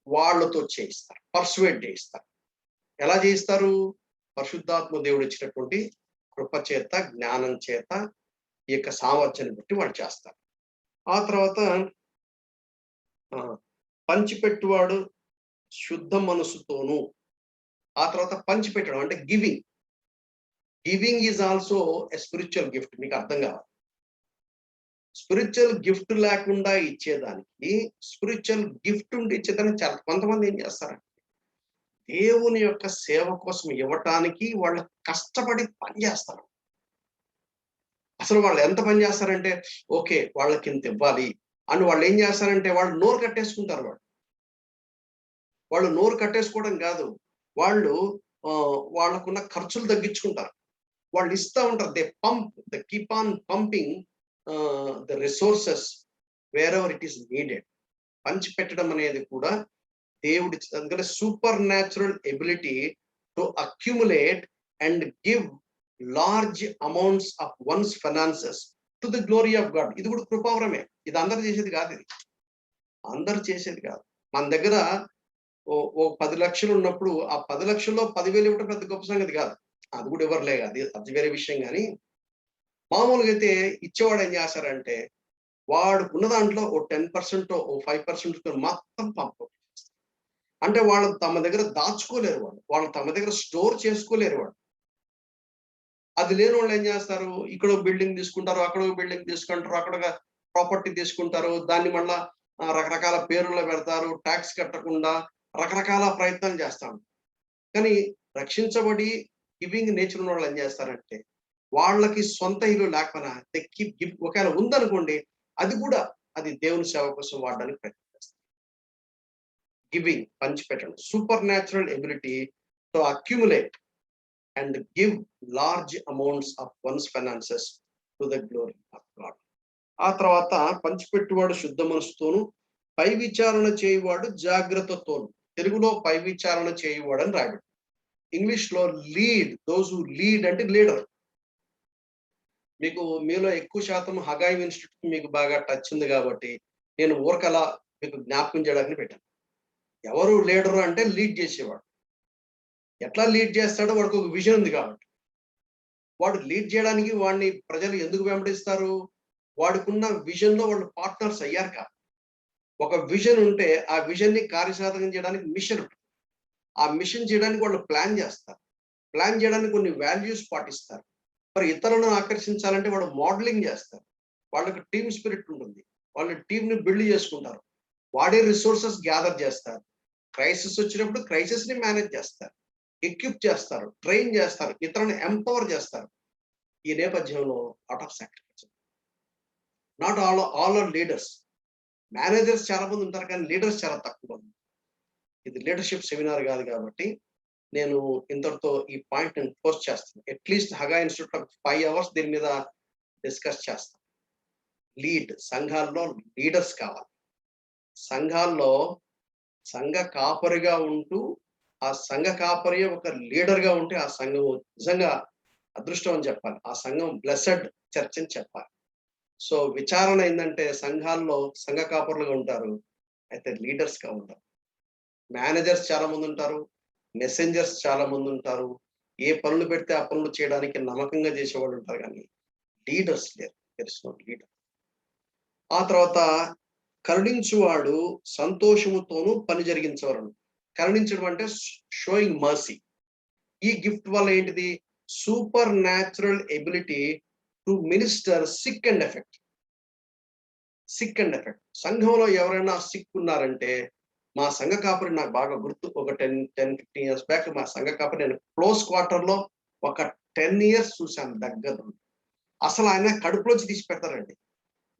వాళ్ళతో చేయిస్తారు, పర్సువేట్ చేయిస్తారు. ఎలా చేయిస్తారు? పరిశుద్ధాత్మ దేవుడు ఇచ్చినటువంటి కృప చేత, జ్ఞానం చేత, ఈ యొక్క సామర్థ్యాన్ని బట్టి వాళ్ళు చేస్తారు. ఆ తర్వాత పంచిపెట్టువాడు శుద్ధ మనసుతోను. ఆ తర్వాత పంచిపెట్టడం అంటే giving. Giving is also a spiritual gift. మీకు అర్థం కావాలి. స్పిరిచువల్ గిఫ్ట్ లేకుండా ఇచ్చేదానికి స్పిరిచువల్ గిఫ్ట్ ఉండి ఇచ్చేదానికి చాలా కొంతమంది ఏం చేస్తారంటే దేవుని యొక్క సేవ కోసం ఇవ్వటానికి వాళ్ళు కష్టపడి పని చేస్తారు. అసలు వాళ్ళు ఎంత పని చేస్తారంటే ఓకే వాళ్ళకి ఇంత ఇవ్వాలి అని వాళ్ళు ఏం చేస్తారంటే వాళ్ళు నోరు కట్టేసుకుంటారు. వాళ్ళు నోరు కట్టేసుకోవడం కాదు, వాళ్ళు వాళ్ళకున్న ఖర్చులు తగ్గించుకుంటారు. వాళ్ళు ఇస్తూ ఉంటారు. They keep on pumping the resources wherever it is needed. పంచిపెట్టడం అనేది కూడా దేవుడి అందుకని super natural ability to accumulate and give large amounts of one's finances to the glory of God. ఇది కూడా కృపావరమే. ఇది అందరు చేసేది కాదు. ఇది అందరు చేసేది కాదు. మన దగ్గర ఓ 10 లక్షలు ఉన్నప్పుడు ఆ 10 లక్షల్లో 10,000 ఇవ్వటం పెద్ద గొప్ప సంగతి కాదు. అది కూడా ఎవరులే కాదు, అది వేరే విషయం. కానీ మామూలుగా అయితే ఇచ్చేవాడు ఏం చేస్తారంటే వాడుకున్న దాంట్లో ఓ 10% ఓ 5% మొత్తం పంపం. అంటే వాళ్ళు తమ దగ్గర దాచుకోలేరు, వాళ్ళు తమ దగ్గర స్టోర్ చేసుకోలేరు. అది లేని వాళ్ళు ఏం చేస్తారు, ఇక్కడ బిల్డింగ్ తీసుకుంటారు, అక్కడ బిల్డింగ్ తీసుకుంటారు, అక్కడ ప్రాపర్టీ తీసుకుంటారు, దాన్ని మళ్ళా రకరకాల పేర్లలో పెడతారు, ట్యాక్స్ కట్టకుండా రకరకాల ప్రయత్నాలు చేస్తాం. కానీ రక్షించబడి గివింగ్ నేచర్ ఉన్న వాళ్ళు ఏం చేస్తారంటే వాళ్ళకి సొంత ఇల్లు లేకపోయినా ఒకవేళ ఉందనుకోండి అది దేవుని సేవ కోసం వాడడానికి ప్రయత్నం చేస్తారు. గివింగ్, పంచిపెట్టడం, super natural ability to accumulate and give large amounts of one's finances to the glory of God. ఆ తర్వాత పంచిపెట్టువాడు శుద్ధ మనసుతోను పై విచారణ చేయువాడు జాగ్రత్తతోను. తెలుగులో పై విచారణ చేయువాడు అని రాయడు. ఇంగ్లీష్ లో లీడ్, దోస్ హూ లీడ్ అంటే లీడర్. మీకు మీలో ఎక్కువ శాతం హగాయి ఇన్స్టిట్యూట్ మీకు బాగా టచ్ ఉంది కాబట్టి నేను ఊరకలా మీకు జ్ఞాపకం చేయడానికి పెట్టాను. ఎవరు లీడరు అంటే లీడ్ చేసేవాడు. ఎట్లా లీడ్ చేస్తాడో వాడికి ఒక విజన్ ఉంది కాబట్టి వాడు లీడ్ చేయడానికి వాడిని ప్రజలు ఎందుకు వెంబడిస్తారు? వాడుకున్న విజన్ లో వాళ్ళు పార్ట్నర్స్ అయ్యారు కాదు. ఒక విజన్ ఉంటే ఆ విజన్ ని కార్యసాధకం చేయడానికి మిషన్ ఉంటుంది. ఆ మిషన్ చేయడానికి వాళ్ళు ప్లాన్ చేస్తారు. ప్లాన్ చేయడానికి కొన్ని వాల్యూస్ పాటిస్తారు. మరి ఇతరులను ఆకర్షించాలంటే వాడు మోడలింగ్ చేస్తారు. వాళ్ళకి టీమ్ స్పిరిట్ ఉంటుంది. వాళ్ళ టీమ్ ని బిల్డ్ చేసుకుంటారు. వాడే రిసోర్సెస్ గ్యాదర్ చేస్తారు. క్రైసిస్ వచ్చినప్పుడు క్రైసిస్ ని మేనేజ్ చేస్తారు, ఎక్విప్ చేస్తారు, ట్రైన్ చేస్తారు, ఇతరులను ఎంపవర్ చేస్తారు. ఈ నేపథ్యంలో lot of sacrifice. Not all are leaders. Managers చాలా మంది ఉంటారు కానీ లీడర్స్ చాలా తక్కువ మంది. ఇది లీడర్షిప్ సెమినార్ కాదు కాబట్టి నేను ఇంతటితో ఈ పాయింట్ నేను పోస్ట్ చేస్తాను. అట్లీస్ట్ హగా ఇన్స్టిట్యూట్ 5 hours దీని మీద డిస్కస్ చేస్తాను. లీడ్, సంఘాల్లో లీడర్స్ కావాలి. సంఘాల్లో సంఘ కాపరిగా ఉంటూ ఆ సంఘ కాపరి ఒక లీడర్ గా ఉంటే ఆ సంఘం నిజంగా అదృష్టం అని చెప్పాలి. ఆ సంఘం బ్లెస్సెడ్ చర్చ్ అని చెప్పాలి. సో విచారణ ఏంటంటే సంఘాల్లో సంఘ కాపరులుగా ఉంటారు, అయితే లీడర్స్ గా ఉంటారు. మేనేజర్స్ చాలా మంది ఉంటారు, మెసెంజర్స్ చాలా మంది ఉంటారు. ఏ పనులు పెడితే ఆ పనులు చేయడానికి నమ్మకంగా చేసేవాళ్ళు ఉంటారు, కానీ లీడర్స్ లేరు. లీడర్. ఆ తర్వాత కరుణించువాడు సంతోషముతోనూ పని జరిగించవలను. కరుణించడం అంటే షోయింగ్ మర్సీ. ఈ గిఫ్ట్ వల్ల ఏంటిది? Super natural ability to minister sick and effect. Sick and effect. సంఘంలో ఎవరైనా సిక్ ఉన్నారంటే మా సంఘ కాపరి నాకు బాగా గుర్తు. ఒక 10-15 years బ్యాక్ మా సంఘ కాపరి నేను క్లోజ్ క్వార్టర్ లో ఒక 10 years చూశాను దగ్గర. అసలు ఆయన కడుపులోంచి తీసి పెడతారండి.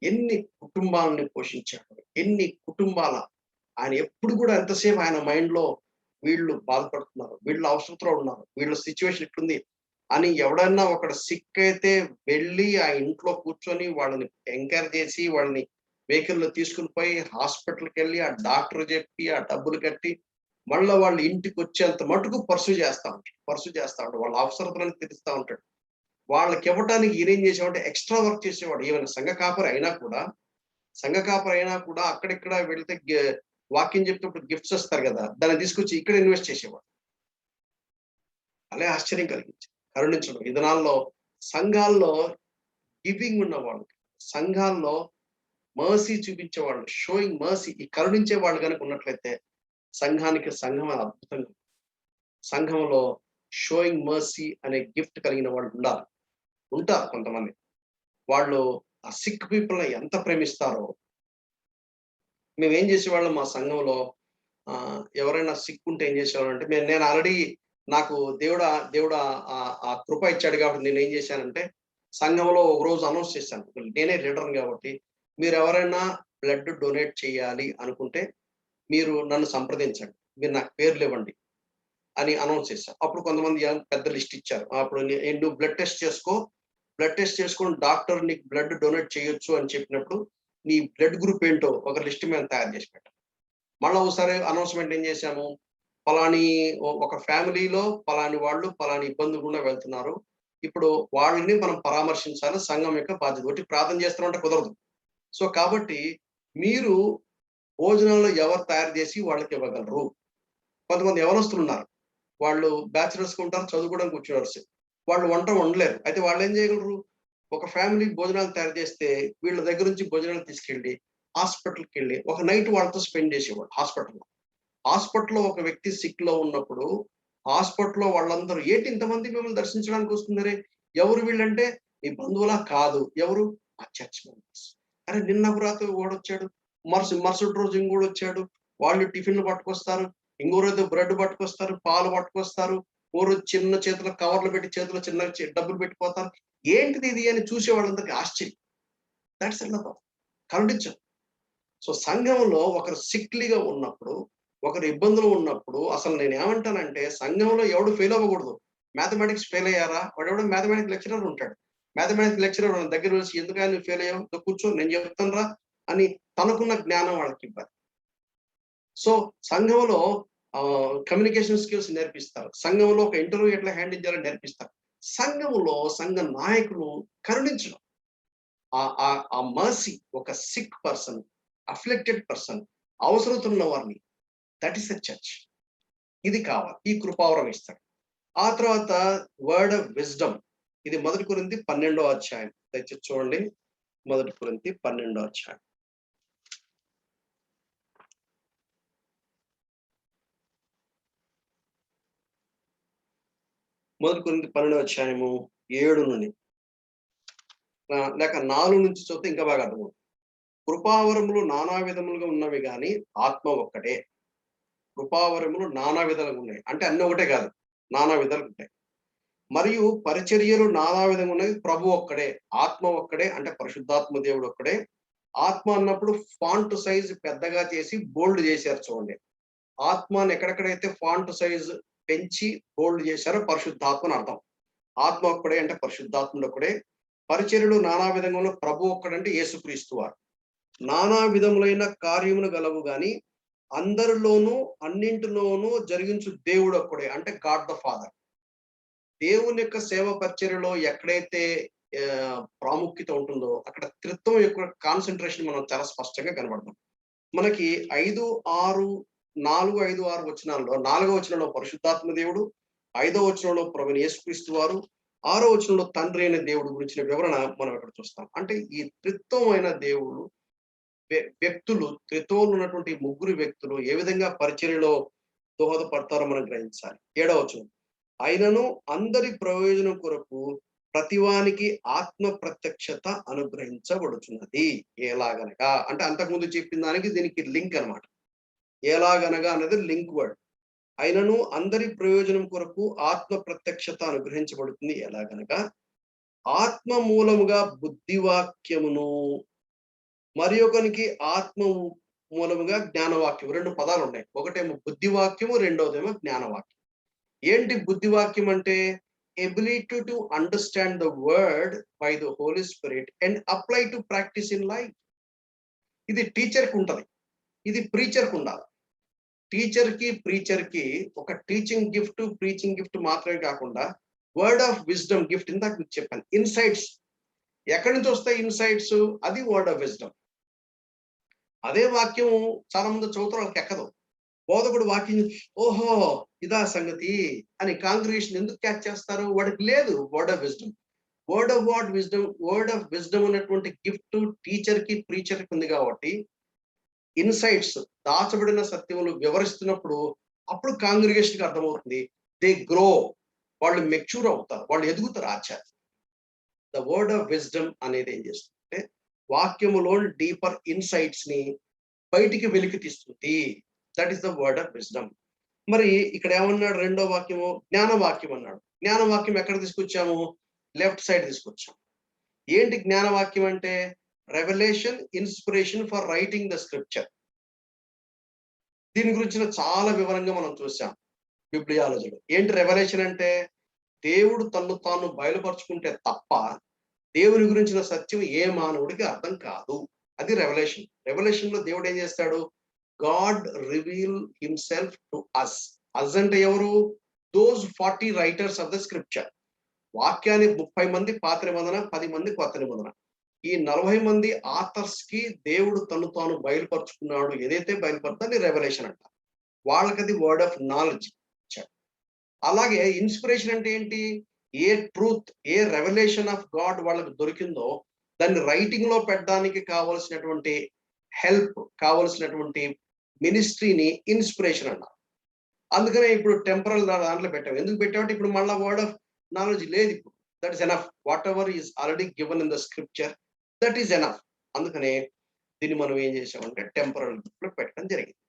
ఎన్ని కుటుంబాలని పోషించాడు, ఎన్ని కుటుంబాల ఆయన ఎప్పుడు కూడా ఎంతసేపు ఆయన మైండ్ లో వీళ్ళు బాధపడుతున్నారు, వీళ్ళు అవసరంతో ఉన్నారు, వీళ్ళ సిచ్యువేషన్ ఇట్లుంది అని ఎవడన్నా ఒకడు సిక్ అయితే వెళ్ళి ఆ ఇంట్లో కూర్చొని వాళ్ళని ఎంకరేజ్ చేసి వాళ్ళని వెహికల్లో తీసుకుని పోయి హాస్పిటల్కి వెళ్ళి ఆ డాక్టర్ చెప్పి ఆ డబ్బులు కట్టి మళ్ళీ వాళ్ళ ఇంటికి వచ్చేంత మటుకు పర్సూ చేస్తా ఉంటాడు. వాళ్ళ అవసరతలను తీరుస్తూ ఉంటాడు. వాళ్ళకి ఇవ్వటానికి ఈయనేం చేసేవాడు, ఎక్స్ట్రా వర్క్ చేసేవాడు. ఈవెన్ సంఘ కాపరి అయినా కూడా అక్కడిక్కడ వెళితే వాక్యం చెప్తున్నప్పుడు గిఫ్ట్స్ వస్తారు కదా, దాన్ని తీసుకొచ్చి ఇక్కడ ఇన్వెస్ట్ చేసేవాడు. అలా ఆశ్చర్యం కలిగించి కరుణించడం. ఈ దినాల్లో సంఘాల్లో గివింగ్ ఉన్నవాళ్ళు, సంఘాల్లో మర్సీ చూపించేవాళ్ళు, షోయింగ్ మర్సీ, ఈ కరుణించే వాళ్ళు కనుక ఉన్నట్లయితే సంఘం అద్భుతంగా, సంఘంలో షోయింగ్ మర్సీ అనే గిఫ్ట్ కలిగిన వాళ్ళు ఉంటారు కొంతమంది. వాళ్ళు ఆ సిక్ పీపుల్ని ఎంత ప్రేమిస్తారో. మేమేం చేసేవాళ్ళం మా సంఘంలో, ఎవరైనా సిక్ ఉంటే ఏం చేసేవాళ్ళం అంటే, నేను ఆల్రెడీ నాకు దేవుడు ఆ కృప ఇచ్చాడు కాబట్టి నేనేం చేశానంటే, సంఘంలో ఒక రోజు అనౌన్స్ చేశాను. నేనే లీడర్‌ని కాబట్టి, మీరు ఎవరైనా బ్లడ్ డొనేట్ చేయాలి అనుకుంటే మీరు నన్ను సంప్రదించండి. మీరు నాకు పేర్లు ఇవ్వండి అని అనౌన్స్ చేశాను. అప్పుడు కొంతమంది పెద్ద లిస్ట్ ఇచ్చారు. అప్పుడు నువ్వు బ్లడ్ టెస్ట్ చేసుకో. బ్లడ్ టెస్ట్ చేసుకొని డాక్టర్ నీకు బ్లడ్ డొనేట్ చేయొచ్చు అని చెప్పినప్పుడు నీ బ్లడ్ గ్రూప్ ఏంటో ఒక లిస్ట్ మేము తయారు చేసి పెట్టాం. మళ్ళా ఒకసారి అనౌన్స్‌మెంట్ ఏం చేశాము, పలాని ఒక ఫ్యామిలీలో పలాని వాళ్ళు పలాని ఇబ్బంది గుండా వెళ్తున్నారు. ఇప్పుడు వాళ్ళని మనం పరామర్శించాలి. సంఘం యొక్క బాధ్యత. ఒకటి ప్రార్థన చేస్తామంటే కుదరదు. సో కాబట్టి మీరు భోజనాలు ఎవరు తయారు చేసి వాళ్ళకి ఇవ్వగలరు. కొంతమంది యవనస్తులున్నారు. వాళ్ళు బ్యాచిలర్స్‌గా ఉంటారు. చదువుకోవడానికి కూర్చున్నారు. వాళ్ళు వంట వండలేరు. అయితే వాళ్ళేం చేయగలరు? ఒక ఫ్యామిలీ భోజనాలు తయారు చేస్తే వీళ్ళ దగ్గర నుంచి భోజనాలు తీసుకెళ్ళి హాస్పిటల్‌కెళ్ళి ఒక నైట్ వాళ్ళతో స్పెండ్ చేసేవాళ్ళు హాస్పిటల్‌లో. హాస్పిటల్‌లో ఒక వ్యక్తి సిక్‌లో ఉన్నప్పుడు హాస్పిటల్‌లో వాళ్ళందరూ ఏంటి ఇంతమంది మిమ్మల్ని దర్శించడానికి వస్తున్నారే? ఎవరు వీళ్ళంటే మీ బంధువులా? కాదు. ఎవరు? మా చర్చ్ మెంబర్స్. అరే నిన్న రాత్రి ఒకడొచ్చాడు. మరుసటి రోజు ఇంకోడొచ్చాడు. వాళ్ళు టిఫిన్‌లు పట్టుకొస్తారు. ఇంకో రోజు బ్రెడ్ పట్టుకొస్తారు, పాలు పట్టుకొస్తారు. ఓ రోజు చిన్న చేతిలో కవర్లు పెట్టి చేతిలో చిన్న డబ్బులు పెట్టిపోతారు. ఏంటిది ఇది అని చూసే వాళ్ళందరికీ ఆశ్చర్యం. That's love. కరుణించడం. సో సంఘంలో ఒకరు సిక్లీగా ఉన్నప్పుడు, ఒకరు ఇబ్బందులు ఉన్నప్పుడు అసలు నేనేమంటానంటే సంఘంలో ఎవడు ఫెయిల్ అవ్వకూడదు. మ్యాథమెటిక్స్ ఫెయిల్ అయ్యారా? వాడెవడో మ్యాథమెటిక్స్ లెక్చరర్ ఉంటాడు. మ్యాథమెటిక్స్ లెక్చరర్ దగ్గర వచ్చి ఎందుకయ్యా నువ్వు ఫెయిల్ అయ్యావు? కూర్చో నేను చెప్తాను రా అని తనకున్న జ్ఞానం వాళ్ళకి ఇవ్వాలి. సో సంఘంలో కమ్యూనికేషన్ స్కిల్స్ నేర్పిస్తారు. సంఘంలో ఒక ఇంటర్వ్యూ ఎట్లా హ్యాండిల్ చేయాలని నేర్పిస్తారు. సంఘంలో సంఘ నాయకులు కరుణించడం. ఆ మర్సీ ఒక సిక్ పర్సన్, అఫ్లిక్టెడ్ పర్సన్, అవసరత ఉన్న వారిని, దట్ ఈస్ ద చర్చ్. ఇది కావాలి. ఈ కృపావరం ఇస్తాడు. ఆ తర్వాత వర్డ్ ఆఫ్ విజ్డమ్. ఇది 1 కొరింథీ 12వ అధ్యాయం. దయచేసి చూడండి. 1 కొరింథీ 12వ అధ్యాయం. 1 కొరింథీ 12వ అధ్యాయము 7 నుండి లేక 4 నుంచి చూస్తే ఇంకా బాగా అర్థమవుతుంది. కృపావరములు నానా విధములుగా ఉన్నవి గాని ఆత్మ ఒక్కటే. కృపావరములు నానా విధాలుగా ఉన్నాయి. అంటే అన్ని ఒకటే కాదు. నానా విధాలుగా ఉంటాయి. మరియు పరిచర్యలు నానా విధంగా ఉన్నది. ప్రభు ఒక్కడే. ఆత్మ ఒక్కడే. అంటే పరిశుద్ధాత్మ దేవుడు ఒక్కడే. ఆత్మ అన్నప్పుడు ఫాంట్ సైజ్ పెద్దగా చేసి బోల్డ్ చేశారు చూడండి. ఆత్మని ఎక్కడెక్కడైతే ఫాంట్ సైజ్ పెంచి బోల్డ్ చేశారో పరిశుద్ధాత్మ అని అర్థం. ఆత్మ ఒక్కడే అంటే పరిశుద్ధాత్ముడు ఒక్కడే. పరిచర్యలు నానా విధంగా ప్రభు ఒక్కడంటే యేసుక్రీస్తు వారు. నానా విధములైన కార్యములు గలవు గాని అందరిలోనూ అన్నింటిలోనూ జరిగించు దేవుడు ఒక్కడే అంటే గాడ్ ద ఫాదర్. దేవుని యొక్క సేవ పరిచర్యలో ఎక్కడైతే ప్రాముఖ్యత ఉంటుందో అక్కడ త్రిత్వం యొక్క కాన్సన్ట్రేషన్ మనం చాలా స్పష్టంగా కనబడతాం. మనకి 4, 5, 6 వచనాల్లో 4వ వచనంలో పరిశుద్ధాత్మ దేవుడు, 5వ వచనంలో ప్రభువైన యేసుక్రీస్తు వారు, 6వ వచనంలో తండ్రి అయిన దేవుడు గురించిన వివరణ మనం ఇక్కడ చూస్తాం. అంటే ఈ త్రిత్వమైన దేవుడు వ్యక్తులు, త్రిత్వంలో ఉన్నటువంటి ముగ్గురు వ్యక్తులు ఏ విధంగా పరిచర్యలో దోహదపడతారో మనం గ్రహించాలి. 7వ వచనం. అయినను అందరి ప్రయోజనం కొరకు ప్రతివానికి ఆత్మ ప్రత్యక్షత అనుగ్రహించబడుచున్నది. ఎలాగనగా అంటే అంతకుముందు చెప్పిన దానికి దీనికి లింక్ అన్నమాట. ఎలాగనగా అనేది లింక్ వర్డ్. అయినను అందరి ప్రయోజనం కొరకు ఆత్మ ప్రత్యక్షత అనుగ్రహించబడుతుంది. ఎలాగనగా ఆత్మ మూలముగా బుద్ధివాక్యమును, మరి ఒకనికి ఆత్మ మూలముగా జ్ఞానవాక్యం. 2 పదాలు ఉన్నాయి. ఒకటేమో బుద్ధివాక్యము, రెండోదేమో జ్ఞానవాక్యం. ఏంటి బుద్ధివాక్యం అంటే? Ability to understand the word by the Holy Spirit and apply to practice in life. ఇది టీచర్కి ఉంటది. ఇది ప్రీచర్కి ఉండాలి. ప్రీచర్కి ఒక టీచింగ్ గిఫ్ట్, ప్రీచింగ్ గిఫ్ట్ మాత్రమే కాకుండా వర్డ్ ఆఫ్ విజ్డమ్ గిఫ్ట్ ఇందాక మీకు చెప్పాను. ఇన్సైట్స్ ఎక్కడి నుంచి వస్తాయి? ఇన్సైట్స్ అది వర్డ్ ఆఫ్ విజ్డమ్. అదే వాక్యం చాలా మంది చదువుతారు, వాళ్ళకి ఎక్కదు. బోధకుడు వాక్యం ఓహో ఇదా సంగతి అని కాంగ్రిగేషన్ ఎందుకు క్యాచ్ చేస్తారు? వాడికి లేదు word of wisdom. Word of wisdom ఉన్నటువంటి గిఫ్ట్ టీచర్కి ప్రీచర్కి ఉంది కాబట్టి ఇన్సైట్స్, దాచబడిన సత్యములు వివరిస్తున్నప్పుడు అప్పుడు కాంగ్రిగేషన్కి అర్థమవుతుంది. They grow. వాళ్ళు మెచ్యూర్ అవుతారు, వాళ్ళు ఎదుగుతారు ఆచార్య. ద వర్డ్ ఆఫ్ విజ్డమ్ అనేది ఏం చేస్తుందంటే వాక్యములో డీపర్ ఇన్సైట్స్ ని బయటికి వెలికి తీస్తుంది. That is the word of wisdom. మరి ఇక్కడ ఏమన్నాడు? రెండో వాక్యము జ్ఞానవాక్యం అన్నాడు. జ్ఞానవాక్యం ఎక్కడ తీసుకొచ్చాము? లెఫ్ట్ సైడ్ తీసుకొచ్చాము. ఏంటి జ్ఞానవాక్యం అంటే? Revolution, inspiration for writing the scripture. దీని గురించి చాలా వివరంగా మనం చూసాం బిబ్లియాలజీలో. ఏంటి రెవల్యూషన్ అంటే? దేవుడు తన్ను తాను బయలుపరుచుకుంటే తప్ప దేవుని గురించిన సత్యం ఏ మానవుడికి అర్థం కాదు. అది రెవల్యూషన్. రెవల్యూషన్ లో దేవుడు ఏం చేస్తాడు? God reveal himself to us. Us అంటే ఎవరు? Those 40 writers of the scripture. వాక్యాన్ని 30 మంది పాత నిబంధన, 10 మంది కొత్త నిబంధన. ఈ 40 మంది ఆథర్స్ కి దేవుడు తను తాను బయలుపరుచుకున్నాడు. ఏదైతే బయలుపడతాన్ని రెవల్యూషన్ అంట. వాళ్ళకి అది వర్డ్ ఆఫ్ నాలెడ్జ్. అలాగే ఇన్స్పిరేషన్ అంటే ఏంటి? ఏ ట్రూత్, ఏ రెవల్యూషన్ ఆఫ్ గాడ్ వాళ్ళకి దొరికిందో దాన్ని రైటింగ్ లో పెట్టడానికి కావలసినటువంటి హెల్ప్, కావలసినటువంటి మినిస్ట్రీని ఇన్స్పిరేషన్ అన్నారు. అందుకనే ఇప్పుడు టెంపరల్ దాంట్లో పెట్టాం. ఎందుకు పెట్టామంటే ఇప్పుడు మళ్ళీ వర్డ్ ఆఫ్ నాలెడ్జ్ లేదు. ఇప్పుడు that is enough. What ever is already given in the scripture, that is enough. అందుకనే దీన్ని మనం ఏం చేసామంటే టెంపరల్ లో పెట్టడం జరిగింది.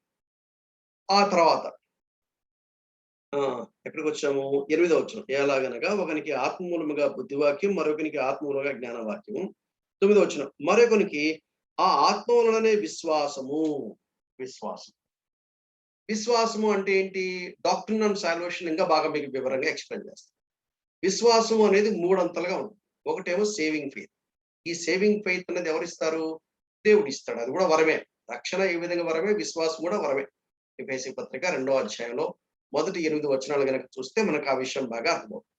ఆ తర్వాత ఎక్కడికి వచ్చాము? 8వ వచనం. ఎలాగనగా ఒకనికి ఆత్మమూలముగా బుద్ధివాక్యం, మరొకనికి ఆత్మమూలముగా జ్ఞానవాక్యము. 9వ వచనం. మరొకనికి ఆ ఆత్మ వలననే విశ్వాసము. విశ్వాసం, విశ్వాసము అంటే ఏంటి? డాక్ట్రిన్ అండ్ సాల్వేషన్ ఇంకా బాగా మీకు వివరంగా ఎక్స్ప్లెయిన్ చేస్తాను. విశ్వాసము అనేది 3 అంతలుగా ఉంటుంది. ఒకటేమో సేవింగ్ ఫెయిత్. ఈ సేవింగ్ ఫెయిత్ అనేది ఎవరిస్తారు? దేవుడు ఇస్తాడు. అది కూడా వరమే. రక్షణ ఏ విధంగా వరమే, విశ్వాసం కూడా వరమే. ఎఫెసీ పత్రిక 2వ అధ్యాయంలో మొదటి 8 వచనాలు కనుక చూస్తే మనకు ఆ విషయం బాగా అర్థమవుతుంది.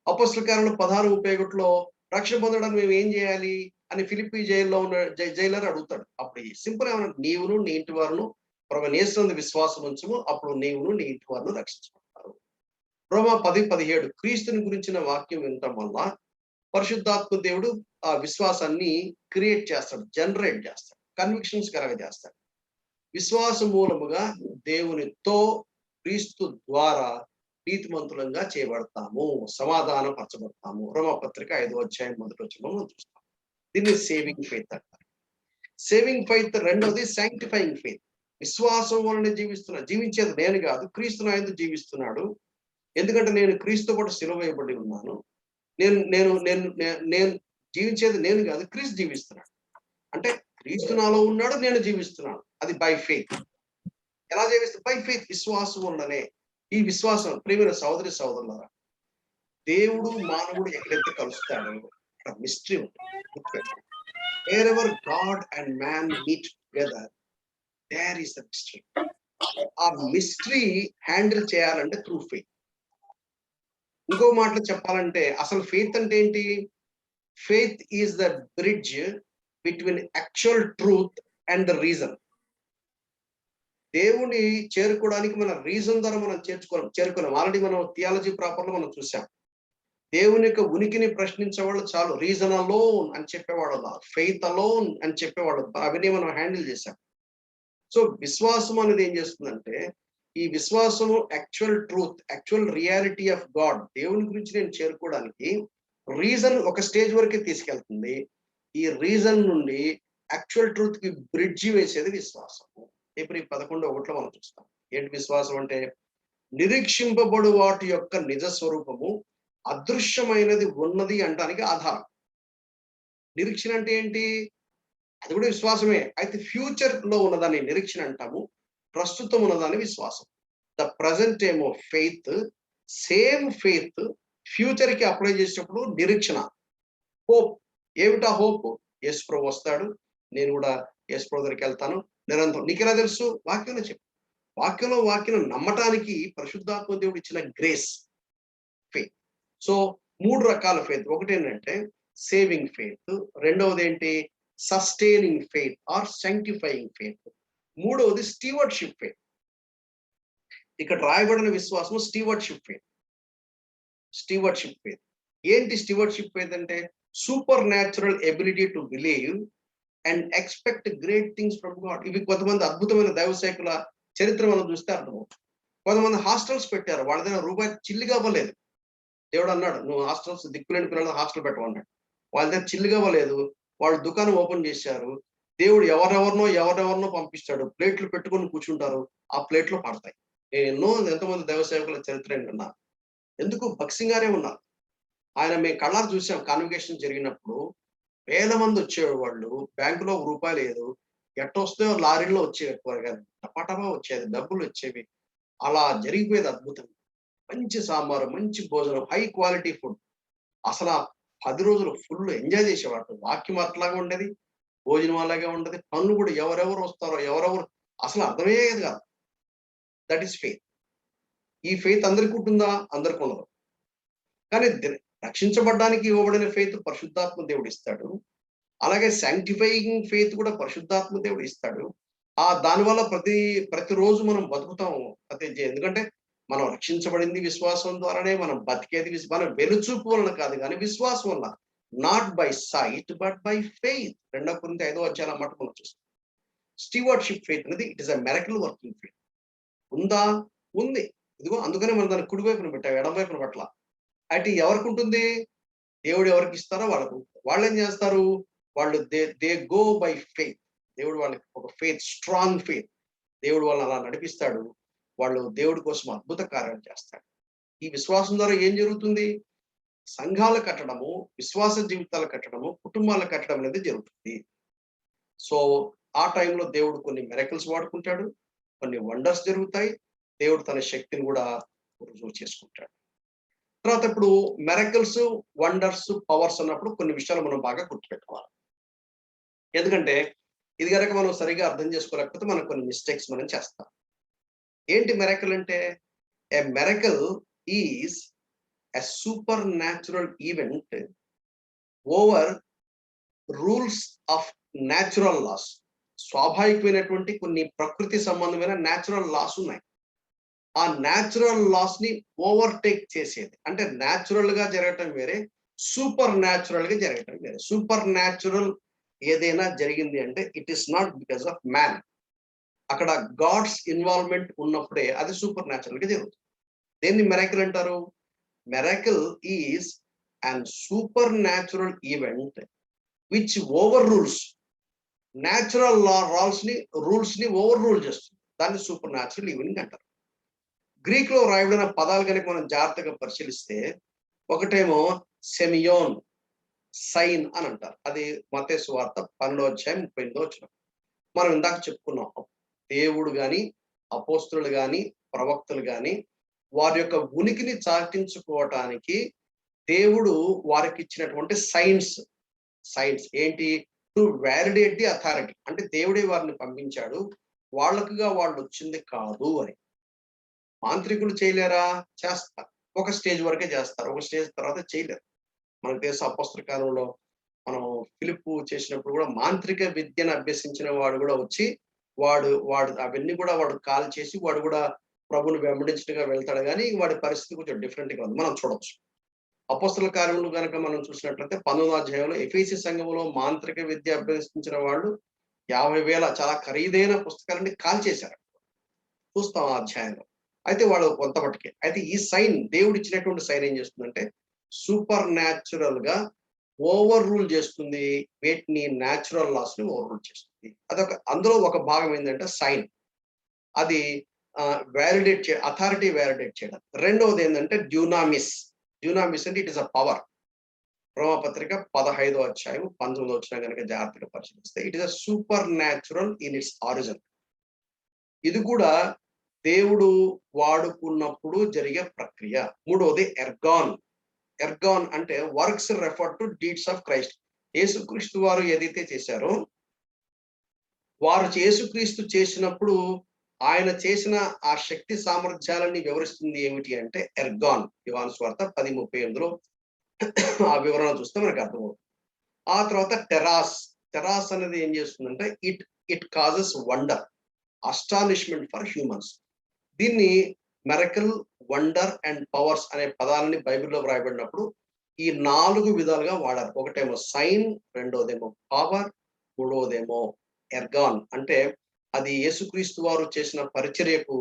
అపోస్తల కార్యాలు 16:31లో రక్షణ పొందడానికి మేము ఏం చేయాలి అని ఫిలిప్పీ జైల్లో ఉన్న జైలర్ అడుగుతాడు. అప్పుడు సింపుల్ ఏమన్నా, నీవును నీ ఇంటి వారును ప్రభువైన యేసునందు విశ్వాసం ఉంచుము, అప్పుడు నీవును నీ ఇంటి వారును రక్షించబడతారు. రోమా 10:17 క్రీస్తుని గురించిన వాక్యం వినటం వల్ల పరిశుద్ధాత్మ దేవుడు ఆ విశ్వాసాన్ని క్రియేట్ చేస్తాడు, జనరేట్ చేస్తాడు, కన్విక్షన్స్ కలగజేస్తాడు. విశ్వాసం మూలముగా దేవునితో క్రీస్తు ద్వారా నీతిమంతులంగా చేయబడతాము, సమాధానం పరచబడతాము. రోమపత్రిక 5వ అధ్యాయం 1వ వచనంలో మనం చూస్తాం. దీన్ని సేవింగ్ ఫెయిత్ అంటారు. Saving faith. రెండవది సాంక్టిఫైయింగ్ ఫెయిత్. విశ్వాసం వలన జీవించేది నేను కాదు, క్రీస్తు నాయందు జీవిస్తున్నాడు. ఎందుకంటే నేను క్రీస్తు పాటు సిలువ వేయబడి ఉన్నాను. నేను నేను నేను నేను జీవించేది నేను కాదు, క్రీస్తు జీవిస్తున్నాడు. అంటే క్రీస్తు నాలో ఉన్నాడు, నేను జీవిస్తున్నాను. అది బై ఫెయిత్. ఎలా జీవిస్తుంది? బై ఫెయిత్, విశ్వాసం వల్లనే. ఈ విశ్వాసం ప్రియమైన సహోదరి సహోదరులారా, దేవుడు మానవుడు ఎక్కడైతే కలుస్తాడో అక్కడ మిస్టరీ ఉంటుంది. Wherever God and man meet together, there is the mystery. ఆ మిస్టరీ హ్యాండిల్ చేయాలంటే త్రూ ఫెయిత్. ఇంకో మాటలో చెప్పాలంటే అసలు ఫెయిత్ అంటే ఏంటి? Faith is the bridge between actual truth and the reason. దేవుని చేరుకోవడానికి మన రీజన్ ద్వారా మనం చేరుకున్నాం. ఆల్రెడీ మనం థియాలజీ ప్రాపర్లో మనం చూసాం. దేవుని యొక్క ఉనికిని ప్రశ్నించే వాళ్ళు చాలు రీజన్ అలోన్ అని చెప్పేవాళ్ళు, ఫెయిత్ అలోన్ అని చెప్పేవాళ్ళు. అవన్నీ మనం హ్యాండిల్ చేశాం. సో విశ్వాసం అనేది ఏం చేస్తుందంటే, ఈ విశ్వాసము actual truth, actual reality of God, దేవుని గురించి నేను చేరుకోవడానికి రీజన్ ఒక స్టేజ్ వరకే తీసుకెళ్తుంది. ఈ రీజన్ నుండి యాక్చువల్ ట్రూత్ కి బ్రిడ్జి వేసేది విశ్వాసము. ఇప్పుడు 11:1 మనం చూస్తాం. ఏంటి విశ్వాసం అంటే? నిరీక్షింపబడు వాటి యొక్క నిజ స్వరూపము అదృశ్యమైనది ఉన్నది అంటానికి ఆధారం. నిరీక్షణ అంటే ఏంటి? అది కూడా విశ్వాసమే. అయితే ఫ్యూచర్ లో ఉన్నదాన్ని నిరీక్షణ అంటాము, ప్రస్తుతం ఉన్నదాన్ని విశ్వాసం. ద ప్రజెంట్ ఏమో ఫెయిత్. సేమ్ ఫెయిత్ ఫ్యూచర్ కి అప్లై చేసేటప్పుడు నిరీక్షణ, హోప్. ఏమిటా హోప్? యేసు ప్రభు వస్తాడు, నేను కూడా యేసు ప్రభు దగ్గరికి వెళ్తాను నిరంతరం. నీకు ఎలా తెలుసు? వాక్యంలో చెప్పు. వాక్యం నమ్మటానికి పరిశుద్ధాత్మ దేవుడు ఇచ్చిన గ్రేస్ ఫెయిత్. సో 3 రకాల ఫెయిత్. ఒకటి ఏంటంటే సేవింగ్ ఫెయిత్, రెండవది ఏంటి? సస్టైనింగ్ ఫెయిత్ ఆర్ సాంక్టిఫైయింగ్ ఫెయిత్, మూడవది స్టీవర్డ్షిప్ ఫెయిత్. ఇక్కడ రాయబడిన విశ్వాసం స్టీవర్డ్షిప్ ఫెయిత్. స్టీవర్డ్షిప్ ఫెయిత్ ఏంటి? స్టీవర్డ్షిప్ ఫెయిత్ అంటే super natural ability to believe and expect great things from God. ఇవి కొంతమంది అద్భుతమైన దైవసేకుల చరిత్ర మనం చూస్తే అర్థమవుతుంది. కొంతమంది హాస్టల్స్ పెట్టారు, వాళ్ళ దగ్గర రూపాయి చిల్లిగా అవ్వలేదు, దేవుడు అన్నాడు, నువ్వు హాస్టల్స్ దిక్కులేని పిల్లలు హాస్టల్ పెట్టమన్నాడు. వాళ్ళ దగ్గర చిల్లుగా లేదు, వాళ్ళు దుకాణం ఓపెన్ చేశారు. దేవుడు ఎవరెవరినో పంపిస్తాడు. ప్లేట్లు పెట్టుకొని కూర్చుంటారు, ఆ ప్లేట్లు పడతాయి. నేను ఎంతమంది దైవ సేవకుల చరిత్ర ఏంటన్నా, ఎందుకు భక్సింగ్ గారే ఉన్నారు. ఆయన మేము కళ్ళారు చూసాం. కాన్వికేషన్ జరిగినప్పుడు వేల మంది వచ్చేవారు. వాళ్ళు బ్యాంకులో రూపాయి లేదు, ఎట్టొస్తే లారీల్లో వచ్చేవి, కూరగాయలు టపాటపా వచ్చేది, డబ్బులు వచ్చేవి. అలా జరిగిపోయేది అద్భుతం. మంచి సాంబారు, మంచి భోజనం, హై క్వాలిటీ ఫుడ్. అసలు 10 రోజులు ఫుల్ ఎంజాయ్ చేసేవాడు. వాక్యం అట్లాగే ఉండేది, భోజనం అలాగే ఉండేది. పనులు కూడా ఎవరెవరు వస్తారో ఎవరెవరు అసలు అర్థమయ్యేది కాదు. That is faith. ఈ ఫెయిత్ అందరికీ ఉంటుందా? అందరికీ ఉండదు. కానీ రక్షించబడ్డానికి ఇవ్వబడిన ఫెయిత్ పరిశుద్ధాత్మ దేవుడు ఇస్తాడు. అలాగే శాంక్టిఫైయింగ్ ఫెయిత్ కూడా పరిశుద్ధాత్మ దేవుడు ఇస్తాడు. దానివల్ల ప్రతిరోజు మనం బతుకుతాం. ఎందుకంటే మనం రక్షించబడింది విశ్వాసం ద్వారానే, మనం బతికేది మన వెలుచూపు వలన కాదు కానీ విశ్వాసం వలన. Not by sight but by faith. 2 కొరింథీ 5వ అధ్యాయం మాట మనం చూస్తాం. స్టీవర్డ్షిప్ ఫెయిత్ అనేది it is a miracle working faith. ఉందా? ఉంది. ఇదిగో అందుకనే మనం దాన్ని కుడి వైపున పెట్టాం, ఎడమ వైపున పట్ల. అయితే ఎవరికి ఉంటుంది? దేవుడు ఎవరికి ఇస్తారో వాళ్ళకు. వాళ్ళు ఏం చేస్తారు? వాళ్ళు దే గో బై ఫెయిత్. దేవుడు వాళ్ళకి ఒక ఫెయిత్, స్ట్రాంగ్ ఫెయిత్ దేవుడు వాళ్ళని అలా నడిపిస్తాడు. వాళ్ళు దేవుడి కోసం అద్భుత కార్యాలు చేస్తాడు. ఈ విశ్వాసం ద్వారా ఏం జరుగుతుంది? సంఘాలు కట్టడము, విశ్వాస జీవితాలు కట్టడము, కుటుంబాలు కట్టడం అనేది జరుగుతుంది. సో ఆ టైంలో దేవుడు కొన్ని మిరకల్స్ వాడుకుంటాడు, కొన్ని వండర్స్ జరుగుతాయి. దేవుడు తన శక్తిని కూడా రుజువు చేసుకుంటాడు. తర్వాత ఇప్పుడు మిరకల్స్, వండర్స్, పవర్స్ అన్నప్పుడు కొన్ని విషయాలు మనం బాగా గుర్తుపెట్టుకోవాలి. ఎందుకంటే ఇది కనుక మనం సరిగా అర్థం చేసుకోలేకపోతే మనం కొన్ని మిస్టేక్స్ మనం చేస్తాం. ఏంటి మిరకల్ అంటే? A miracle is a supernatural event over rules of natural laws. స్వాభావికమైనటువంటి కొన్ని ప్రకృతి సంబంధమైన న్యాచురల్ లాస్ ఉన్నాయి. ఆ న్యాచురల్ లాస్ ని ఓవర్టేక్ చేసేది. అంటే న్యాచురల్ గా జరగటం వేరే, సూపర్ న్యాచురల్ గా జరగటం వేరే. సూపర్ న్యాచురల్ ఏదైనా జరిగింది అంటే it is not because of man. అక్కడ గాడ్స్ ఇన్వాల్వ్మెంట్ ఉన్నప్పుడే అది సూపర్ న్యాచురల్ గా జరుగుతుంది. దేన్ని మిరకిల్ అంటారు? Miracle is and super natural event which over rules natural rules ని ఓవర్ రూల్ చేస్తుంది. దాన్ని సూపర్ న్యాచురల్ ఈవెంట్ అంటారు. గ్రీక్ లో రాయబడిన పదాలు కనుక మనం జాగ్రత్తగా పరిశీలిస్తే, ఒకటేమో సెమియోన్, సైన్ అని అంటారు. అది మత్తయి సువార్త 12వ అధ్యాయం 38వ వచనం. మనం ఇందాక చెప్పుకున్నాం, దేవుడు గాని, అపోస్తులు గాని, ప్రవక్తలు గాని వారి యొక్క ఉనికిని చాటించుకోవటానికి దేవుడు వారికి ఇచ్చినటువంటి సైన్స్ ఏంటి? To validate the authority. అంటే దేవుడే వారిని పంపించాడు, వాళ్ళకుగా వాళ్ళు వచ్చింది కాదు అని. మాంత్రికులు చేయలేరా? చేస్తారు. ఒక స్టేజ్ వరకే చేస్తారు, ఒక స్టేజ్ తర్వాత చేయలేరు. మనకు తెలుసు అపోస్తల కాలంలో మనం ఫిలిప్పు చేసినప్పుడు కూడా మాంత్రిక విద్యను అభ్యసించిన వాడు కూడా వచ్చి వాడు అవన్నీ కూడా వాడు కాల్ చేసి వాడు కూడా ప్రభుని వెంబడించగా వెళ్తాడు. కానీ వాడి పరిస్థితి కొంచెం డిఫరెంట్ గా ఉంది, మనం చూడొచ్చు. అపోస్తల కార్యములు కనుక మనం చూసినట్లయితే 19వ అధ్యాయంలో ఎఫెసీ సంఘంలో మాంత్రిక విద్య అభ్యసించిన వాళ్ళు 50,000 చాలా ఖరీదైన పుస్తకాలని కాల్ చేశారు. చూస్తాం ఆ అధ్యాయంలో. అయితే వాళ్ళు కొంత మట్టుకే. అయితే ఈ సైన్, దేవుడు ఇచ్చినటువంటి సైన్ ఏం చేస్తుందంటే సూపర్ న్యాచురల్ గా ఓవర్ రూల్ చేస్తుంది. వీటిని న్యాచురల్ లాస్ ని ఓవర్ రూల్ చేస్తుంది. అందులో ఒక భాగం ఏంటంటే సైన్. అది అథారిటీ వ్యాలిడేట్ చేయడం. రెండవది ఏంటంటే డ్యూనామిస్ అంటే ఇట్ ఇస్ అ పవర్. రోమపత్రిక 15వ అధ్యాయం 19వ వచనం కనుక జాగ్రత్తగా పరిశీలిస్తే it is a super natural in its origin. ఇది కూడా దేవుడు వాడుకున్నప్పుడు జరిగే ప్రక్రియ. మూడవది ఎర్గాన్ అంటే works refer to deeds of Christ. యేసుక్రీస్తు వారు ఏదైతే చేశారో, వారు యేసుక్రీస్తు చేసినప్పుడు ఆయన చేసిన ఆ శక్తి సామర్థ్యాలని వివరిస్తుంది. ఏమిటి అంటే ఎర్గాన్. యోహాను సువార్త 10:38లో ఆ వివరణ చూస్తే మనకు అర్థమవుతుంది. ఆ తర్వాత టెరాస్ అనేది ఏం చేస్తుందంటే it causes wonder, astonishment for humans. దీన్ని మిరకల్, వండర్ అండ్ పవర్స్ అనే పదాలని బైబిల్లో వ్రాయబడినప్పుడు ఈ 4 విధాలుగా వాడారు. ఒకటేమో సైన్, రెండోదేమో పవర్, మూడోదేమో ఎర్గాన్. అంటే అది యేసుక్రీస్తు వారు చేసిన పరిచర్యకు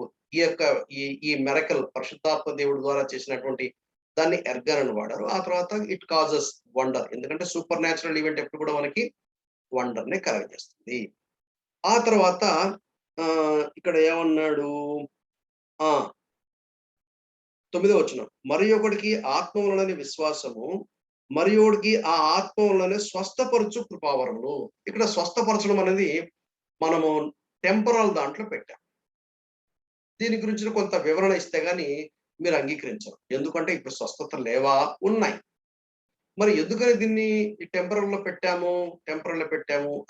ఈ మిరకల్ పరిశుద్ధాత్మ దేవుడి ద్వారా చేసినటువంటి దాన్ని ఎర్గన్ అని వాడారు. ఆ తర్వాత ఇట్ కాజెస్ వండర్. ఎందుకంటే సూపర్ న్యాచురల్ ఈవెంట్ ఎప్పుడు కూడా మనకి వండర్‌నే కలగజేస్తుంది. ఆ తర్వాత ఇక్కడ ఏమన్నాడు? ఆ! 9వ వచనం. మరి ఒకడికి ఆత్మ వలనని విశ్వాసము, మరి ఒకడికి ఆ ఆత్మ వలననే స్వస్థపరచు కృపావరములు. ఇక్కడ స్వస్థపరచడం అనేది మనము టెంపరల్ దాంట్లో పెట్టాం. దీని గురించిన కొంత వివరణ ఇస్తే గాని మీరు అంగీకరించరు. ఎందుకంటే ఇప్పుడు స్వస్థత లేవా? ఉన్నాయి. మరి ఎందుకని దీన్ని ఈ టెంపరల్‌లో పెట్టాము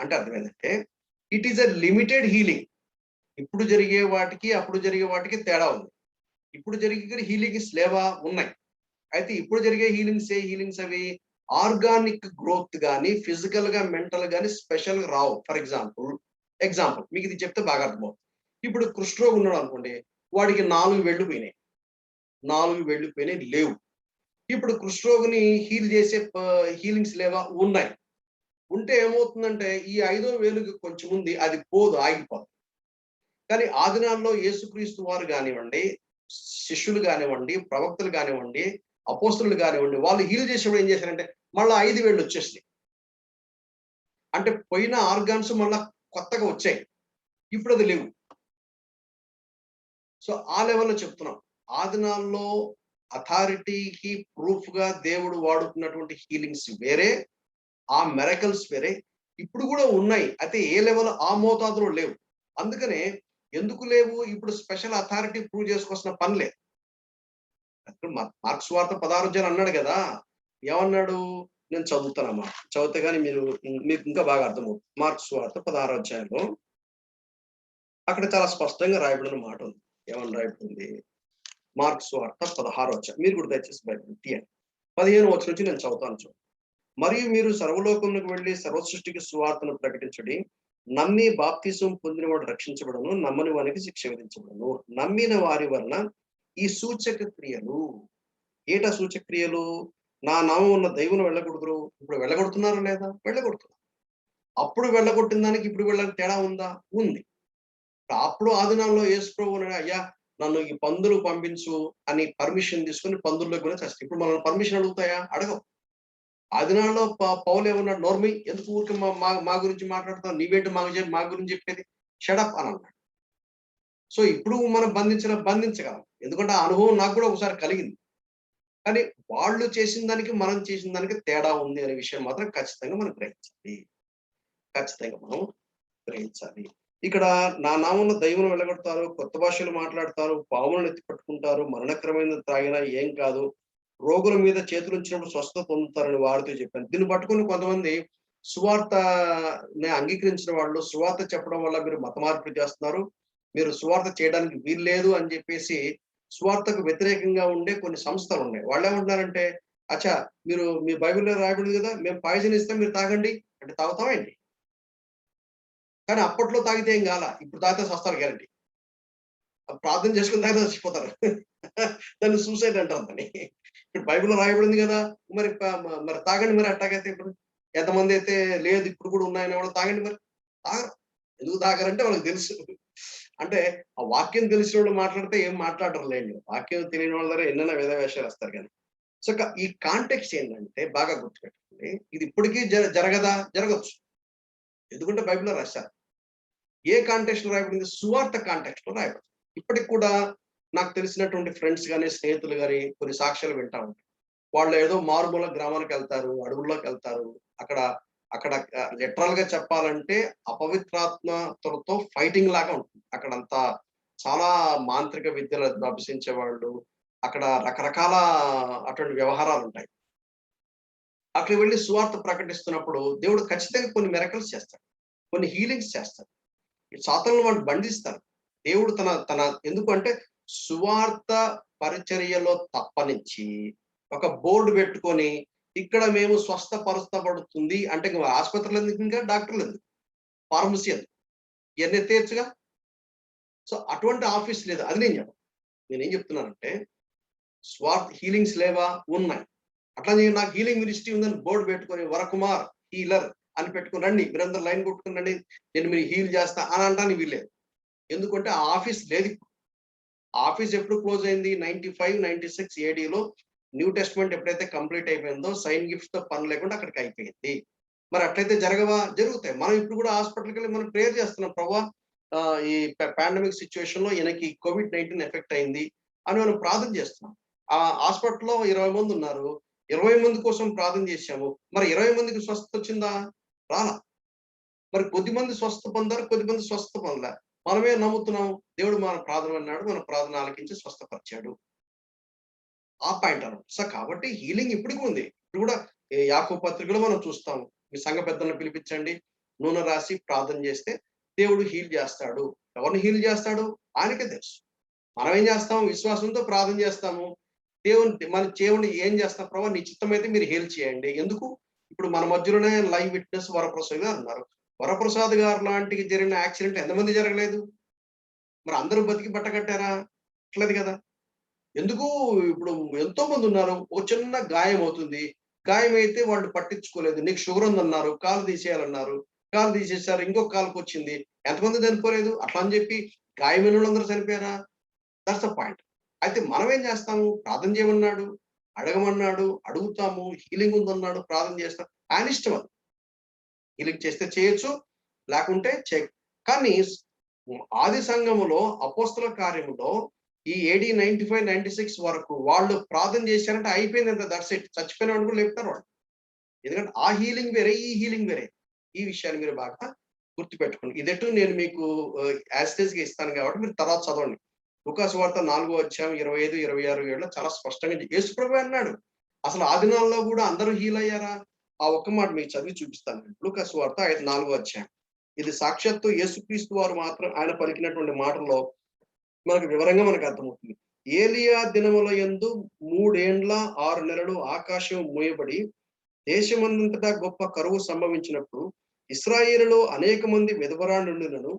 అంటే అర్థం ఏందంటే, it is a limited healing. ఇప్పుడు జరిగే వాటికి, అప్పుడు జరిగే వాటికి తేడా ఉంది. ఇప్పుడు జరిగే హీలింగ్స్ లేవా? ఉన్నాయి. అయితే ఇప్పుడు జరిగే హీలింగ్స్ అవి ఆర్గానిక్ గ్రోత్ గాని, ఫిజికల్‌గా, మెంటల్ గాని స్పెషల్‌గా రావు. ఫర్ ఎగ్జాంపుల్ మీకు ఇది చెప్తే బాగా అర్థమవుతుంది. ఇప్పుడు కుష్ఠరోగి ఉన్నాడు అనుకోండి. వాడికి 4 వేళ్ళు పోయినాయి. 4 వేళ్ళు పోయినాయి లేవు. ఇప్పుడు కుష్ఠరోగిని హీల్ చేసే హీలింగ్స్ లేవా? ఉన్నాయి. ఉంటే ఏమవుతుందంటే ఈ ఐదో వేలుకి కొంచెం ఉంది. అది పోదు, ఆగిపోదు. కానీ ఆ దినాల్లో యేసుక్రీస్తు వారు గానివ్వండి, శిష్యులు గానివ్వండి, ప్రవక్తలు గానివ్వండి, అపోస్తలులు గానివ్వండి, వాళ్ళు హీల్ చేసేప్పుడు ఏం చేశారంటే మళ్ళా 5 వేళ్ళు వచ్చేసినాయి. అంటే పోయిన ఆర్గాన్స్ మళ్ళా కొత్తగా వచ్చాయి. ఇప్పుడు అది లేవు. సో ఆ లెవెల్‌లో చెప్తున్నాం. ఆ దినాల్లో అథారిటీకి ప్రూఫ్‌గా దేవుడు వాడుతున్నటువంటి హీలింగ్స్ వేరే, ఆ మిరకిల్స్ వేరే. ఇప్పుడు కూడా ఉన్నాయి. అయితే ఏ లెవెల్ ఆ మోతాదులో లేవు. అందుకనే ఎందుకు లేవు? ఇప్పుడు స్పెషల్ అథారిటీ ప్రూవ్ చేసుకోవాల్సిన పని లేదు. మార్క్స్ వార్త 16 అధ్యాయం అన్నాడు కదా! ఏమన్నాడు? నేను చదువుతానమ్మా. చదివితే గాని మీకు ఇంకా బాగా అర్థమవుతుంది. మార్క్స్ వార్త 16 అధ్యాయంలో అక్కడ చాలా స్పష్టంగా రాయబడిన మాట ఉంది. ఏమని రాయబడింది? మార్క్స్ వార్త 16 అధ్యాయం. మీరు కూడా దయచేసి బైబిల్ తీయండి. 15 వచనం నుంచి నేను చదువుతాను చూడండి. మరియు మీరు సర్వలోకమునకు వెళ్లి సర్వ సృష్టికి సువార్తను ప్రకటించుడి. నమ్మి బాప్తిసం పొందినవాడు రక్షించబడును, నమ్మని వానికి శిక్ష విధించబడును. నమ్మిన వారి వలన ఈ సూచక క్రియలు. ఏటా సూచక క్రియలు? నా నామం ఉన్న దైవమును వెళ్ళగొడుదురు. ఇప్పుడు వెళ్ళగొడుతున్నారా లేదా? వెళ్ళగొడుతున్నారు. అప్పుడు వెళ్ళగొట్టిన దానికి ఇప్పుడు వెళ్ళడానికి తేడా ఉందా? ఉంది. అప్పుడు ఆ దినాల్లో యేసు ప్రభువు అన్నాడు, అయ్యా నన్ను ఈ పందులు పంపించు అని పర్మిషన్ తీసుకొని పందుల్లోకి కూడా చస్తాయి. ఇప్పుడు మనల్ని పర్మిషన్ అడుగుతాయా? అడగవు. ఆ దినాల్లో పౌలు ఏమన్నాడు? నోర్మై ఎందుకు ఊరికే మా మా మా గురించి మాట్లాడుతావు? నీవేంటి మా గురించి చెప్పేది? షటప్ అని అన్నాడు. సో ఇప్పుడు మనం బంధించగలం. ఎందుకంటే ఆ అనుభవం నాకు కూడా ఒకసారి కలిగింది. కానీ వాళ్ళు చేసిన దానికి, మనం చేసిన దానికి తేడా ఉంది అనే విషయం మాత్రం ఖచ్చితంగా మనం గ్రహించాలి. ఖచ్చితంగా మనం గ్రహించాలి. ఇక్కడ నా నామమున దయ్యమును వెళ్ళగొడతారు, కొత్త భాషలు మాట్లాడతారు, పాములను ఎత్తి పట్టుకుంటారు, మరణకరమైనది త్రాగినా ఏం కాదు. రోగుల మీద చేతులుంచినప్పుడు స్వస్థత పొందుతారని వారితో చెప్పాను. దీన్ని పట్టుకొని కొంతమంది సువార్తని అంగీకరించిన వాళ్ళు సువార్త చెప్పడం వల్ల మీరు మత మార్పిడి చేస్తున్నారు. మీరు సువార్త చేయడానికి వీల్లేదు అని చెప్పేసి సువార్తకు వ్యతిరేకంగా ఉండే కొన్ని సంస్థలున్నాయి. వాళ్ళేమంటున్నారంటే, అచ్చా మీరు మీ బైబిల్‌లో రాయబడింది కదా! మేము పాయిజన్ ఇస్తాం మీరు తాగండి. అంటే తాగుతావా ఏంటి? కానీ అప్పట్లో తాగితే ఏం గాలా. ఇప్పుడు తాగితే సస్తారు గ్యారంటీ. ప్రార్థన చేసుకొని తాగితే చచ్చిపోతారు. దాన్ని సూసైడ్ అంటారు దాన్ని. ఇప్పుడు బైబిల్‌లో రాయబడింది గదా! మరి మరి తాగండి మరి అట్టాగైతే ఇప్పుడు. ఎంతమందైతే లేదు ఇప్పుడు కూడా ఉన్నాయనే వాళ్ళు తాగండి మరి. తాగరు. ఎందుకు తాగరంటే వాళ్ళకి తెలుసు. అంటే ఆ వాక్యం తెలిసినోళ్ళు మాట్లాడితే ఏం మాట్లాడరులేండి. వాక్యం తెలియని వాళ్ళ దగ్గర ఎన్నైనా వేద వేషాలేస్తారు గాని. సో, ఈ కాంటెక్స్ట్ ఏంటంటే బాగా గుర్తుపెట్టుకోండి. ఇది ఇప్పటికి జరగదా? జరగొచ్చు. ఎందుకంటే బైబిల్‌లో రాశారు. ఏ కాంటెక్స్ట్‌లో రాయబడింది? సువార్త కాంటెక్స్ట్‌లో రాయబడింది. ఇప్పటికి కూడా నాకు తెలిసినటువంటి ఫ్రెండ్స్ గాని, స్నేహితులు గాని కొన్ని సాక్ష్యాలు వింటా ఉంటాం. వాళ్ళు ఏదో మారుమూల గ్రామానికెళ్తారు, అడవుల్లోకెళ్తారు. అక్కడ అక్కడ లిటరల్‌గా చెప్పాలంటే అపవిత్రాత్మతలతో ఫైటింగ్ లాగా ఉంటుంది. అక్కడంతా చాలా మాంత్రిక విద్యలు అభ్యసించేవాళ్ళు. అక్కడ రకరకాల అటువంటి వ్యవహారాలుంటాయి. అక్కడికి వెళ్లి సువార్త ప్రకటిస్తున్నప్పుడు దేవుడు ఖచ్చితంగా కొన్ని మిరకిల్స్ చేస్తాడు. కొన్ని హీలింగ్స్ చేస్తాడు. సాతానులు వాళ్ళు బంధిస్తారు. దేవుడు తన తన ఎందుకంటే సువార్త పరిచర్యలో తప్పనిచ్చి ఒక బోర్డ్ పెట్టుకొని ఇక్కడ మేము స్వస్థపరచబడుతుంది అంటే ఇంక ఆస్పత్రులు ఎందుకు ఇంకా డాక్టర్లు ఎందుకు? ఫార్మసీ ఎందుకు? ఇయన్నీ ఎత్తేయొచ్చుగా. సో అటువంటి ఆఫీస్ లేదు. అది నేను చెప్పను. నేనేం చెప్తున్నానంటే హీలింగ్స్ లేవా? ఉన్నాయి. అట్లా నాకు హీలింగ్ మినిస్ట్రీ ఉందని బోర్డ్ పెట్టుకొని వరకుమార్ హీలర్ అని పెట్టుకొని రండి. మీరందరూ లైన్ కొట్టుకొని రండి. నేను మీరు హీల్ చేస్తా అని అనటానికి వీల్లేదు. ఎందుకంటే ఆ ఆఫీస్ లేదు. ఆఫీస్ ఎప్పుడు క్లోజ్ అయింది? 95, 96 ఏడీలో న్యూ టెస్ట్మెంట్ ఎప్పుడైతే కంప్లీట్ అయిపోయిందో సైన్ గిఫ్ట్ తో పని లేకుండా అక్కడికి అయిపోయింది. మరి అట్లయితే జరగవా? జరుగుతాయి. మనం ఇప్పుడు కూడా హాస్పిటల్కి వెళ్ళి మనం ప్రేయర్ చేస్తున్నాం, ప్రభా ఈ పాండమిక్ సిచ్యువేషన్ లో ఈయనకి COVID-19 ఎఫెక్ట్ అయింది అని మనం ప్రార్థన చేస్తున్నాం. ఆ హాస్పిటల్లో 20 మంది ఉన్నారు, 20 మంది కోసం ప్రార్థన చేశాము. మరి 20 మందికి స్వస్థత వచ్చిందా? రాలా. మరి కొద్దిమంది స్వస్థ పొందారు, కొద్దిమంది స్వస్థ పొందలే. మనమే నమ్ముతున్నాం దేవుడు మన ప్రార్థన అన్నాడు, మన ప్రార్థన ఆలకించి స్వస్థపరిచాడు. ఆ పాయింట్ అన్నమాట. సో కాబట్టి హీలింగ్ ఇప్పటికి ఉంది. ఇప్పుడు కూడా యాకోబు పత్రికలో మనం చూస్తాము. మీ సంఘ పెద్దలను పిలిపించండి, నూనె రాసి ప్రార్థన చేస్తే దేవుడు హీల్ చేస్తాడు. ఎవరిని హీల్ చేస్తాడు? ఆయనకే తెలుసు. మనం ఏం చేస్తాం? విశ్వాసంతో ప్రార్థన చేస్తాము. మన దేవుని ఏం చేస్తాం? ప్రభు నీ చిత్తమైతే మీరు హీల్ చేయండి. ఎందుకు? ఇప్పుడు మన మధ్యలోనే లైవ్ విట్నెస్ వరప్రసాద్ గారు ఉన్నారు. వరప్రసాద్ గారు లాంటికి జరిగిన యాక్సిడెంట్ ఎంతమంది జరగలేదు? మరి అందరూ బతికి బట్టకట్టారా? అట్లేదు కదా. ఎందుకు? ఇప్పుడు ఎంతో మంది ఉన్నారు. ఒక చిన్న గాయం అవుతుంది. గాయం అయితే వాళ్ళు పట్టించుకోలేదు. నీకు షుగర్ ఉందన్నారు, కాలు తీసేయాలన్నారు. కాలు తీసేసారు, ఇంకొక కాలుకొచ్చింది. ఎంతమంది చనిపోలేదు? అట్లా అని చెప్పి గాయమైన వాళ్ళందరూ చనిపోయారా? That's the point. అయితే మనం ఏం చేస్తాము? ప్రార్థన చేయమన్నాడు, అడగమన్నాడు, అడుగుతాము. హీలింగ్ ఉందన్నాడు, ప్రార్థన చేస్తాం. ఆయన ఇష్టం అది. హీలింగ్ చేస్తే చేయొచ్చు, లేకుంటే కానీ ఆది సంఘములో అపోస్తల కార్యములో ఈ AD 95, 96 వరకు వాళ్ళు ప్రార్థన చేశారంటే అయిపోయింది అంత. That's it. చచ్చిపోయిన వాడు కూడా లేపుతారు వాళ్ళు. ఎందుకంటే ఆ హీలింగ్ వేరే, ఈ హీలింగ్ వేరే. ఈ విషయాన్ని మీరు బాగా గుర్తుపెట్టుకోండి. ఇదెటు నేను మీకు యాజిటేజ్ గా ఇస్తాను కాబట్టి మీరు తర్వాత చదవండి. లూకా సువార్త 4వ అధ్యాయం 25, 26 చాలా స్పష్టంగా యేసుప్రభువే అన్నాడు. అసలు ఆ దినాల్లో కూడా అందరూ హీల్ అయ్యారా? ఆ ఒక్క మాట మీకు చదివి చూపిస్తాను. లూకా సువార్త 4వ అధ్యాయం. ఇది సాక్షాత్తు యేసుక్రీస్తు వారు మాత్రం ఆయన పలికినటువంటి మాటల్లో మనకు వివరంగా మనకు అర్థమవుతుంది. ఏలియా దినముల యందు 3 ఏండ్ల 6 నెలలు ఆకాశం మూయబడి దేశమందంతటా గొప్ప కరువు సంభవించినప్పుడు ఇశ్రాయేలులో అనేక మంది విధవరాండులను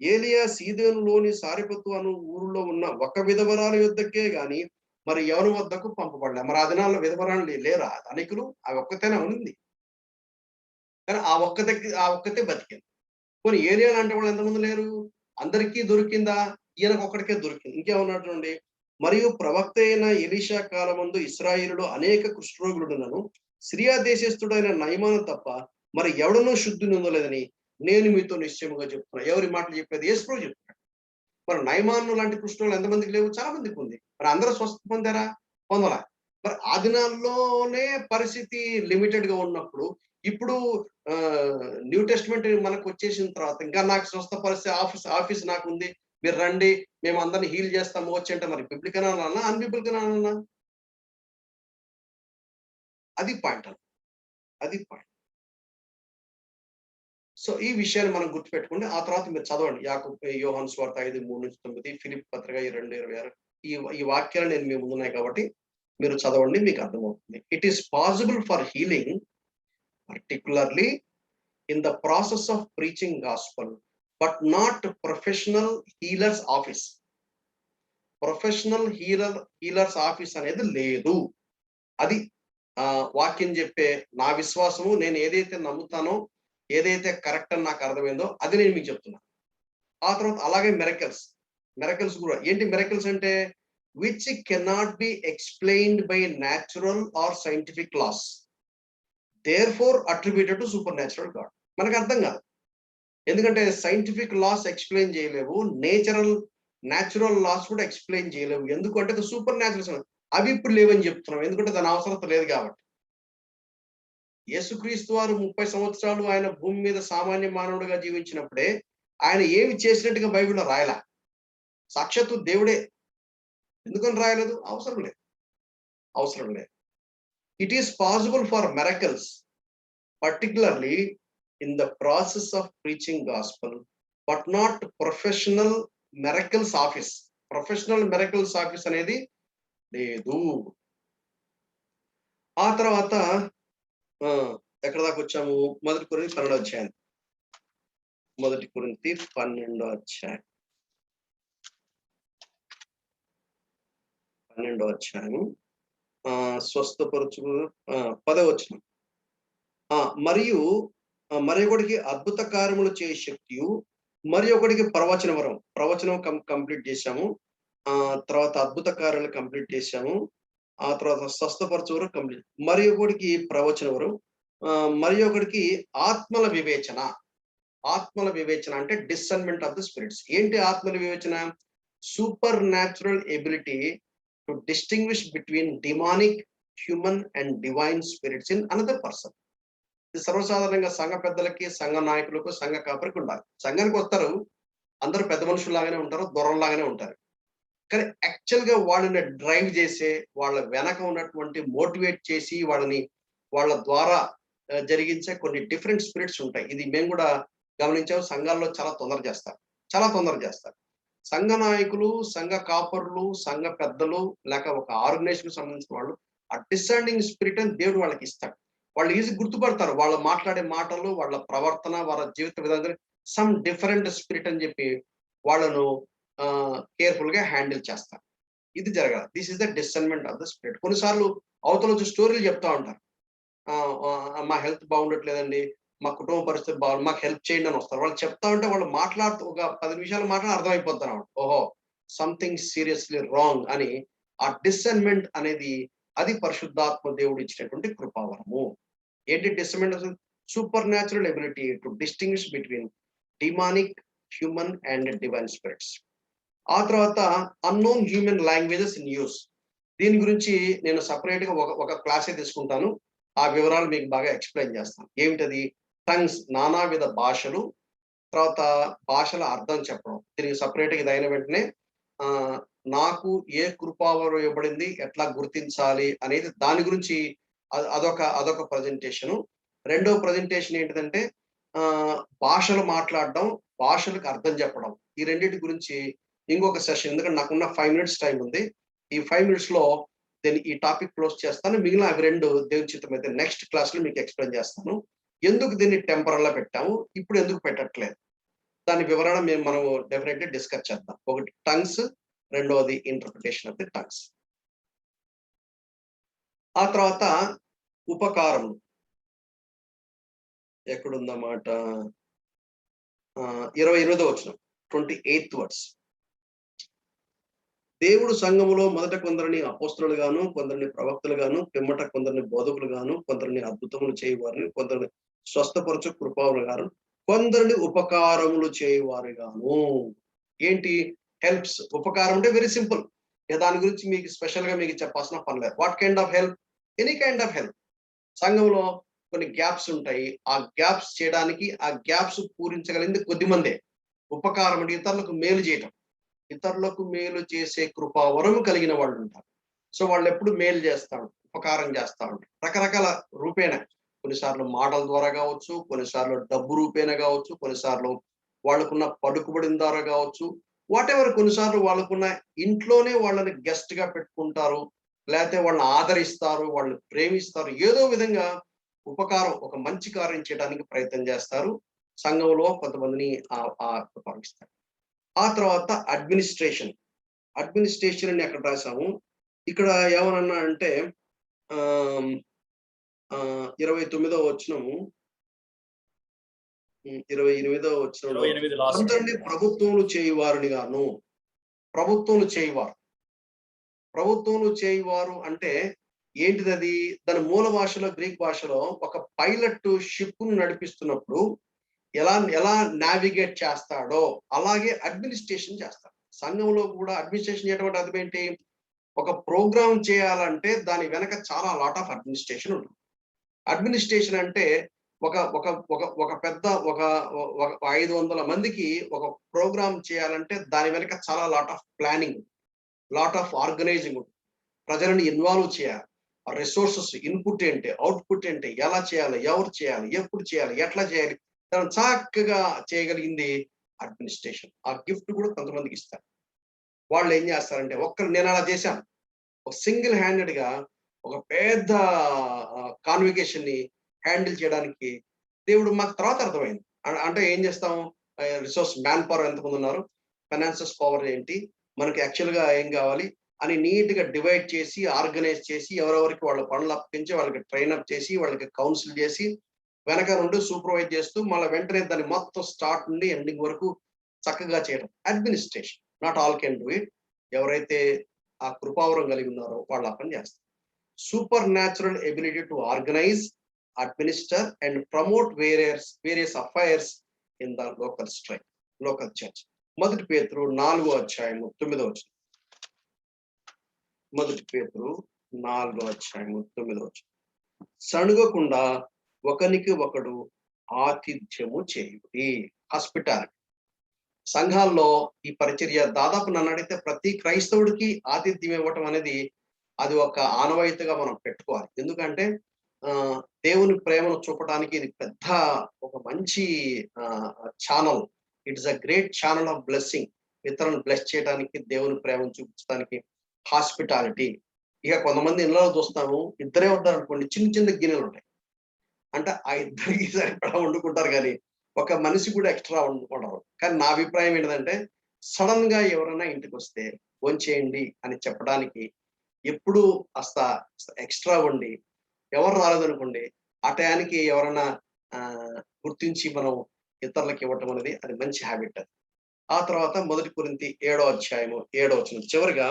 ఏలియా సీదోనులోని సారెపతు అను ఊరిలో ఉన్న ఒక విధవరాల యొద్దకే గాని మరి ఎవరి వద్దకు పంపబడలే. మరి ఆ దినాల్లో విధవరాలు లేరా? ధనికులు ఆ ఒక్కతేనే ఉంది. కానీ ఆ ఒక్కతే బతికింది. పోనీ ఏలియా లాంటి వాళ్ళు ఎంతమంది లేరు? అందరికీ దొరికిందా? ఈయనకు ఒక్కడికే దొరికింది. ఇంకేమన్నాడు చూడండి. మరియు ప్రవక్త అయిన ఎలీషా కాలమందు ఇశ్రాయేలులో అనేక కుష్ఠరోగులున్నను సిరియా దేశస్థుడైన నయమాను తప్ప మరి ఎవడనూ శుద్ధి నొందలేదని నేను మీతో నిశ్చయముగా చెప్తున్నా. ఎవరి మాటలు చెప్పేది? యేసుప్రభువు చెప్తున్నాడు. మరి నయమాను లాంటి కుష్ఠరోగులు ఎంతమందికి లేవు? చాలా మందికి ఉంది. మరి అందరూ స్వస్థ పొందారా? పొందలా. మరి ఆ దినాల్లోనే పరిస్థితి లిమిటెడ్ గా ఉన్నప్పుడు ఇప్పుడు న్యూ టెస్ట్మెంట్ మనకు వచ్చేసిన తర్వాత ఇంకా నాకు స్వస్థపరిచే ఆఫీస్ నాకు ఉంది, మీరు రండి, మేము అందరిని హీల్ చేస్తాము వచ్చి అంటే మరి బిబ్లికల్ అనాలన్నా, అన్బిబ్లికల్ అనాలన్నా? అది పాయింట్. అది పాయింట్. సో ఈ విషయాన్ని మనం గుర్తుపెట్టుకుంటే ఆ తర్వాత మీరు చదవండి. యోహాను సువార్త 5:3-9, ఫిలిప్పీ పత్రిక 2:26. ఈ వాక్యాలు నేను మీ ముందున్నాయి కాబట్టి మీరు చదవండి, మీకు అర్థమవుతుంది. It is possible for healing particularly in the process of preaching gospel, but not professional healers office. Professional healers office అనేది లేదు. అది వాక్యం చెప్పే నా విశ్వాసము. నేను ఏదైతే నమ్ముతానో, ఏదైతే కరెక్ట్ అని నాకు అర్థమైందో అది నేను మీకు చెప్తున్నా. ఆ తర్వాత అలాగే మిరకల్స్ కూడా ఏంటి? మిరకల్స్ అంటే which cannot be explained by natural or scientific laws, therefore attributed to supernatural God. మనకు అర్థం కాదు. ఎందుకంటే సైంటిఫిక్ లాస్ ఎక్స్ప్లెయిన్ చేయలేవు, న్యాచురల్ లాస్ కూడా ఎక్స్ప్లెయిన్ చేయలేవు. ఎందుకంటే సూపర్ న్యాచురల్ అవి ఇప్పుడు లేవని చెప్తున్నాం. ఎందుకంటే దాని అవసరం లేదు కాబట్టి. యేసుక్రీస్తు వారు 30 సంవత్సరాలు ఆయన భూమి మీద సామాన్య మానవుడిగా జీవించినప్పుడే ఆయన ఏమి చేసినట్టుగా బైబిల్లో రాయలా. సాక్షాత్తు దేవుడే. ఎందుకని రాయలేదు? అవసరం లేదు. It is possible for miracles, particularly in the process of preaching gospel, but not professional miracles office. Professional miracles office అనేది లేదు. ఆ తర్వాత ఎక్కడ దాకా వచ్చాము? 1 కొరింథీ 12వ అధ్యాయం. 1 కొరింథీ 12వ అధ్యాయం. 12వ అధ్యాయం స్వస్థపరచు 10వ వచనం. మరియు ఒకడికి అద్భుత కార్యములు చేయ శక్తియు, మరి ఒకడికి ప్రవచనం కంప్లీట్ చేశాము. తర్వాత అద్భుత కార్యాలు కంప్లీట్ చేశాము. ఆ తర్వాత స్వస్థపరచువరు కంప్లీట్. మరి ఒకడికి ప్రవచన వరం, మరి ఒకడికి ఆత్మల వివేచన. ఆత్మల వివేచన అంటే డిసర్న్మెంట్ ఆఫ్ ద స్పిరిట్స్. ఏంటి ఆత్మల వివేచన? Super natural ability to distinguish between demonic, human and divine spirits in another person. ఇది సర్వసాధారణంగా సంఘ పెద్దలకి, సంఘ నాయకులకు, సంఘ కాపరికి ఉండాలి. సంఘానికి వస్తారు, అందరూ పెద్ద మనుషుల్లాగానే ఉంటారు, దొరల్లాగానే ఉంటారు. కానీ యాక్చువల్ గా వాళ్ళని డ్రైవ్ చేసే, వాళ్ళ వెనక ఉన్నటువంటి మోటివేట్ చేసి వాళ్ళ ద్వారా జరిగించే కొన్ని డిఫరెంట్ స్పిరిట్స్ ఉంటాయి. ఇది మేము కూడా గమనించాము. సంఘాల్లో చాలా తొందర చేస్తారు, చాలా తొందర చేస్తారు. సంఘ నాయకులు, సంఘ కాపరులు, సంఘ పెద్దలు లేక ఒక ఆర్గనైజేషన్ కి సంబంధించిన వాళ్ళు ఆ డిసర్నింగ్ స్పిరిట్ అని దేవుడు వాళ్ళకి ఇస్తాడు. వాళ్ళు ఈజీ గుర్తుపడతారు. వాళ్ళు మాట్లాడే మాటలు, వాళ్ళ ప్రవర్తన, వాళ్ళ జీవిత విధానం సమ్ డిఫరెంట్ స్పిరిట్ అని చెప్పి వాళ్ళను కేర్ఫుల్ గా హ్యాండిల్ చేస్తారు. ఇది జరగాలి. This is the discernment of the spirit. కొన్నిసార్లు అవతల వచ్చి స్టోరీలు చెప్తా ఉంటారు. మా హెల్త్ బాగుండట్లేదండి, మా కుటుంబ పరిస్థితి బాగుంది, మాకు హెల్ప్ చేయండి అని వస్తారు. వాళ్ళు చెప్తా ఉంటే వాళ్ళు మాట్లాడుతూ ఒక 10 నిమిషాలు మాట్లాడి అర్థమైపోతారు. ఓహో, సంథింగ్ సీరియస్లీ రాంగ్ అని. ఆ డిసర్న్మెంట్ అనేది అది పరిశుద్ధాత్మ దేవుడు ఇచ్చినటువంటి కృపావరము. ఏంటి discernment? Super natural ability to distinguish between demonic, human and divine spirits. ఆ తర్వాత unknown human languages in use. దీని గురించి నేను సపరేట్ గా ఒక క్లాసే తీసుకుంటాను. ఆ వివరాలు మీకు బాగా ఎక్స్ప్లెయిన్ చేస్తాను. ఏమిటది? టంగ్స్, నానావిధ భాషలు. తర్వాత భాషల అర్థం చెప్పడం. దీనికి సపరేట్ గా ఇది అయిన వెంటనే నాకు ఏ కృపావరం ఇవ్వబడింది, ఎట్లా గుర్తించాలి అనేది దాని గురించి అదొక ప్రజెంటేషను. రెండవ ప్రజెంటేషన్ ఏంటిదంటే భాషలు మాట్లాడడం, భాషలకు అర్థం చెప్పడం. ఈ రెండింటి గురించి ఇంకొక సెషన్. ఎందుకంటే నాకున్న 5 మినిట్స్ టైం ఉంది. ఈ 5 మినిట్స్ లో ఈ టాపిక్ క్లోజ్ చేస్తాను. మిగిలిన అవి 2 దేవుని చిత్తం అయితే నెక్స్ట్ క్లాస్ లో మీకు ఎక్స్ప్లెయిన్ చేస్తాను. ఎందుకు దీన్ని టెంపరల్ గా పెట్టాము, ఇప్పుడు ఎందుకు పెట్టట్లేదు, దాని వివరణ మనం డెఫినెట్లీ డిస్కస్ చేద్దాం. ఒకటి టంగ్స్, రెండవది ఇంటర్ప్రిటేషన్ ఆఫ్ ది టంగ్స్. ఆ తర్వాత ఉపకారం ఎక్కడుందన్నమాట, 28వ వచనం, 28th వర్డ్స్. దేవుడు సంఘములో మొదట కొందరిని అపోస్తలులు గాను, కొందరిని ప్రవక్తలు గాను, పిమ్మట కొందరిని బోధకులు గాను, కొందరిని అద్భుతములు చేయవారిని, కొందరిని స్వస్థపరచు కృపావరులు గాను, కొందరిని ఉపకారములు చేయవారు గాను. ఏంటి? హెల్ప్స్. ఉపకారం అంటే వెరీ సింపుల్. దాని గురించి మీకు స్పెషల్ గా మీకు చెప్పాల్సిన పని లేదు. What kind of help? Any kind of help. సంఘంలో కొన్ని గ్యాప్స్ ఉంటాయి. ఆ గ్యాప్స్ చేయడానికి, ఆ గ్యాప్స్ పూరించగలిగింది కొద్దిమందే. ఉపకారం అంటే ఇతరులకు మేలు చేయటం. ఇతరులకు మేలు చేసే కృపావరము కలిగిన వాళ్ళు ఉంటారు. సో వాళ్ళు ఎప్పుడు మేలు చేస్తాడు, ఉపకారం చేస్తా ఉంటారు. రకరకాల రూపేణ. కొన్నిసార్లు మాటల ద్వారా కావచ్చు, కొన్నిసార్లు డబ్బు రూపేణ కావచ్చు, కొన్నిసార్లు వాళ్ళకున్న పలుకుబడిన ద్వారా కావచ్చు, వాట్ ఎవర్. కొన్నిసార్లు వాళ్ళకున్న ఇంట్లోనే వాళ్ళని గెస్ట్ గా పెట్టుకుంటారు, లేకపోతే వాళ్ళని ఆదరిస్తారు, వాళ్ళని ప్రేమిస్తారు. ఏదో విధంగా ఉపకారం, ఒక మంచి కార్యం చేయడానికి ప్రయత్నం చేస్తారు. సంఘంలో కొంతమందిని ఉపయోగిస్తారు. ఆ తర్వాత అడ్మినిస్ట్రేషన్. అడ్మినిస్ట్రేషన్ అని ఎక్కడ రాసాము, ఇక్కడ ఏమన్నా అంటే 29వ వచనము, 28వ వచనంలో అందరినీ ప్రభుత్వములు చేయువారుని గాను. ప్రభుత్వములు చేయువారు. ప్రభుత్వములు చేయువారు అంటే ఏంటిది? అది దాని మూల భాషలో, గ్రీక్ భాషలో ఒక పైలట్ షిప్ ను నడిపిస్తున్నప్పుడు ఎలా నావిగేట్ చేస్తాడో అలాగే అడ్మినిస్ట్రేషన్ చేస్తాడు. సంఘంలో కూడా అడ్మినిస్ట్రేషన్ చేయడం అంటే అర్థం ఏంటి? ఒక ప్రోగ్రామ్ చేయాలంటే దాని వెనక చాలా లాట్ ఆఫ్ అడ్మినిస్ట్రేషన్ ఉంటుంది. అడ్మినిస్ట్రేషన్ అంటే ఒక ఒక ఒక ఒక పెద్ద ఒక 500 మందికి ఒక ప్రోగ్రామ్ చేయాలంటే దాని వెనక చాలా lot of planning, lot of organising ఉంటుంది. ప్రజలను ఇన్వాల్వ్ చేయాలి. రిసోర్సెస్, ఇన్పుట్ ఏంటి, అవుట్పుట్ ఏంటి, ఎలా చేయాలి, ఎవరు చేయాలి, ఎప్పుడు చేయాలి, ఎట్లా చేయాలి, దాన్ని చక్కగా చేయగలిగింది అడ్మినిస్ట్రేషన్. ఆ గిఫ్ట్ కూడా కొంతమందికి ఇస్తారు. వాళ్ళు ఏం చేస్తారంటే, నేను అలా చేశాను. ఒక సింగిల్ హ్యాండెడ్ గా ఒక పెద్ద కాన్వికేషన్ ని హ్యాండిల్ చేయడానికి దేవుడు మాకు తర్వాత అర్థమైంది. అంటే ఏం చేస్తాం, రిసోర్స్, మ్యాన్ పవర్ ఎంతమంది ఉన్నారు, ఫైనాన్సెస్ పవర్ ఏంటి, మనకి యాక్చువల్ గా ఏం కావాలి అని నీట్ గా డివైడ్ చేసి, ఆర్గనైజ్ చేసి, ఎవరెవరికి వాళ్ళ పనులు అప్పగించి, వాళ్ళకి ట్రైన్ అప్ చేసి, వాళ్ళకి కౌన్సిల్ చేసి, వెనక నుండి సూపర్వైజ్ చేస్తూ మళ్ళీ వెంటనే దాన్ని మొత్తం స్టార్ట్ నుండి ఎండింగ్ వరకు చక్కగా చేయడం administration. Not all can do it. ఎవరైతే ఆ కృపావరం కలిగి ఉన్నారో వాళ్ళు ఆ పని చేస్తారు. supernatural ability to organize, administer, and promote various affairs in the local church. మొదటి పేతురు 4వ అధ్యాయము 9వ వచనం. మొదటి పేతురు 4వ అధ్యాయము 9వ వచనం. సణుగకుండా ఒకనికి ఒకడు ఆతిథ్యము చేయుడి. హాస్పిటాలిటీ. సంఘాల్లో ఈ పరిచర్య దాదాపు నన్ను అడిగితే ప్రతి క్రైస్తవుడికి ఆతిథ్యం ఇవ్వటం అనేది అది ఒక ఆనవాయితీగా మనం పెట్టుకోవాలి. ఎందుకంటే దేవుని ప్రేమను చూపడానికి ఇది పెద్ద ఒక మంచి channel. It is a great channel of blessing. ఇతరులను బ్లెస్ చేయడానికి, దేవుని ప్రేమను చూపించడానికి హాస్పిటాలిటీ. ఇక కొంతమంది ఇళ్ళలో చూస్తాము, ఇద్దరే ఉంటారు అనుకోండి, చిన్న చిన్న గిన్నెలు ఉంటాయి. అంటే ఆ ఇద్దరికి సరిపడా వండుకుంటారు, కానీ ఒక మనిషి కూడా ఎక్స్ట్రా ఉండరు. కానీ నా అభిప్రాయం ఏంటంటే, సడన్ గా ఎవరైనా ఇంటికి వస్తే భోంచేయండి అని చెప్పడానికి ఎప్పుడు అస్త ఎక్స్ట్రా వండి, ఎవరు రాలేదనుకోండి ఆ టయానికి ఎవరైనా గుర్తించి మనం ఇతరులకు ఇవ్వటం అనేది అది మంచి హ్యాబిట్. అది. ఆ తర్వాత 1 కొరింథీ 7వ అధ్యాయము 7వ వచనం. చివరిగా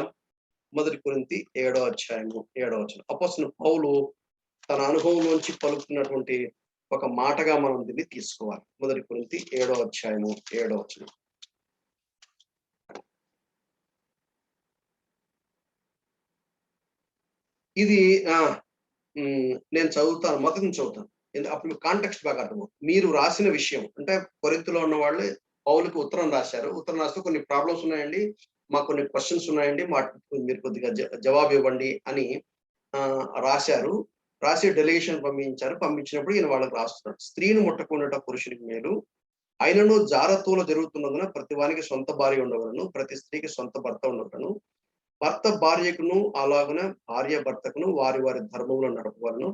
1 కొరింథీ 7వ అధ్యాయము 7వ వచనం. అపోస్తలుడు పౌలు తన అనుభవంలోంచి పలుకుతున్నటువంటి ఒక మాటగా మనం దీన్ని తీసుకోవాలి. 1 కొరింథీ 7వ అధ్యాయము 7వ వచనం. ఇది నేను చదువుతాను, మొదటి చదువుతాను. అప్పుడు కాంటెక్స్ట్ బాగా అర్థమవుతుంది. మీరు రాసిన విషయం అంటే కొరింథీలో ఉన్న వాళ్ళు పౌలుకి ఉత్తరం రాశారు. ఉత్తరం రాస్తే కొన్ని ప్రాబ్లమ్స్ ఉన్నాయండి, మాకు కొన్ని క్వశ్చన్స్ ఉన్నాయండి, మీరు కొద్దిగా జవాబు ఇవ్వండి అని రాశారు. రాసి డెలిగేషన్ పంపించారు. పంపించినప్పుడు ఈయన వాళ్ళకి రాస్తున్నాడు. స్త్రీని ముట్టకుండా పురుషునికి మేలు, ఆయనను జారత్వంలో జరుగుతున్నందున ప్రతి వానికి సొంత భార్య ఉండవలను, ప్రతి స్త్రీకి సొంత భర్త ఉండవలను, భర్త భార్యకును అలాగున భార్య భర్తకును వారి వారి ధర్మంలో నడపవలను.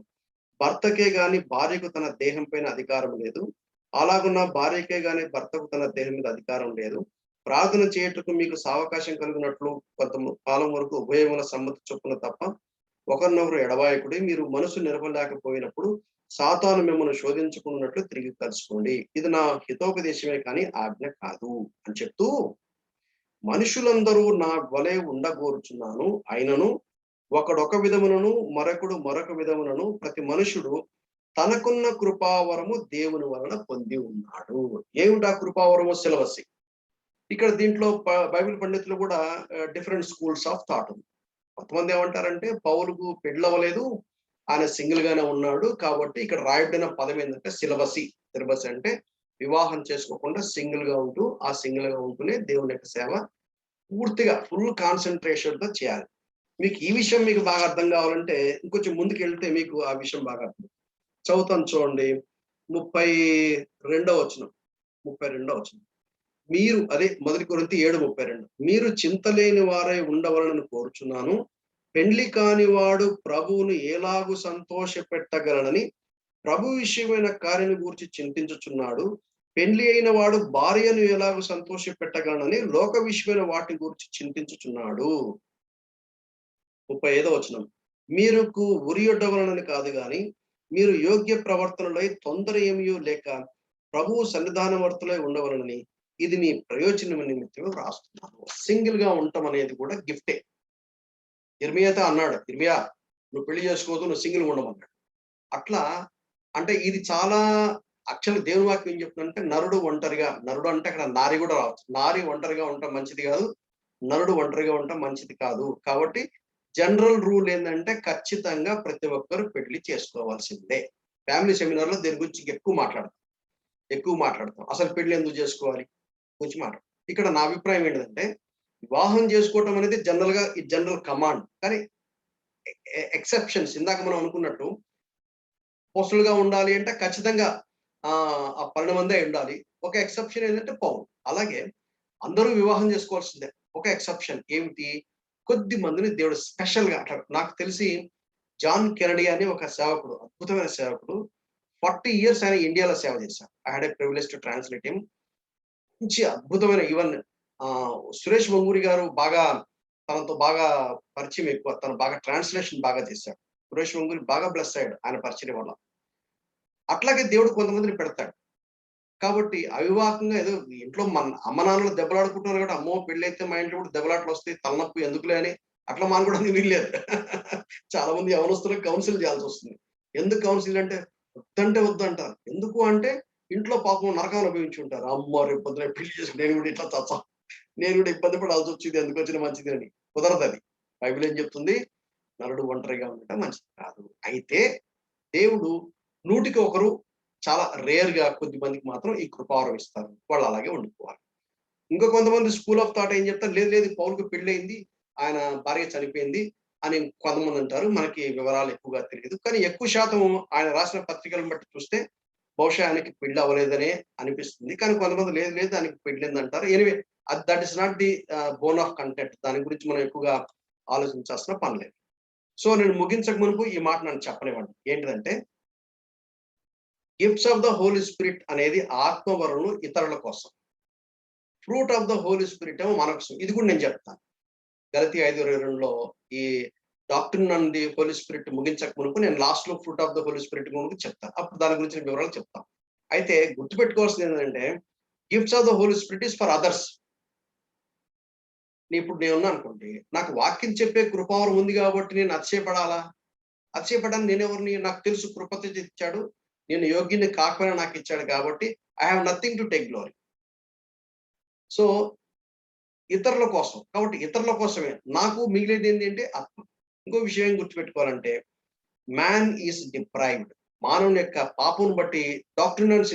భర్తకే గాని భార్యకు తన దేహం పైన అధికారం లేదు, అలాగున్న భార్యకే గాని భర్తకు తన దేహం మీద అధికారం లేదు. ప్రార్థన చేయటకు మీకు సావకాశం కలిగినట్లు కొంత కాలం వరకు ఉభయముల సమ్మతి చొప్పున తప్ప ఒకరినొకరు ఎడబాయకుడి. మీరు మనసు నిలవలేకపోయినప్పుడు సాతాను మిమ్మల్ని శోధించుకున్నట్లు తిరిగి కలుసుకోండి. ఇది నా హితోపదేశమే కానీ ఆజ్ఞ కాదు అని చెప్తూ, మనుషులందరూ నా వలె ఉండగోరుచున్నాను, అయినను ఒకడొక విధములను మరొకడు మరొక విధములను ప్రతి మనుషుడు తనకున్న కృపావరము దేవుని వలన పొంది ఉన్నాడు. ఏమిటా కృపావరము? సిలబస్. ఇక్కడ దీంట్లో బైబిల్ పండితులు కూడా డిఫరెంట్ స్కూల్స్ ఆఫ్ థాట్ ఉంది. కొంతమంది ఏమంటారంటే పౌలుకు పెళ్ళవలేదు, ఆయన సింగిల్ గానే ఉన్నాడు కాబట్టి ఇక్కడ రాయబడిన పదం ఏంటంటే సిలబసి. సిలబస్ అంటే వివాహం చేసుకోకుండా సింగిల్ గా ఉంటూ ఆ సింగిల్ గా ఉంటూనే దేవుని యొక్క సేవ పూర్తిగా ఫుల్ కాన్సన్ట్రేషన్ తో చేయాలి. మీకు ఈ విషయం మీకు బాగా అర్థం కావాలంటే ఇంకొంచెం ముందుకు వెళ్తే మీకు ఆ విషయం బాగా అర్థం. చదువుతాను చూడండి, 32వ వచనం. 32వ వచనం. మీరు అదే 1 కొరింథీ 7:32. మీరు చింతలేని వారై ఉండవలనని కోరుచున్నాను, పెండ్లి కాని వాడు ప్రభువును ఎలాగూ సంతోష పెట్టగలనని ప్రభు విషయమైన కార్యను గూర్చి చింతించుచున్నాడు. పెండ్లి అయిన వాడు భార్యను ఎలాగూ సంతోష పెట్టగలనని లోక విషయమైన వాటి గురించి చింతించుచున్నాడు. 35వ వచనం. మీరుకు ఉరియొడ్డవలనని కాదు గాని మీరు యోగ్య ప్రవర్తనలై తొందర ఏమీ లేక ప్రభువు సన్నిధానవర్తులై ఉండవలనని ఇది మీ ప్రయోజనం నిమిత్తం రాస్తున్నాను. సింగిల్ గా ఉండటం అనేది కూడా గిఫ్టే. ఇర్మియాతో అన్నాడు, ఇర్మియా నువ్వు పెళ్లి చేసుకోవద్దు, నువ్వు సింగిల్ ఉండమన్నాడు. అట్లా అంటే ఇది చాలా యాక్చువల్ దేవుని వాక్యం ఏం చెప్తుందంటే నరుడు ఒంటరిగా, నరుడు అంటే అక్కడ నారి కూడా రావచ్చు. నారి ఒంటరిగా ఉండటం మంచిది కాదు, నరుడు ఒంటరిగా ఉండటం మంచిది కాదు. కాబట్టి జనరల్ రూల్ ఏంటంటే ఖచ్చితంగా ప్రతి ఒక్కరు పెళ్లి చేసుకోవాల్సిందే. ఫ్యామిలీ సెమినార్ లో దీని గురించి ఎక్కువ మాట్లాడతాం. అసలు పెళ్లి ఎందుకు చేసుకోవాలి గురించి మాట్లాడతాం. ఇక్కడ నా అభిప్రాయం ఏంటంటే వివాహం చేసుకోవటం అనేది జనరల్ కమాండ్, కానీ ఎక్సెప్షన్స్ ఇందాక మనం అనుకున్నట్టు పోస్టులుగా ఉండాలి అంటే ఖచ్చితంగా ఆ 12 మందే ఉండాలి. ఒక ఎక్సెప్షన్ ఏంటంటే పౌలు. అలాగే అందరూ వివాహం చేసుకోవాల్సిందే. ఒక ఎక్సెప్షన్ ఏమిటి? కొద్ది మందిని దేవుడు స్పెషల్ గా అంటారు. నాకు తెలిసి జాన్ కెనడీ అని ఒక సేవకుడు, అద్భుతమైన సేవకుడు, 40 years ఆయన ఇండియాలో సేవ చేశారు. I had a privilege to translate him. మంచి అద్భుతమైన ఈవెన్ సురేష్ మంగూరి గారు తనతో బాగా పరిచయం ఎక్కువ, తను బాగా ట్రాన్స్లేషన్ బాగా చేశాడు. సురేష్ మంగూరి బాగా బ్లెస్ అయ్యాడు ఆయన పరిచయం వల్ల. అట్లాగే దేవుడు కొంతమందిని పెడతాడు. కాబట్టి అవివాహంగా ఏదో ఇంట్లో మన అమ్మ నాన్నలు దెబ్బలాడుకుంటున్నారు కాబట్టి అమ్మో పెళ్ళి అయితే మా ఇంట్లో కూడా దెబ్బలాట్లు వస్తాయి, తలనొప్పి ఎందుకులే అని అట్లా మానుకోవడానికి వీల్లేదు. చాలా మంది యవనస్తులకు కౌన్సిల్ చేయాల్సి వస్తుంది. ఎందుకు కౌన్సిల్ అంటే వద్దంటే వద్దంటారు. ఎందుకు అంటే ఇంట్లో పాపం నరకం అనుభవించి ఉంటారు. అమ్మో రేపు పొద్దున పెళ్లి చేసుకుని నేను కూడా ఇట్లా చచ్చా, నేను కూడా ఇబ్బంది పడాల్సి వచ్చింది, ఎందుకు వచ్చిన మంచిది అని. కుదరదు అది. బైబిల్ ఏం చెప్తుంది? నరుడు ఒంటరిగా ఉండటం మంచిది కాదు. అయితే దేవుడు 100కి ఒకరు చాలా రేర్ గా కొద్ది మందికి మాత్రం ఈ కృపావరం ఇస్తారు. వాళ్ళు అలాగే ఉండిపోవాలి. ఇంకా కొంతమంది స్కూల్ ఆఫ్ థాట్ ఏం చెప్తారు, లేదు లేదు పౌలుకు పెళ్ళయింది, ఆయన భార్య చనిపోయింది అని కొంతమంది అంటారు. మనకి వివరాలు ఎక్కువగా తెలియదు. కానీ ఎక్కువ శాతం ఆయన రాసిన పత్రికలను బట్టి చూస్తే బహుశా ఆయనకి పెళ్లి అవ్వలేదనే అనిపిస్తుంది. కానీ కొంతమంది లేదు లేదు ఆయనకి పెళ్ళింది అంటారు. Anyway that is not the bone of content. దాని గురించి మనం ఎక్కువగా ఆలోచించాల్సిన పని లేదు. సో నేను ముగించక మునుపు ఈ మాట నన్ను చెప్పనివ్వండి. ఏంటిదంటే gifts of the Holy Spirit అనేది ఆత్మవరములు ఇతరుల కోసం, fruit of the Holy Spirit ఏమో మన కోసం. ఇది కూడా నేను చెప్తాను. గలతీ 5:22లో ఈ doctrine and the Holy Spirit ముగించక మునుపు నేను లాస్ట్ లో fruit of the Holy Spirit గురించి చెప్తాను. అప్పుడు దాని గురించి వివరాలు చెప్తాను. అయితే గుర్తుపెట్టుకోవాల్సింది ఏంటంటే gifts of the Holy Spirit is for others. ఇప్పుడు నేనున్నా అనుకోండి, నాకు వాక్యం చెప్పే కృపావరం ఉంది కాబట్టి నేను అతిశయపడాలా? అతిశయపడాలని నేనెవరిని? నాకు తెలుసు కృపతో ఇచ్చాడు, నేను యోగ్యుని కాకపోయినా నాకు ఇచ్చాడు కాబట్టి I have nothing to take glory. So ఇతరుల కోసం, కాబట్టి ఇతరుల కోసమే. నాకు మిగిలేది ఏంటంటే ఆత్మ. ఇంకో విషయం ఏం గుర్తుపెట్టుకోవాలంటే మ్యాన్ ఈస్ డిప్రైవ్డ్. మానవుని యొక్క పాపం బట్టి డాక్ట్రిన్ అండ్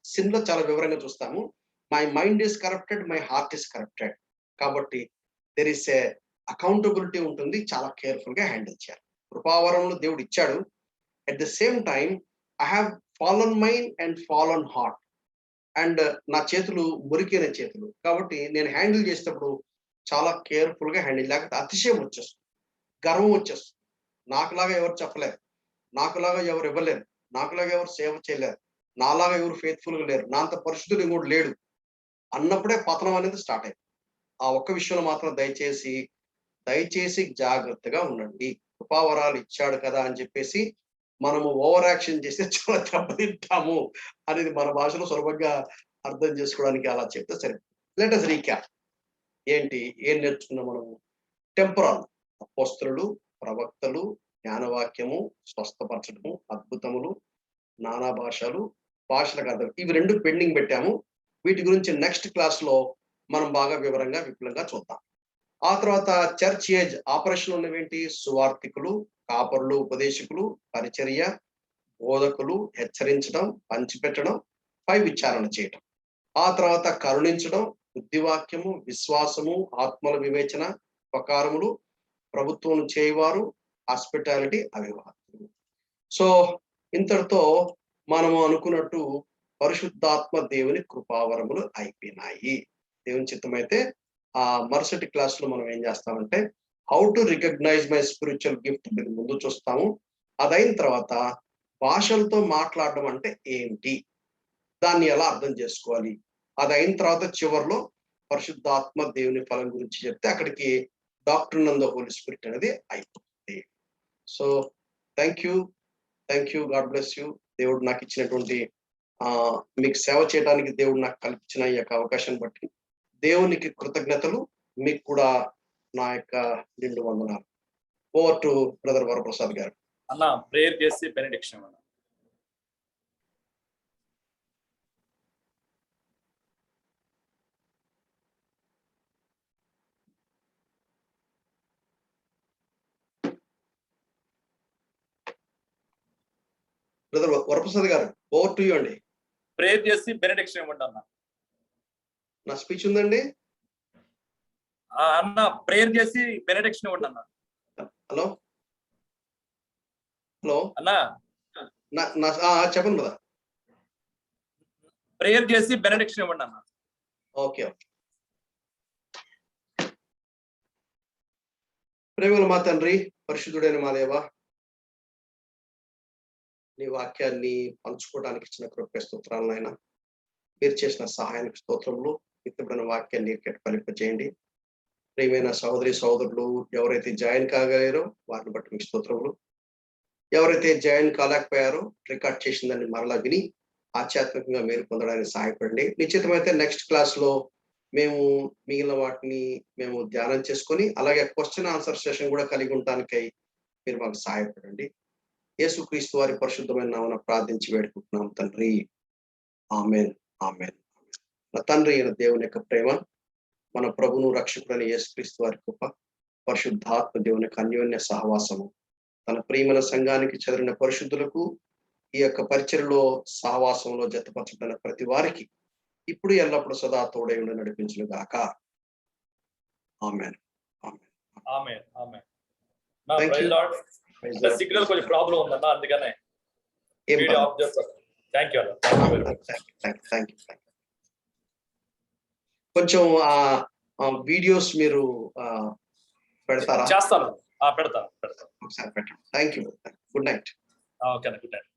సిన్లో చాలా వివరంగా చూస్తాము. My mind is corrupted, my heart is corrupted. కాబట్టి దెర్ ఇస్ ఏ అకౌంటబిలిటీ ఉంటుంది. చాలా కేర్ఫుల్ గా హ్యాండిల్ చేయాలి. కృపావరంలో దేవుడు ఇచ్చాడు. At the same time I have fallen mind and fallen heart. And నా చేతులు మురికిన చేతులు. కాబట్టి నేను హ్యాండిల్ చేసేటప్పుడు చాలా కేర్ఫుల్ గా హ్యాండిల్, లేకపోతే అతిశయం వచ్చేస్తుంది, గర్వం వచ్చేస్తుంది. నాకులాగా ఎవరు చెప్పలేరు, నాకులాగా ఎవరు ఇవ్వలేరు, నాకులాగా ఎవరు సేవ చేయలేరు, నాలాగా ఎవరు ఫెయిత్ఫుల్ గా లేరు, నా అంత పరిశుద్ధుడు ఇంకోటి లేడు అన్నప్పుడే పతనం అనేది స్టార్ట్ అయింది. ఆ ఒక్క విషయంలో మాత్రం దయచేసి జాగ్రత్తగా ఉండండి. కృపావరాలు ఇచ్చాడు కదా అని చెప్పేసి మనము ఓవర్ యాక్షన్ చేస్తే చాలా దెబ్బతింటాము అనేది మన భాషలో సులభంగా అర్థం చేసుకోవడానికి అలా చెప్తే సరే. Let us recap. ఏం నేర్చుకున్నాం మనము? టెంపరల్ అపోస్తలులు, ప్రవక్తలు, జ్ఞానవాక్యము, స్వస్థపరచడము, అద్భుతములు, నానా భాషలకు అర్థం, ఇవి 2 పెండింగ్ పెట్టాము. వీటి గురించి నెక్స్ట్ క్లాస్ లో మనం బాగా వివరంగా విపులంగా చూద్దాం. ఆ తర్వాత చర్చ్ ఏజ్ ఆపరేషన్ ఉన్నవేంటి? సువార్థికులు, కాపరులు, ఉపదేశకులు, పరిచర్య, బోధకులు, హెచ్చరించడం, పంచిపెట్టడం, పై విచారణ చేయటం. ఆ తర్వాత కరుణించడం, బుద్ధివాక్యము, విశ్వాసము, ఆత్మల వివేచన, ఉపకారములు, ప్రభుత్వం చేయవారు, హాస్పిటాలిటీ, అవివాహకులు. సో ఇంతటితో మనము అనుకున్నట్టు పరిశుద్ధాత్మ దేవుని కృపావరములు అయిపోయినాయి. దేవుని చిత్తమైతే ఆ మరుసటి క్లాస్ లో మనం ఏం చేస్తామంటే how to recognise my spiritual gift అనేది ముందు చూస్తాము. అదైన తర్వాత భాషలతో మాట్లాడడం అంటే ఏంటి, దాన్ని ఎలా అర్థం చేసుకోవాలి, అది అయిన తర్వాత చివరిలో పరిశుద్ధాత్మ దేవుని ఫలం గురించి చెప్తే అక్కడికి doctrine of the Holy Spirit అనేది అయిపోతుంది. So thank you, God bless you. దేవుడు నాకు ఇచ్చినటువంటి మీకు సేవ చేయడానికి దేవుడు నాకు కల్పించిన ఈ యొక్క అవకాశం బట్టి దేవునికి కృతజ్ఞతలు. మీకు కూడా నా యొక్క నిండు వందనాలు. ఓవర్ టు బ్రదర్ వరప్రసాద్ గారు. అన్న ప్రేయర్ చేసి బెనెడిక్షన్ అన్న. బ్రదర్ వరప్రసాద్ గారు, ఓవర్ టు యూ అండి. ప్రేయర్ చేసి బెనెడిక్షన్ ఇవ్వండి అన్న. నా స్పీచ్ ఉందండి అన్న. ప్రేయర్ చేసి బెనెడిక్షన్ ఇవ్వండి అన్న. హలో అన్న, చెప్పండి కదా. ప్రేయర్ చేసి బెనెడిక్షన్ ఇవ్వండి అన్న. ఓకే. ప్రేమల మా తండ్రి, పరిశుద్ధుడైన మా దేవ, నీ వాక్యాన్ని పంచుకోవడానికి ఇచ్చిన కృప స్తోత్రాలు నాయన. మీరు చేసిన సహాయానికి స్తోత్రములు. ఇతరుడైన వాక్యాన్ని ఫలింపజేయండి. ప్రియమైన సహోదరి సహోదరులు ఎవరైతే జాయిన్ కాగలేరో వారిని బట్టి మీకు స్తోత్రములు. ఎవరైతే జాయిన్ కాలేకపోయారో రికార్డ్ చేసిందని మరలా విని ఆధ్యాత్మికంగా మేలు పొందడానికి సహాయపడండి. నిశ్చితమైతే నెక్స్ట్ క్లాస్ లో మేము మిగిలిన వాటిని మేము ధ్యానం చేసుకొని అలాగే క్వశ్చన్ ఆన్సర్ సెషన్ కూడా కలిగి ఉండటానికై మీరు మాకు సహాయపడండి. యేసుక్రీస్తు వారి పరిశుద్ధమైన నామమున ప్రార్థించి వేడుకుంటున్నాం తండ్రి. ఆమేన్. ఆమేన్. మన తండ్రి అయిన దేవుని యొక్క ప్రేమ, మన ప్రభువును రక్షకుడైన యేసుక్రీస్తు వారి కృప, పరిశుద్ధాత్మ దేవుని యొక్క అన్యోన్య సహవాసము, తన ప్రియమైన సంఘానికి చెందిన పరిశుద్ధులకు ఈ యొక్క పరిచర్యలో సహవాసంలో జతపరచబడిన ప్రతి వారికి ఇప్పుడు ఎల్లప్పుడు సదా తోడై ఉండి నడిపించును గాక. ఆమేన్. ఆమేన్. ఆమేన్. ఆమేన్. నా Thank praise you. Lord. Praise నా God. సిగ్నల్ కొంచెం ప్రాబ్లం ఉందన్న, అందుకనే ఏం వీడియో పర్లేదు. ఆఫ్ చేస్తాను. థ్యాంక్ యూ అన్న. Thank you very much. Thank you. కొంచెం ఆ వీడియోస్ మీరు పెడతారా? చేస్తాను. పెడతాను. ఒకసారి పెట్టండి. Thank you. Good night. Okay అన్న, గుడ్ నైట్.